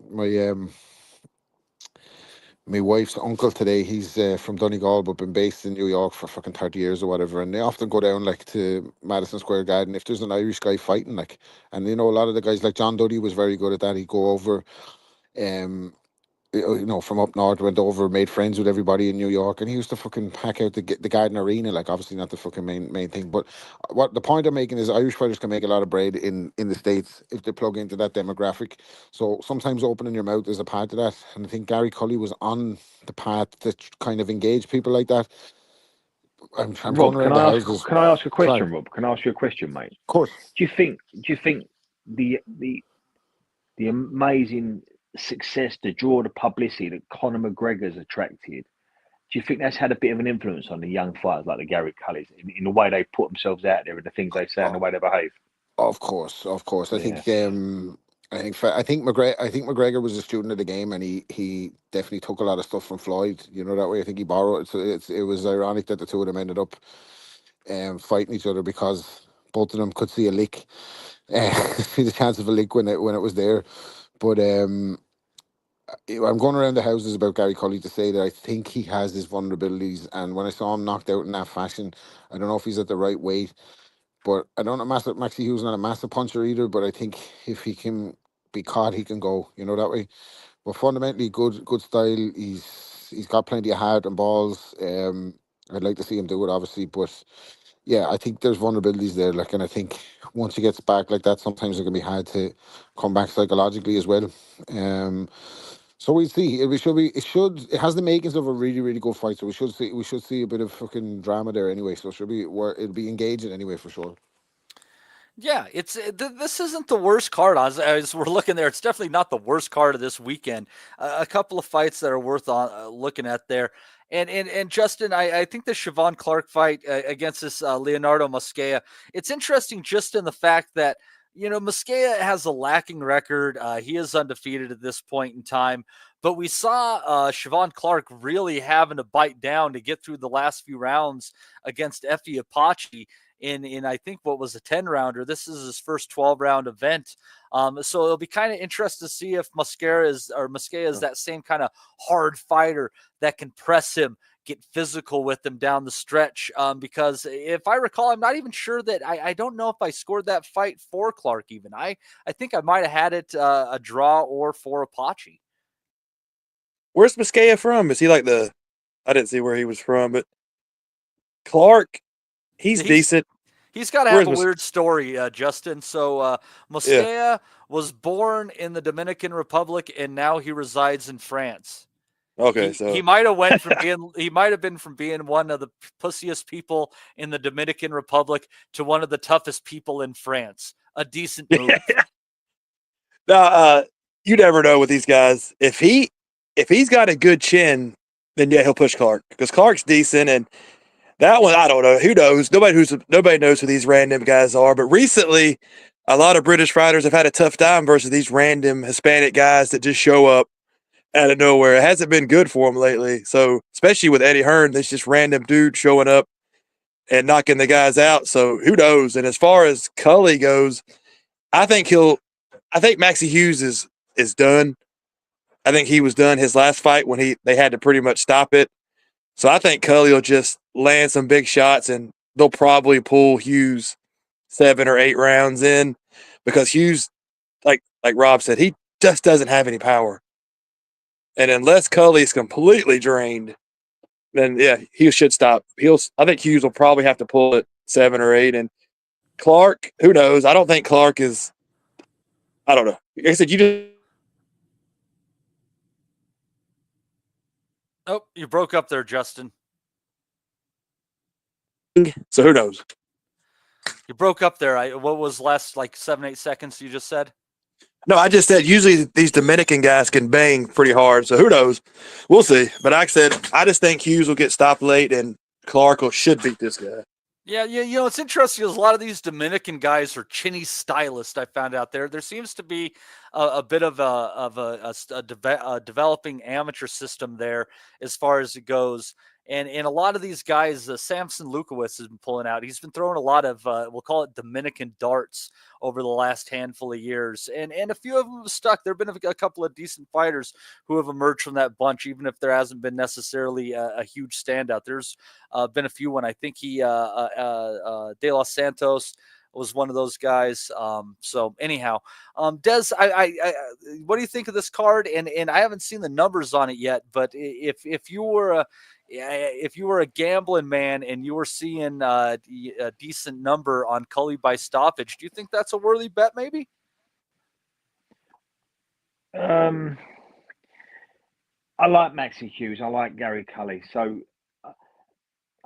my wife's uncle today, he's from Donegal, but been based in New York for fucking 30 years or whatever, and they often go down, like, to Madison Square Garden if there's an Irish guy fighting, like, and, you know, a lot of the guys, like John Duddy was very good at that. He'd go over, you know, from up north, went over, made friends with everybody in New York, and he used to fucking pack out the Garden Arena, like, obviously not the fucking main thing, but what the point I'm making is Irish fighters can make a lot of bread in the States if they plug into that demographic. So sometimes opening your mouth is a part of that, and I think Gary Cully was on the path to kind of engage people like that. I'm Rob, going around the houses. can I ask a question, Sorry. Rob? Can I ask you a question, mate? Of course. Do you think the amazing success, the draw, the publicity that Conor McGregor's attracted, do you think that's had a bit of an influence on the young fighters like the Gary Cullys in the way they put themselves out there and the things they say and the way they behave? Of course. I think McGregor was a student of the game, and he definitely took a lot of stuff from Floyd. You know, that way. I think he borrowed it. So it was ironic that the two of them ended up fighting each other, because both of them could see a lick, see the chance of a lick when it was there. But I'm going around the houses about Gary Cully to say that I think he has his vulnerabilities, and when I saw him knocked out in that fashion, I don't know if he's at the right weight. But I don't know, Maxie Hughes not a massive puncher either, but I think if he can be caught, he can go, you know, that way. But fundamentally, good style. He's got plenty of heart and balls. I'd like to see him do it, obviously, but yeah, I think there's vulnerabilities there. Like, and I think once he gets back like that, sometimes it can be hard to come back psychologically as well. So we'll see. It has the makings of a really, really good fight. So we should see a bit of fucking drama there anyway. So it'll be engaging anyway, for sure. Yeah, this isn't the worst card. As we're looking there, it's definitely not the worst card of this weekend. A couple of fights that are worth looking at there. And Justin, I think the Siobhan Clark fight against this Leonardo Mosquera, it's interesting just in the fact that, Mosquera has a lacking record. He is undefeated at this point in time. But we saw Siobhan Clark really having to bite down to get through the last few rounds against Effie Apache in I think what was a 10-rounder. This is his first 12-round event. So it'll be kind of interesting to see if Mosquera is that same kind of hard fighter that can press him, get physical with him down the stretch. Because if I recall, I'm not even sure that I don't know if I scored that fight for Clark even. I think I might have had it a draw or for Apache. Where's Mosquera from? Is he like I didn't see where he was from, but Clark, he's decent. He's got to have a weird story, Justin. So Mosquera was born in the Dominican Republic, and now he resides in France. Okay, he might have been from being one of the pussiest people in the Dominican Republic to one of the toughest people in France. A decent move. Now, you never know with these guys. If he's got a good chin, then yeah, he'll push Clark because Clark's decent. And that one, I don't know. Who knows? Nobody knows who these random guys are. But recently, a lot of British fighters have had a tough time versus these random Hispanic guys that just show up out of nowhere. It hasn't been good for them lately. So, especially with Eddie Hearn, this just random dude showing up and knocking the guys out. So, who knows? And as far as Cully goes, I think Maxie Hughes is done. I think he was done his last fight when they had to pretty much stop it. So I think Cully will just land some big shots and they'll probably pull Hughes 7 or 8 rounds in because Hughes, like Rob said, he just doesn't have any power. And unless Cully's completely drained, then yeah, he should stop. I think Hughes will probably have to pull it 7 or 8. And Clark, who knows? I don't think Clark is. I don't know. Like I said, you just. Oh, you broke up there, Justin. So who knows? You broke up there. What was last 7-8 seconds you just said? No, I just said usually these Dominican guys can bang pretty hard. So who knows? We'll see. But like I said, I just think Hughes will get stopped late and Clark should beat this guy. Yeah, it's interesting because a lot of these Dominican guys are chinny stylists. I found out there seems to be a bit of a developing amateur system there as far as it goes. And a lot of these guys, Samson Lukowitz has been pulling out. He's been throwing a lot of, we'll call it Dominican darts over the last handful of years. And a few of them have stuck. There have been a couple of decent fighters who have emerged from that bunch, even if there hasn't been necessarily a huge standout. There's been a few when I think De Los Santos was one of those guys. So anyhow, Des, what do you think of this card? And I haven't seen the numbers on it yet, but if you were a gambling man and you were seeing a decent number on Cully by stoppage, do you think that's a worthy bet? Maybe. I like Maxie Hughes. I like Gary Cully. So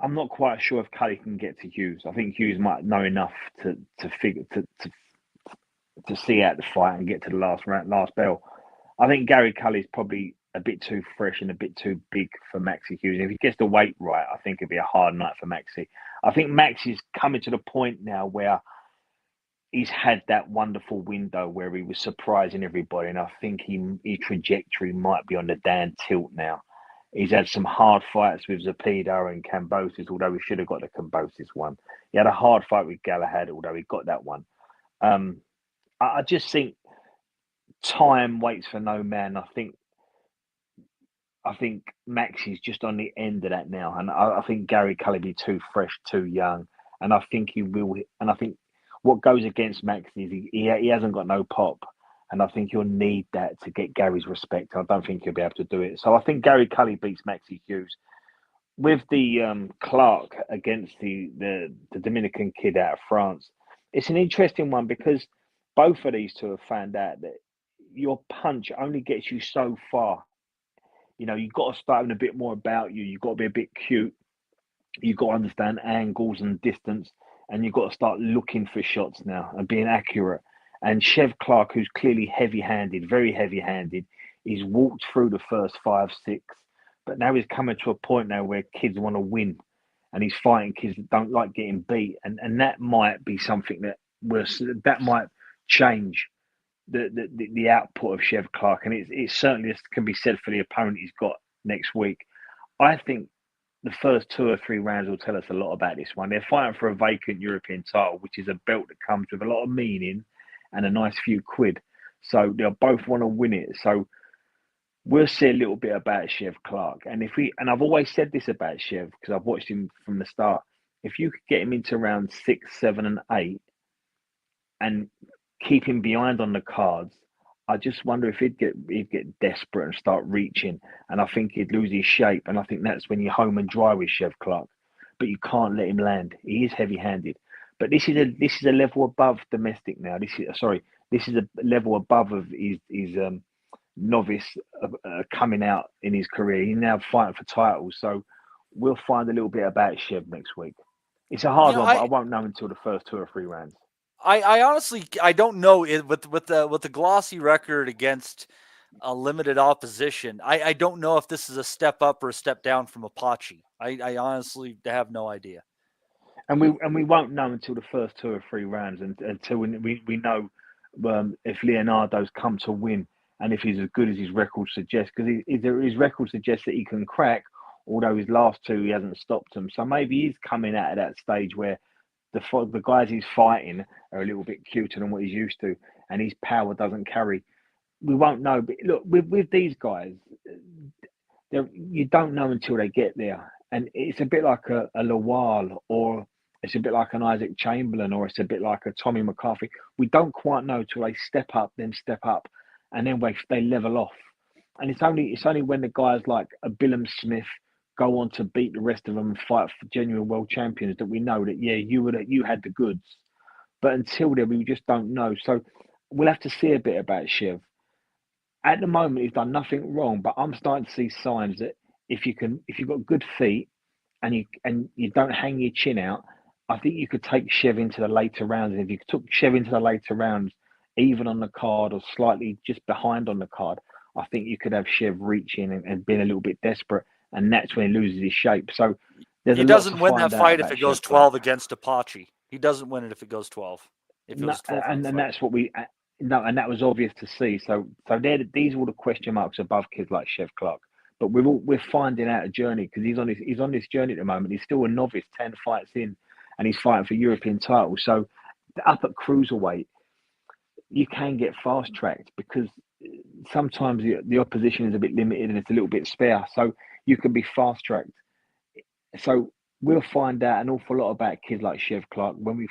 I'm not quite sure if Cully can get to Hughes. I think Hughes might know enough to see out the fight and get to the last bell. I think Gary Cully's probably a bit too fresh and a bit too big for Maxie Hughes. If he gets the weight right, I think it'd be a hard night for Maxie. I think Maxie's coming to the point now where he's had that wonderful window where he was surprising everybody, and I think his trajectory might be on the down tilt now. He's had some hard fights with Zepeda and Kambosos, although he should have got the Kambosos one. He had a hard fight with Galahad, although he got that one. I just think time waits for no man. I think Maxie's just on the end of that now, and I think Gary Cully be too fresh, too young, and I think he will. And I think what goes against Maxie is he hasn't got no pop. And I think you'll need that to get Gary's respect. I don't think he'll be able to do it. So I think Gary Cully beats Maxie Hughes. With the Clark against the Dominican kid out of France, it's an interesting one because both of these two have found out that your punch only gets you so far. You've got to start having a bit more about you. You've got to be a bit cute. You've got to understand angles and distance. and you've got to start looking for shots now and being accurate. And Chev Clark, who's clearly heavy-handed, very heavy-handed, he's walked through the first 5, 6, but now he's coming to a point now where kids want to win, and he's fighting kids that don't like getting beat, and that might be something that might change the output of Chev Clark, and it certainly can be said for the opponent he's got next week. I think the first 2 or 3 rounds will tell us a lot about this one. They're fighting for a vacant European title, which is a belt that comes with a lot of meaning and a nice few quid. So they'll both want to win it. So we'll see a little bit about Chev Clark. And I've always said this about Chev because I've watched him from the start. If you could get him into round 6, 7, and 8 and keep him behind on the cards, I just wonder if he'd get desperate and start reaching, and I think he'd lose his shape. And I think that's when you're home and dry with Chev Clark. But you can't let him land. He is heavy-handed. But this is a level above domestic now. This is a level above of his novice coming out in his career. He's now fighting for titles. So we'll find a little bit about Chev next week. It's a hard one, but I won't know until the first 2 or 3 rounds. I honestly don't know with the glossy record against a limited opposition. I don't know if this is a step up or a step down from Apache. I honestly have no idea. And we won't know until the first 2 or 3 rounds, until we know if Leonardo's come to win and if he's as good as his record suggests. Because his record suggests that he can crack, although his last 2 he hasn't stopped them. So maybe he's coming out of that stage where the guys he's fighting are a little bit cuter than what he's used to, and his power doesn't carry. We won't know. But look, with these guys, you don't know until they get there. And it's a bit like a Lawal, or it's a bit like an Isaac Chamberlain, or it's a bit like a Tommy McCarthy. We don't quite know till they step up, and then they level off. And it's only when the guys like a Billum Smith go on to beat the rest of them and fight for genuine world champions that we know that, yeah, you had the goods. But until then, we just don't know. So we'll have to see a bit about Chev. At the moment, he's done nothing wrong, but I'm starting to see signs that if you've got good feet and you don't hang your chin out, I think you could take Chev into the later rounds. And if you took Chev into the later rounds, even on the card or slightly just behind on the card, I think you could have Chev reaching and being a little bit desperate, and that's when he loses his shape. So he doesn't win that fight if it goes 12 against Apache. He doesn't win it if it goes 12. If it was 12, and that's what and that was obvious to see. So these are all the question marks above kids like Chev Clark. But we're finding out a journey because he's on this journey at the moment. He's still a novice, 10 fights in, and he's fighting for European titles. So up at cruiserweight, you can get fast tracked because sometimes the opposition is a bit limited and it's a little bit spare. So you can be fast tracked. So we'll find out an awful lot about kids like Chev Clark when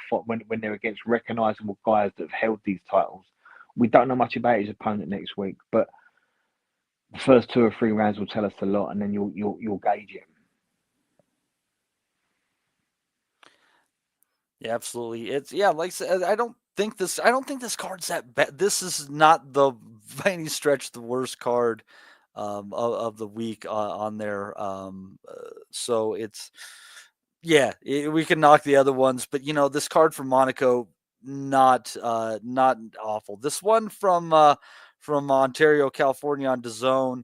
they're against recognisable guys that have held these titles. We don't know much about his opponent next week, but the first 2 or 3 rounds will tell us a lot, and then you'll gauge it. Yeah, absolutely. Like I said, I don't think this card's that bad. This is not by any stretch the worst card of the week on there. So it's we can knock the other ones, but this card from Monaco, not awful. This one from Ontario, California on DAZN.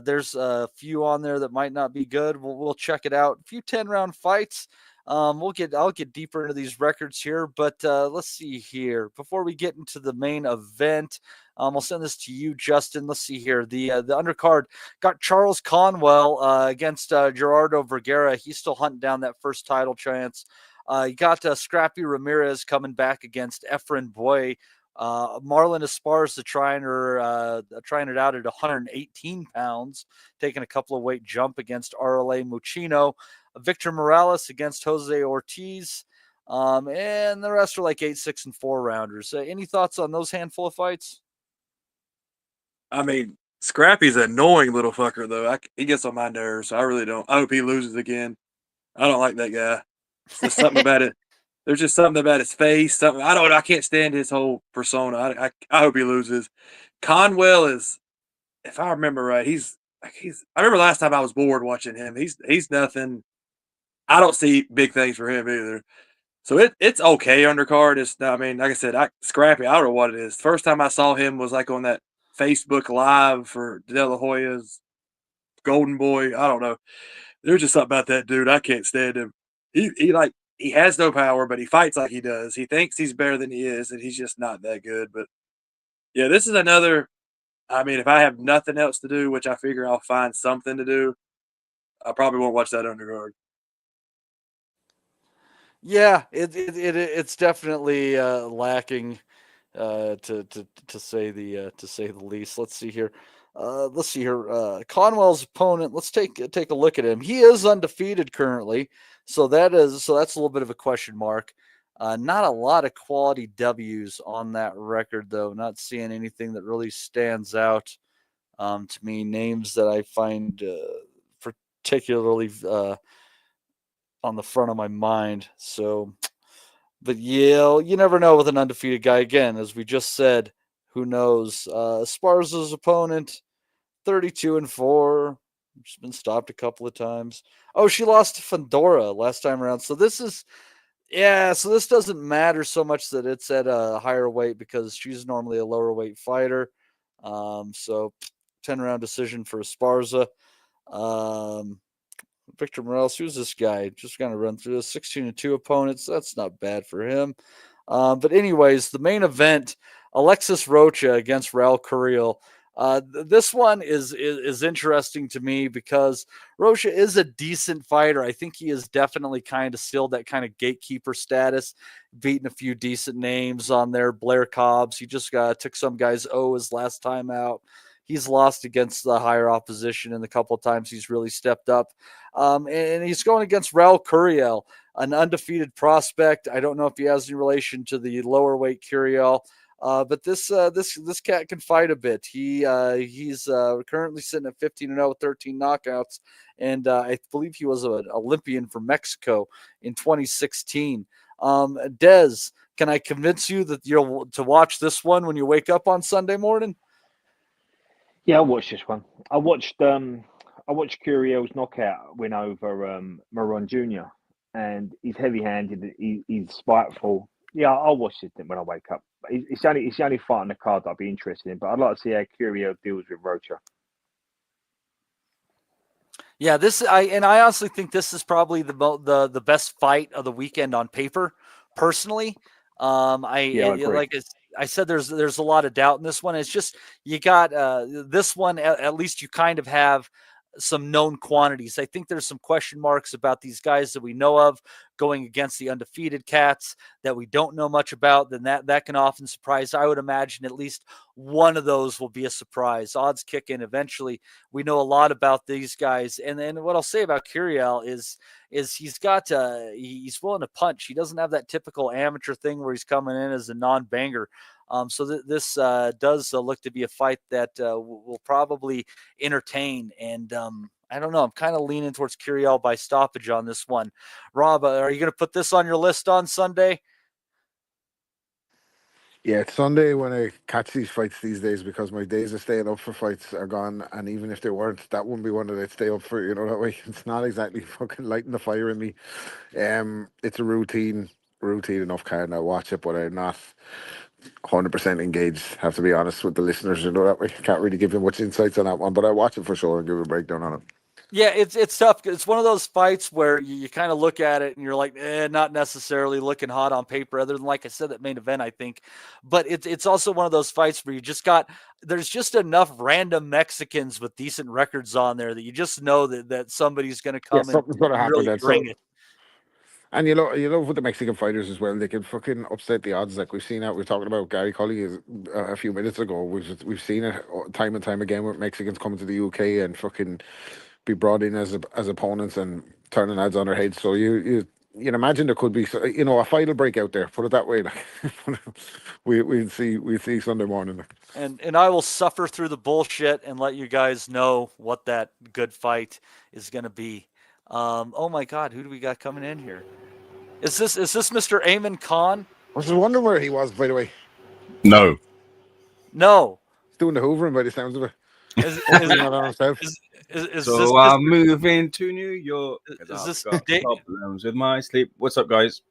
There's a few on there that might not be good. We'll check it out. A few 10-round fights. I'll get deeper into these records here, but let's see here. Before we get into the main event, I'll send this to you, Justin. Let's see here. The undercard got Charles Conwell against Gerardo Vergara. He's still hunting down that first title chance. You got Scrappy Ramirez coming back against Efren Boy. Marlon Esparza trying it out at 118 pounds, taking a couple of weight jump against RLA Mucino. Victor Morales against Jose Ortiz. And the rest are like 8, 6, and 4 rounders. Any thoughts on those handful of fights? I mean, Scrappy's an annoying little fucker, though. He gets on my nerves, so I really don't. I hope he loses again. I don't like that guy. There's something about it. There's just something about his face. Something I can't stand his whole persona. I hope he loses. Conwell is, if I remember right, I remember last time I was bored watching him. He's nothing. I don't see big things for him either. So it's okay undercard. It's I mean, like I said, Scrappy. I don't know what it is. First time I saw him was like on that Facebook Live for De La Hoya's Golden Boy. I don't know. There's just something about that dude. I can't stand him. He has no power, but he fights like he does. He thinks he's better than he is, and he's just not that good. But yeah, this is another. I mean, if I have nothing else to do, which I figure I'll find something to do, I probably won't watch that undercard. Yeah, it's definitely lacking, to say the least. Let's see here. Conwell's opponent. Let's take a look at him. He is undefeated currently, so that's a little bit of a question mark. Not a lot of quality W's on that record, though. Not seeing anything that really stands out to me. Names that I find particularly on the front of my mind. So, but yeah, you never know with an undefeated guy. Again, as we just said, who knows? Esparza's opponent, 32-4. She's been stopped a couple of times. Oh, she lost to Fandora last time around. So this doesn't matter so much that it's at a higher weight because she's normally a lower weight fighter. So 10-round decision for Esparza. Victor Morales, who's this guy? Just going to run through this. 16-2 opponents. That's not bad for him. But anyways, the main event, Alexis Rocha against Raul Carrillo. This one is interesting to me because Rocha is a decent fighter. I think he is definitely kind of still that kind of gatekeeper status, beating a few decent names on there. Blair Cobbs, he just took some guy's his last time out. He's lost against the higher opposition, and the couple of times he's really stepped up. And he's going against Raul Curiel, an undefeated prospect. I don't know if he has any relation to the lower weight Curiel, but this cat can fight a bit. He's currently sitting at 15-0, 13 knockouts, and I believe he was an Olympian for Mexico in 2016. Dez, can I convince you that you'll to watch this one when you wake up on Sunday morning? Yeah, I watched this one. I watched Curiel's knockout win over Moron Jr. and he's heavy-handed. He's spiteful. Yeah, I'll watch it when I wake up. It's the only fight on the card that I'd be interested in. But I'd like to see how Curiel deals with Rocha. Yeah, I honestly think this is probably the best fight of the weekend on paper. Personally, I agree. I said, there's a lot of doubt in this one. It's just you got this one. At least you kind of have some known quantities. I think there's some question marks about these guys that we know of going against the undefeated cats that we don't know much about. Then that can often surprise. I would imagine at least one of those will be a surprise. Odds kick in eventually. We know a lot about these guys. And then what I'll say about Curiel is he's got he's willing to punch. He doesn't have that typical amateur thing where he's coming in as a non-banger. So this does look to be a fight that will probably entertain. And I don't know. I'm kind of leaning towards Curiel by stoppage on this one. Rob, are you going to put this on your list on Sunday? Yeah, it's Sunday when I catch these fights these days because my days of staying up for fights are gone. And even if they weren't, that wouldn't be one that I'd stay up for, that way. It's not exactly fucking lighting the fire in me. It's a routine enough card and I watch it, but I'm not 100% engaged. Have to be honest with the listeners, that way. Can't really give you much insights on that one, but I watch it for sure and give a breakdown on it. Yeah, it's tough. It's one of those fights where you kind of look at it and you're like, not necessarily looking hot on paper, other than, like I said, that main event, I think. But it's also one of those fights where there's just enough random Mexicans with decent records on there that you just know that somebody's going to come something's going to happen. Really bring it. And you love with the Mexican fighters as well. They can fucking upset the odds. Like we've seen that. We were talking about Gary Colley a few minutes ago. We've seen it time and time again with Mexicans coming to the UK and fucking be brought in as opponents and turning odds on their heads. So you imagine there could be a fight will break out there. Put it that way. We'll see Sunday morning. And I will suffer through the bullshit and let you guys know what that good fight is going to be. Oh my God, who do we got coming in here? Is this Mr. Ayman Khan? I was wondering where he was, by the way. No. He's doing the hoovering by the sounds of it. So I'm moving to New York. Is this problems with my sleep? What's up, guys?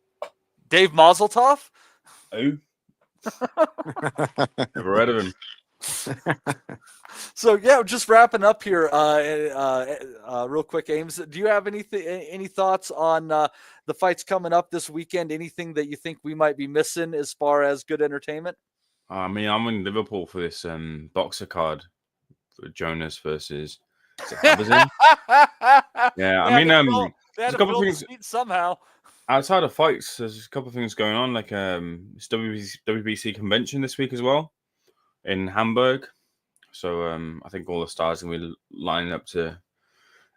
Dave Mazeltov? Who? Never heard of him. So yeah, just wrapping up here, real quick, Ames. Do you have any thoughts on the fights coming up this weekend? Anything that you think we might be missing as far as good entertainment? I mean, I'm in Liverpool for this boxer card for Jonas versus Habazin. Yeah, I mean, there's a couple of things somehow. Outside of fights, there's a couple of things going on, like it's WBC convention this week as well in Hamburg. So I think all the stars are going to be lining up to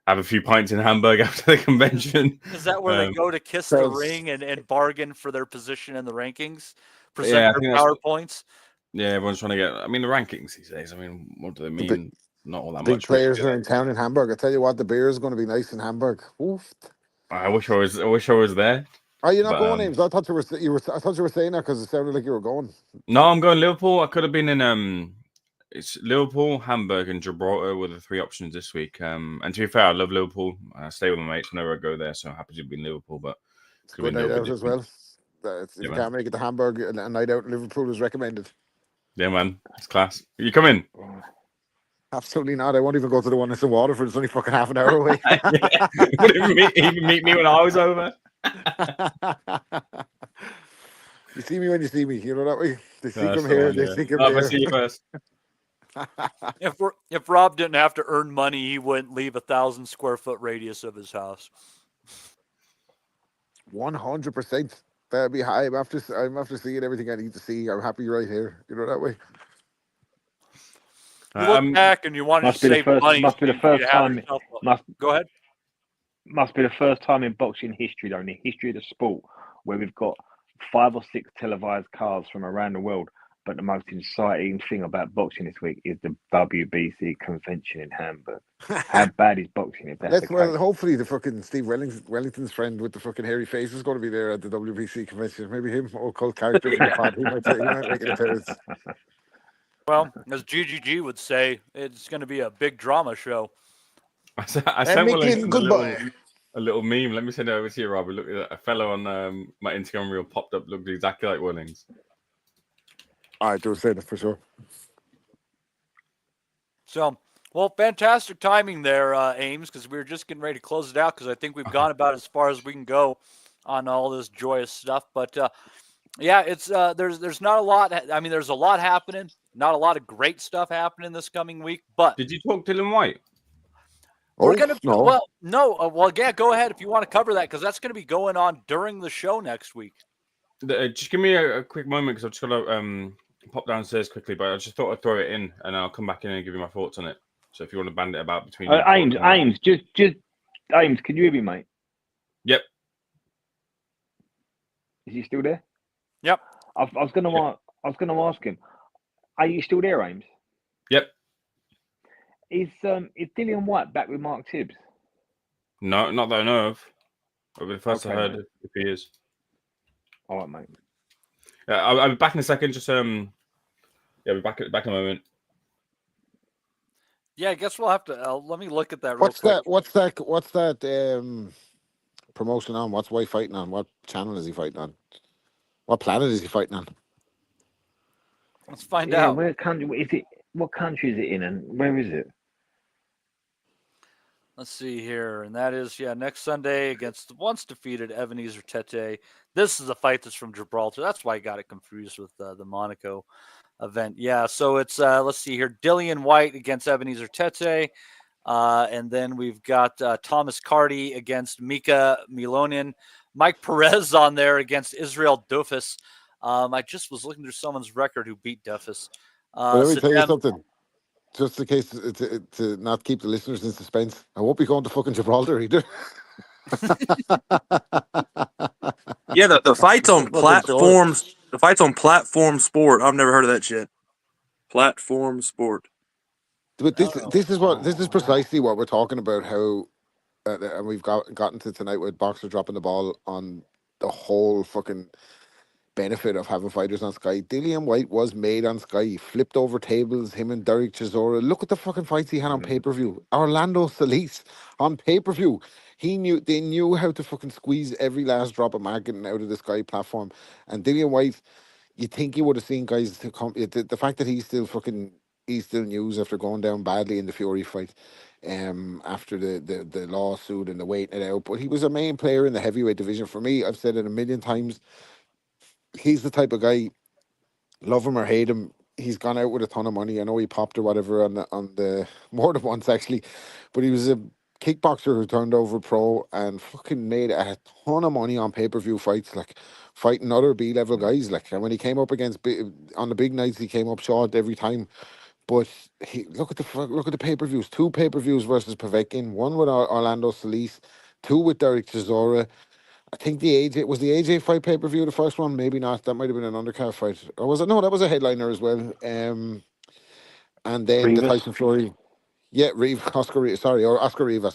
have a few pints in Hamburg after the convention. Is that where they go to kiss the ring and bargain for their position in the rankings? Present their PowerPoints? Yeah, everyone's trying to get... I mean, the rankings these days, I mean, what do they mean? Not all that big much. Big players are in town in Hamburg. I tell you what, the beer is going to be nice in Hamburg. Oof. I wish I was there. Are you not going, Ames? I thought you were saying that because it sounded like you were going. No, I'm going Liverpool. I could have been in it's Liverpool, Hamburg, and Gibraltar were the three options this week. And to be fair, I love Liverpool. I stay with my mates whenever I go there, so I'm happy to be in Liverpool. But it's a good night out as well. If you can't make it to Hamburg, a night out in Liverpool is recommended. Yeah, man, it's class. You come in? Absolutely not. I won't even go to the one that's in Waterford. It's only fucking half an hour away. Wouldn't even meet me when I was over. You see me when you see me. You know that way. They see him here. They see him there. I see you first. If Rob didn't have to earn money, he wouldn't leave 1,000 square foot radius of his house. 100%. That'd be high. I'm after seeing everything I need to see. I'm happy right here. You know that way. You look back and you want to save money. Must be the first time. Go ahead. Must be the first time in boxing history, though, in the history of the sport, where we've got 5 or 6 televised cards from around the world. But the most exciting thing about boxing this week is the WBC convention in Hamburg. How bad is boxing if that's the case? Hopefully the fucking Steve Wellington's friend with the fucking hairy face is going to be there at the WBC convention. Maybe him, old cult character from the pod. He might make an appearance. Well, as GGG would say, it's going to be a big drama show. I sent Wellington a little meme. Let me send it over to you, Rob. Look at that. A fellow on my Instagram reel popped up, looked exactly like Wellings. I do say that for sure. So, well, fantastic timing there, Ames, because we were just getting ready to close it out because I think we've gone about as far as we can go on all this joyous stuff. But yeah, it's there's not a lot. I mean, there's a lot happening. Not a lot of great stuff happening this coming week. But did you talk Dylan White? We're gonna well, yeah. Go ahead if you want to cover that because that's going to be going on during the show next week. Just give me a quick moment because I've just got to pop downstairs quickly. But I just thought I'd throw it in and I'll come back in and give you my thoughts on it. So if you want to band it about between Ames, just Ames, can you hear me, mate? Yep. Is he still there? Yep. I was going to ask him. Are you still there, Ames? Yep. Is Dillian White back with Mark Tibbs? No, not that I know of. It'll be the first I heard if he is. All right, mate. Yeah, I'll be back in a second. Just yeah, we'll be back in a moment. Yeah, I guess we'll have to. Let me look at that real quick. What's that promotion on? What's White fighting on? What channel is he fighting on? What planet is he fighting on? Let's find out. Where country is it? What country is it in, and where is it? Let's see here, and that is next Sunday against the once defeated Ebenezer Tete. This is a fight that's from Gibraltar. That's why I got it confused with the Monaco event. Yeah, so it's let's see here, Dillian White against Ebenezer Tete, and then we've got Thomas Carty against Mika Milonin, Mike Perez on there against Israel Dufus. I just was looking through someone's record who beat Dufus. Let me tell you something. Just in case to not keep the listeners in suspense, I won't be going to fucking Gibraltar either. Yeah, the fight's on platforms. The fight's on Platform Sport. I've never heard of that shit. Platform Sport. But this is precisely what we're talking about. How and we've gotten to tonight with Boxer dropping the ball on the whole fucking benefit of having fighters on Sky. Dillian White was made on Sky. He flipped over tables, him and Derek Chisora. Look at the fucking fights he had on pay-per-view. Orlando Solis on pay-per-view. They knew how to fucking squeeze every last drop of marketing out of the Sky platform. And Dillian White, you think you would have seen guys to come. The fact that he's still news after going down badly in the Fury fight, after the lawsuit and the waiting it out. But he was a main player in the heavyweight division. For me, I've said it a million times. He's the type of guy, love him or hate him, he's gone out with a ton of money. I know he popped or whatever on the more than once actually, but he was a kickboxer who turned over pro and fucking made a ton of money on pay-per-view fights, like fighting other B-level guys. Like, and when he came up against on the big nights, he came up short every time. But look at the pay-per-views. 2 pay-per-views versus Povetkin, 1 with Orlando Solis, 2 with Derek Chisora. I think the AJ fight pay-per-view, the first one, maybe not. That might have been an undercard fight. Or was it? No, that was a headliner as well. And then the Tyson Fury. Yeah, Oscar Rivas,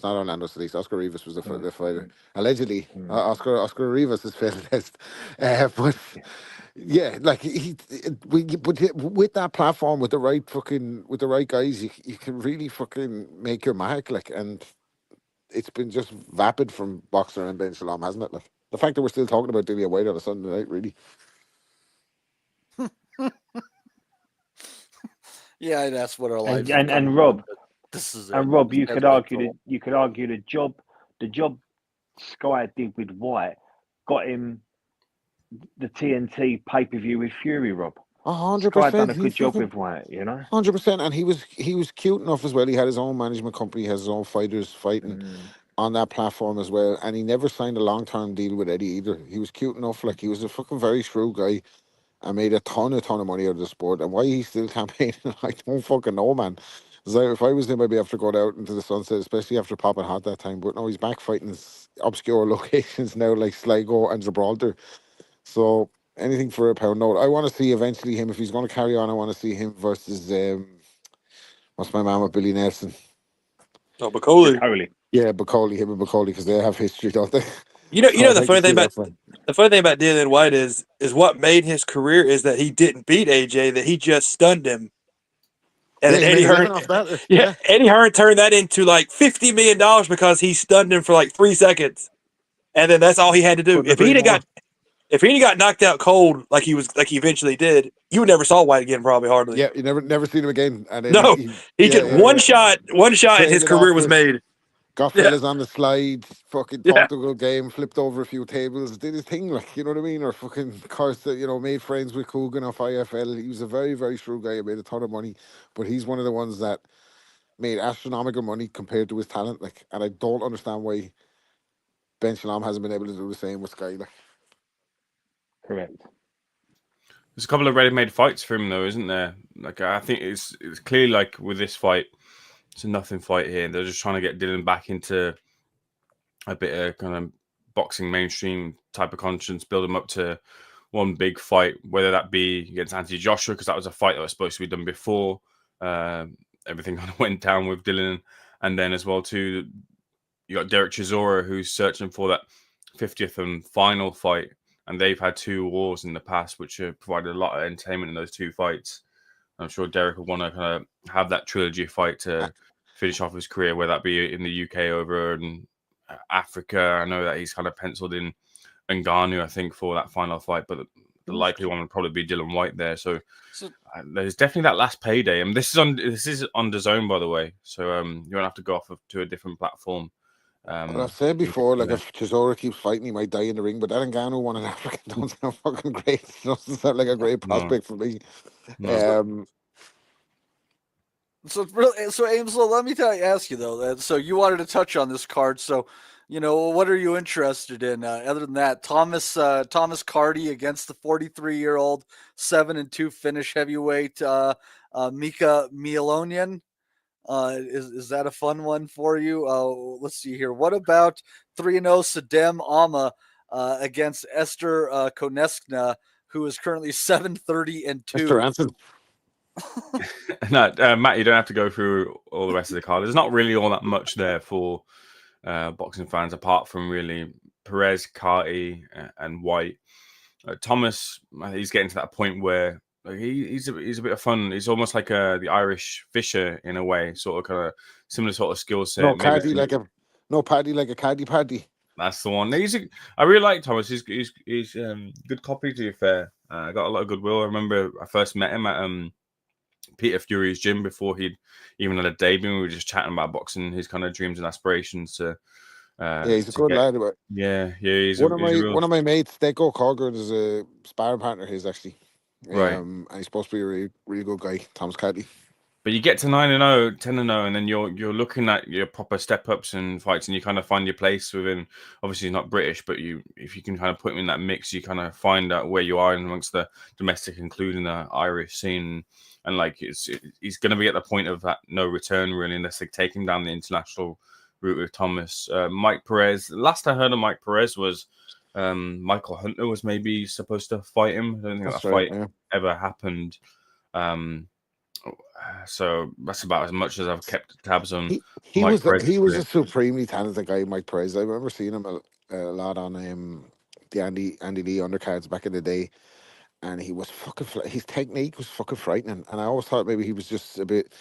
not Orlando Solis. Oscar Rivas was the fighter. Allegedly. Oscar Rivas is failed test. But yeah, like with that platform, with the right guys, you can really fucking make your mark. Like, and it's been just vapid from Boxer and Ben Shalom, hasn't it? Like, the fact that we're still talking about Dillian White on a Sunday night, really. Yeah, that's what our lives. And Rob, this is and Rob, you could argue the job Sky did with White got him the TNT pay-per-view with Fury. Rob, 100%. Sky done a good job with White, you know. 100%, and he was cute enough as well. He had his own management company, has his own fighters fighting on that platform as well, and he never signed a long-term deal with Eddie either. He was cute enough, like he was a fucking very shrewd guy, and made a ton of money out of the sport. And why he's still campaigning, I don't fucking know, man. So if I was him, I'd be after going out into the sunset, especially after popping hot that time. But no, he's back fighting obscure locations now, like Sligo and Gibraltar. So anything for a pound note. I want to see eventually him, if he's going to carry on, I want to see him versus what's my man with Billy Nelson? Oh, Bacoli. Yeah, Bacoli, him and Bacoli, because they have history, don't they? You know the funny thing about Dillian White is what made his career is that he didn't beat AJ, that he just stunned him. And then Eddie Hearn, Eddie Hearn turned that into like $50 million because he stunned him for like 3 seconds, and then that's all he had to do. If he got knocked out cold like he eventually did, you would never saw White again, probably hardly. Yeah, you never seen him again. And then no, he did one shot, and his career was made. Got fellas on the slide, fucking talked a good game, flipped over a few tables, did his thing, like, you know what I mean? Or fucking cursed it, made friends with Coogan off IFL. He was a very, very shrewd guy. He made a ton of money, but he's one of the ones that made astronomical money compared to his talent. Like, and I don't understand why Ben Shalom hasn't been able to do the same with Sky. Like. Correct. There's a couple of ready-made fights for him, though, isn't there? Like, I think it's clearly like with this fight, it's a nothing fight here. They're just trying to get Dylan back into a bit of kind of boxing mainstream type of conscience, build him up to one big fight, whether that be against Anthony Joshua, because that was a fight that was supposed to be done before. Everything kind of went down with Dylan. And then as well, too, you got Derek Chisora, who's searching for that 50th and final fight. And they've had 2 wars in the past, which have provided a lot of entertainment in those 2 fights. I'm sure Derek will want to kind of have that trilogy fight to finish off his career, whether that be in the UK over in Africa. I know that he's kind of penciled in Ngannou, I think, for that final fight, but the likely one would probably be Dillian White there. So there's definitely that last payday. And this is on DAZN, by the way. So you won't have to go off to a different platform. Well, I've said before, like, if Chisora keeps fighting, he might die in the ring. But that Ngannou one in Africa don't sound fucking great. It doesn't sound like a great prospect for me. So Ames, let me ask you though. So you wanted to touch on this card. So, what are you interested in? Other than that, Thomas Carty against the 43-year-old 7-2 Finnish heavyweight Mika Mielonian. Is that a fun one for you? Let's see here. What about 3-0 Sadem Ama against Esther Koneskna, who is currently 7-30-2? Mr. Anson. No, Matt, you don't have to go through all the rest of the card. There's not really all that much there for boxing fans, apart from really Perez, Carty, and White. Thomas, he's getting to that point where he's a bit of fun. He's almost like the Irish Fisher in a way, sort of kind of similar sort of skill set. No, Carty like No paddy like a caddy paddy. That's the one. I really like Thomas. He's good copy, to be fair. I got a lot of goodwill. I remember I first met him at Peter Fury's gym before he'd even had a debut. We were just chatting about boxing, his kind of dreams and aspirations to. He's a good lad. But he's one of my mates, Deco Cogger, is a sparring partner of his actually. Right. And he's supposed to be a really, really good guy, Thomas Caddy. But you get to 9-0, 10-0, and then you're looking at your proper step ups and fights, and you kind of find your place within. Obviously, he's not British, but if you can kind of put him in that mix, you kind of find out where you are amongst the domestic, including the Irish scene. And like he's going to be at the point of that no return really, unless they take him down the international route with Thomas. Mike Perez. Last I heard of Mike Perez was Michael Hunter was maybe supposed to fight him. I don't think that fight ever happened. So that's about as much as I've kept tabs on. He was a supremely talented guy, Mike Perez. I remember seeing him a lot on the Andy Lee undercards back in the day, and he was his technique was fucking frightening. And I always thought maybe he was just a bit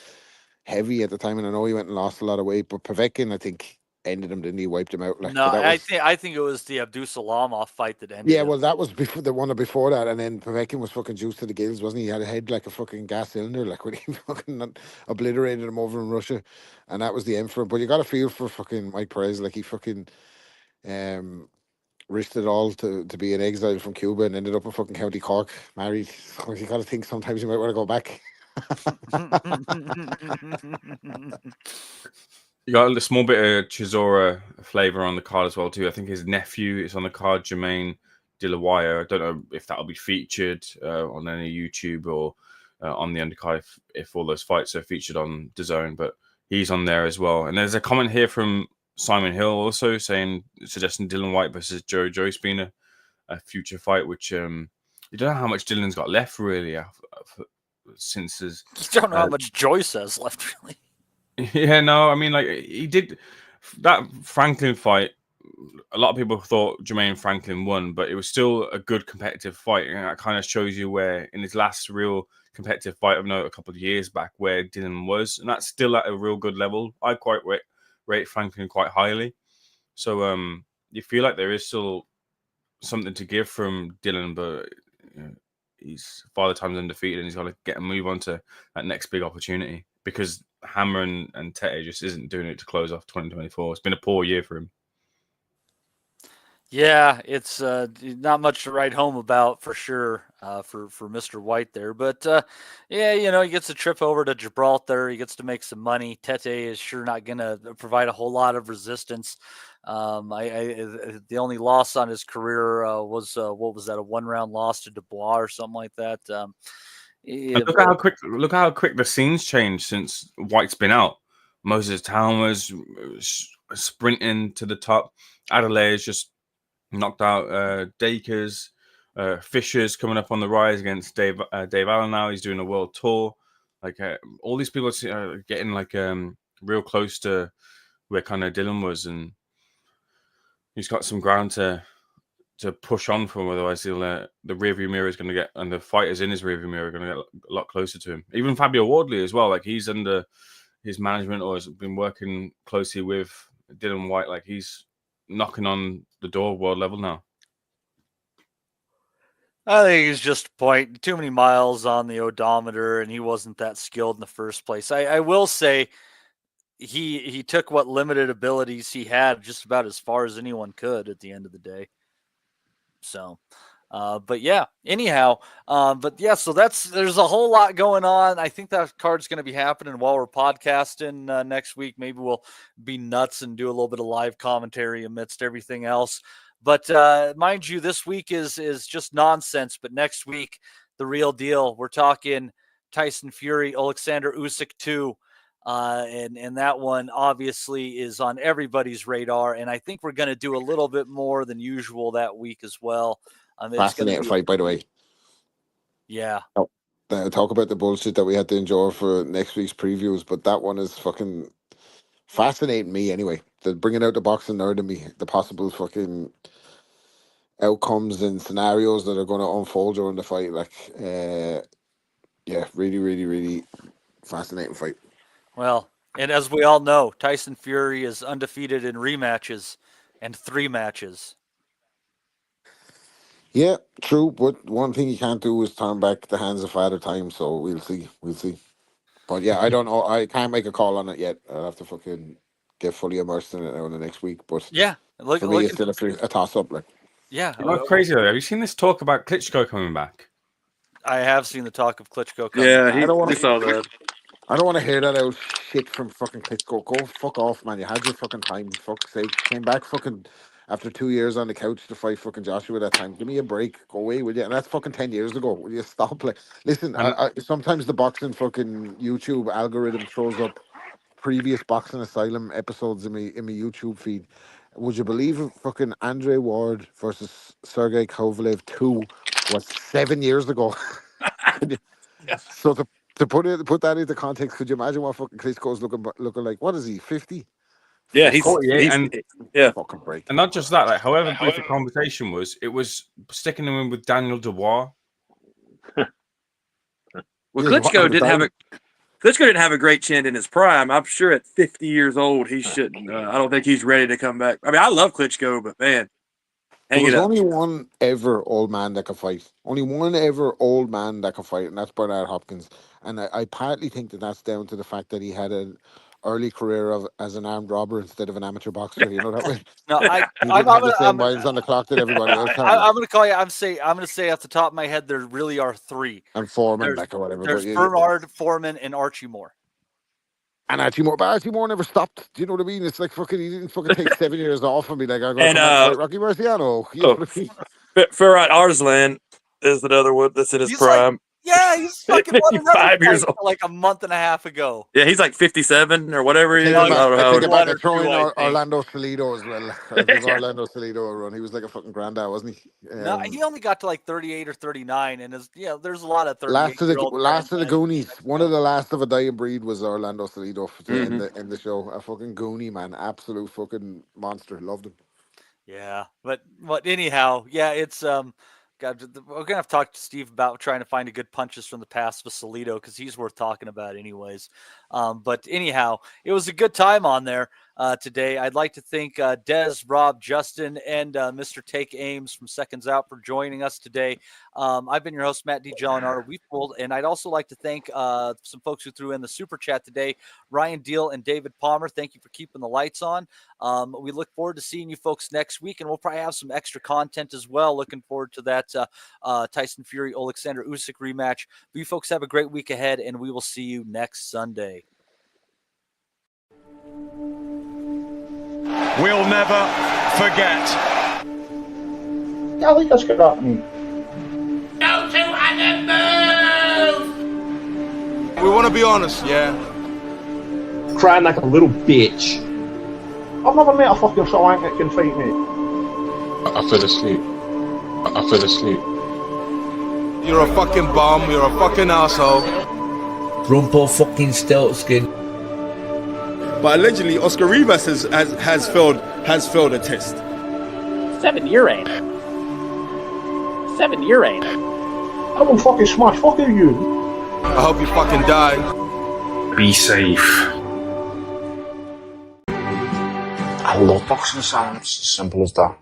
heavy at the time. And I know he went and lost a lot of weight, but Povetkin, I think, ended him, didn't he? Wiped him out. Like, no, I think it was the Abdusalamov fight that ended. Yeah, well, that was before the one before that, and then Povetkin was fucking juiced to the gills, wasn't he? He had a head like a fucking gas cylinder, like when he fucking obliterated him over in Russia, and that was the end for him. But you got to feel for fucking Mike Perez, like he fucking risked it all to be an exile from Cuba and ended up in fucking County Cork, married. So you got to think sometimes you might want to go back. You got a small bit of Chisora flavor on the card as well too. I think his nephew is on the card, Jermaine Dilawaya. I don't know if that'll be featured on any YouTube or on the undercard if all those fights are featured on DAZN, but he's on there as well. And there's a comment here from Simon Hill also suggesting Dylan White versus Joe Joyce being a future fight, which you don't know how much Dylan's got left really since his. You don't know how much Joyce has left really. Yeah, no, I mean, like, he did that Franklin fight. A lot of people thought Jermaine Franklin won, but it was still a good competitive fight. And that kind of shows you where, in his last real competitive fight of note a couple of years back, where Dylan was. And that's still at a real good level. I quite rate Franklin quite highly. So you feel like there is still something to give from Dylan, but he's Father Time's undefeated and he's got to get a move on to that next big opportunity because Hammer and Tete just isn't doing it to close off 2024. It's been a poor year for him. Yeah, it's not much to write home about for sure for Mr. White there. But yeah, he gets a trip over to Gibraltar. He gets to make some money. Tete is sure not going to provide a whole lot of resistance. The only loss on his career was what was that? A 1-round loss to Dubois or something like that. Look how quick the scene's changed since White's been out. Moses Town was sprinting to the top. Adelaide's just knocked out Dakers. Fisher's coming up on the rise against Dave Allen now. He's doing a world tour. Like all these people are getting like real close to where kind of Dylan was, and he's got some ground to push on from. Otherwise, the rearview mirror is going to get, and the fighters in his rearview mirror are going to get a lot closer to him. Even Fabio Wardley as well. Like he's under his management or has been working closely with Dylan White. Like he's knocking on the door of world level now. I think he's just too many miles on the odometer, and he wasn't that skilled in the first place. I will say he took what limited abilities he had just about as far as anyone could at the end of the day. So, but yeah, anyhow, but yeah, so there's a whole lot going on. I think that card's going to be happening while we're podcasting next week. Maybe we'll be nuts and do a little bit of live commentary amidst everything else. But mind you, this week is just nonsense. But next week, the real deal. We're talking Tyson Fury, Alexander Usyk 2. And that one obviously is on everybody's radar. And I think we're going to do a little bit more than usual that week as well. Fascinating fight, by the way. Yeah. Talk about the bullshit that we had to endure for next week's previews, but that one is fucking fascinating me anyway. They're bringing out the boxing nerd in me, the possible fucking outcomes and scenarios that are going to unfold during the fight. Like, yeah, really, really, really fascinating fight. Well, And as we all know, Tyson Fury is undefeated in rematches and 3 matches. Yeah, true. But one thing you can't do is turn back the hands of Father Time. So we'll see. We'll see. But yeah, I don't know. I can't make a call on it yet. I'll have to fucking get fully immersed in it now in the next week. But yeah, for me, it's still a toss up. Like, yeah, you know what's crazy though? Have you seen this talk about Klitschko coming back? I have seen the talk of Klitschko coming. Yeah, back. we saw that. I don't want to hear that old shit from fucking Klitschko. Go fuck off, man. You had your fucking time. Fuck's sake. Came back fucking after 2 years on the couch to fight fucking Joshua that time. Give me a break. Go away, will you? And that's fucking 10 years ago. Will you stop? Like, listen, I sometimes the boxing fucking YouTube algorithm throws up previous Boxing Asylum episodes in my YouTube feed. Would you believe it? Fucking Andre Ward versus Sergey Kovalev 2 was 7 years ago. So to put that into context, could you imagine what fucking Klitschko's looking like? What is he, 50? Yeah, he's 48, and yeah, fucking break. And not just that, like however brief the conversation was, it was sticking him in with Daniel Dubois. Well, Klitschko didn't have a great chin in his prime. I'm sure at 50 years old he shouldn't. I don't think he's ready to come back. I mean, I love Klitschko, but man, There was only one ever old man that could fight. Only one ever old man that could fight, and that's Bernard Hopkins. And I partly think that that's down to the fact that he had an early career as an armed robber instead of an amateur boxer. You know that way. No, he didn't have the same miles on the clock that everybody else had. I'm going to call you. I'm going to say off the top of my head, there really are 3. And Foreman, like or whatever. There's Bernard, Foreman, and Archie Moore. And Archie Moore never stopped. Do you know what I mean? It's like fucking he didn't fucking take 7 years off and be like, I'm going to fight Rocky Marciano. You know what I mean? Ferhat Arslan is another one that's in his prime. He's fucking 5 years old. Like a month and a half ago. Yeah, he's like 57 or whatever he is. I think about throwing Orlando Salido as well. I think Orlando Salido run. He was like a fucking granddad, wasn't he? No, he only got to like 38 or 39, and there's a lot of 38. Last of the Goonies. One of the last of a dying breed was Orlando Salido in the show. A fucking Goonie, man. Absolute fucking monster. Loved him. Yeah, but anyhow, yeah, it's God, we're gonna have to talk to Steve about trying to find a good punches from the past with Salido because he's worth talking about anyways. But anyhow, it was a good time on there today. I'd like to thank Dez, Rob, Justin, and Mr. Take Ames from Seconds Out for joining us today. I've been your host, Matt D. Gellinaro. And I'd also like to thank some folks who threw in the super chat today, Ryan Deal and David Palmer. Thank you for keeping the lights on. We look forward to seeing you folks next week, and we'll probably have some extra content as well. Looking forward to that Tyson Fury, Alexander Usyk rematch. But you folks have a great week ahead, and we will see you next Sunday. We'll never forget. Yeah, I think that's good happening. Go to move! We want to be honest, yeah? Crying like a little bitch. I've never met a fucking swank that can fight me. I fell asleep. You're a fucking bum, you're a fucking asshole. Rumpo fucking Steltskin. But allegedly, Oscar Rivas has failed a test. 7-year ain't. I will fucking smash fucking you. I hope you fucking die. Be safe. I love Boxing Asylum. It's as simple as that.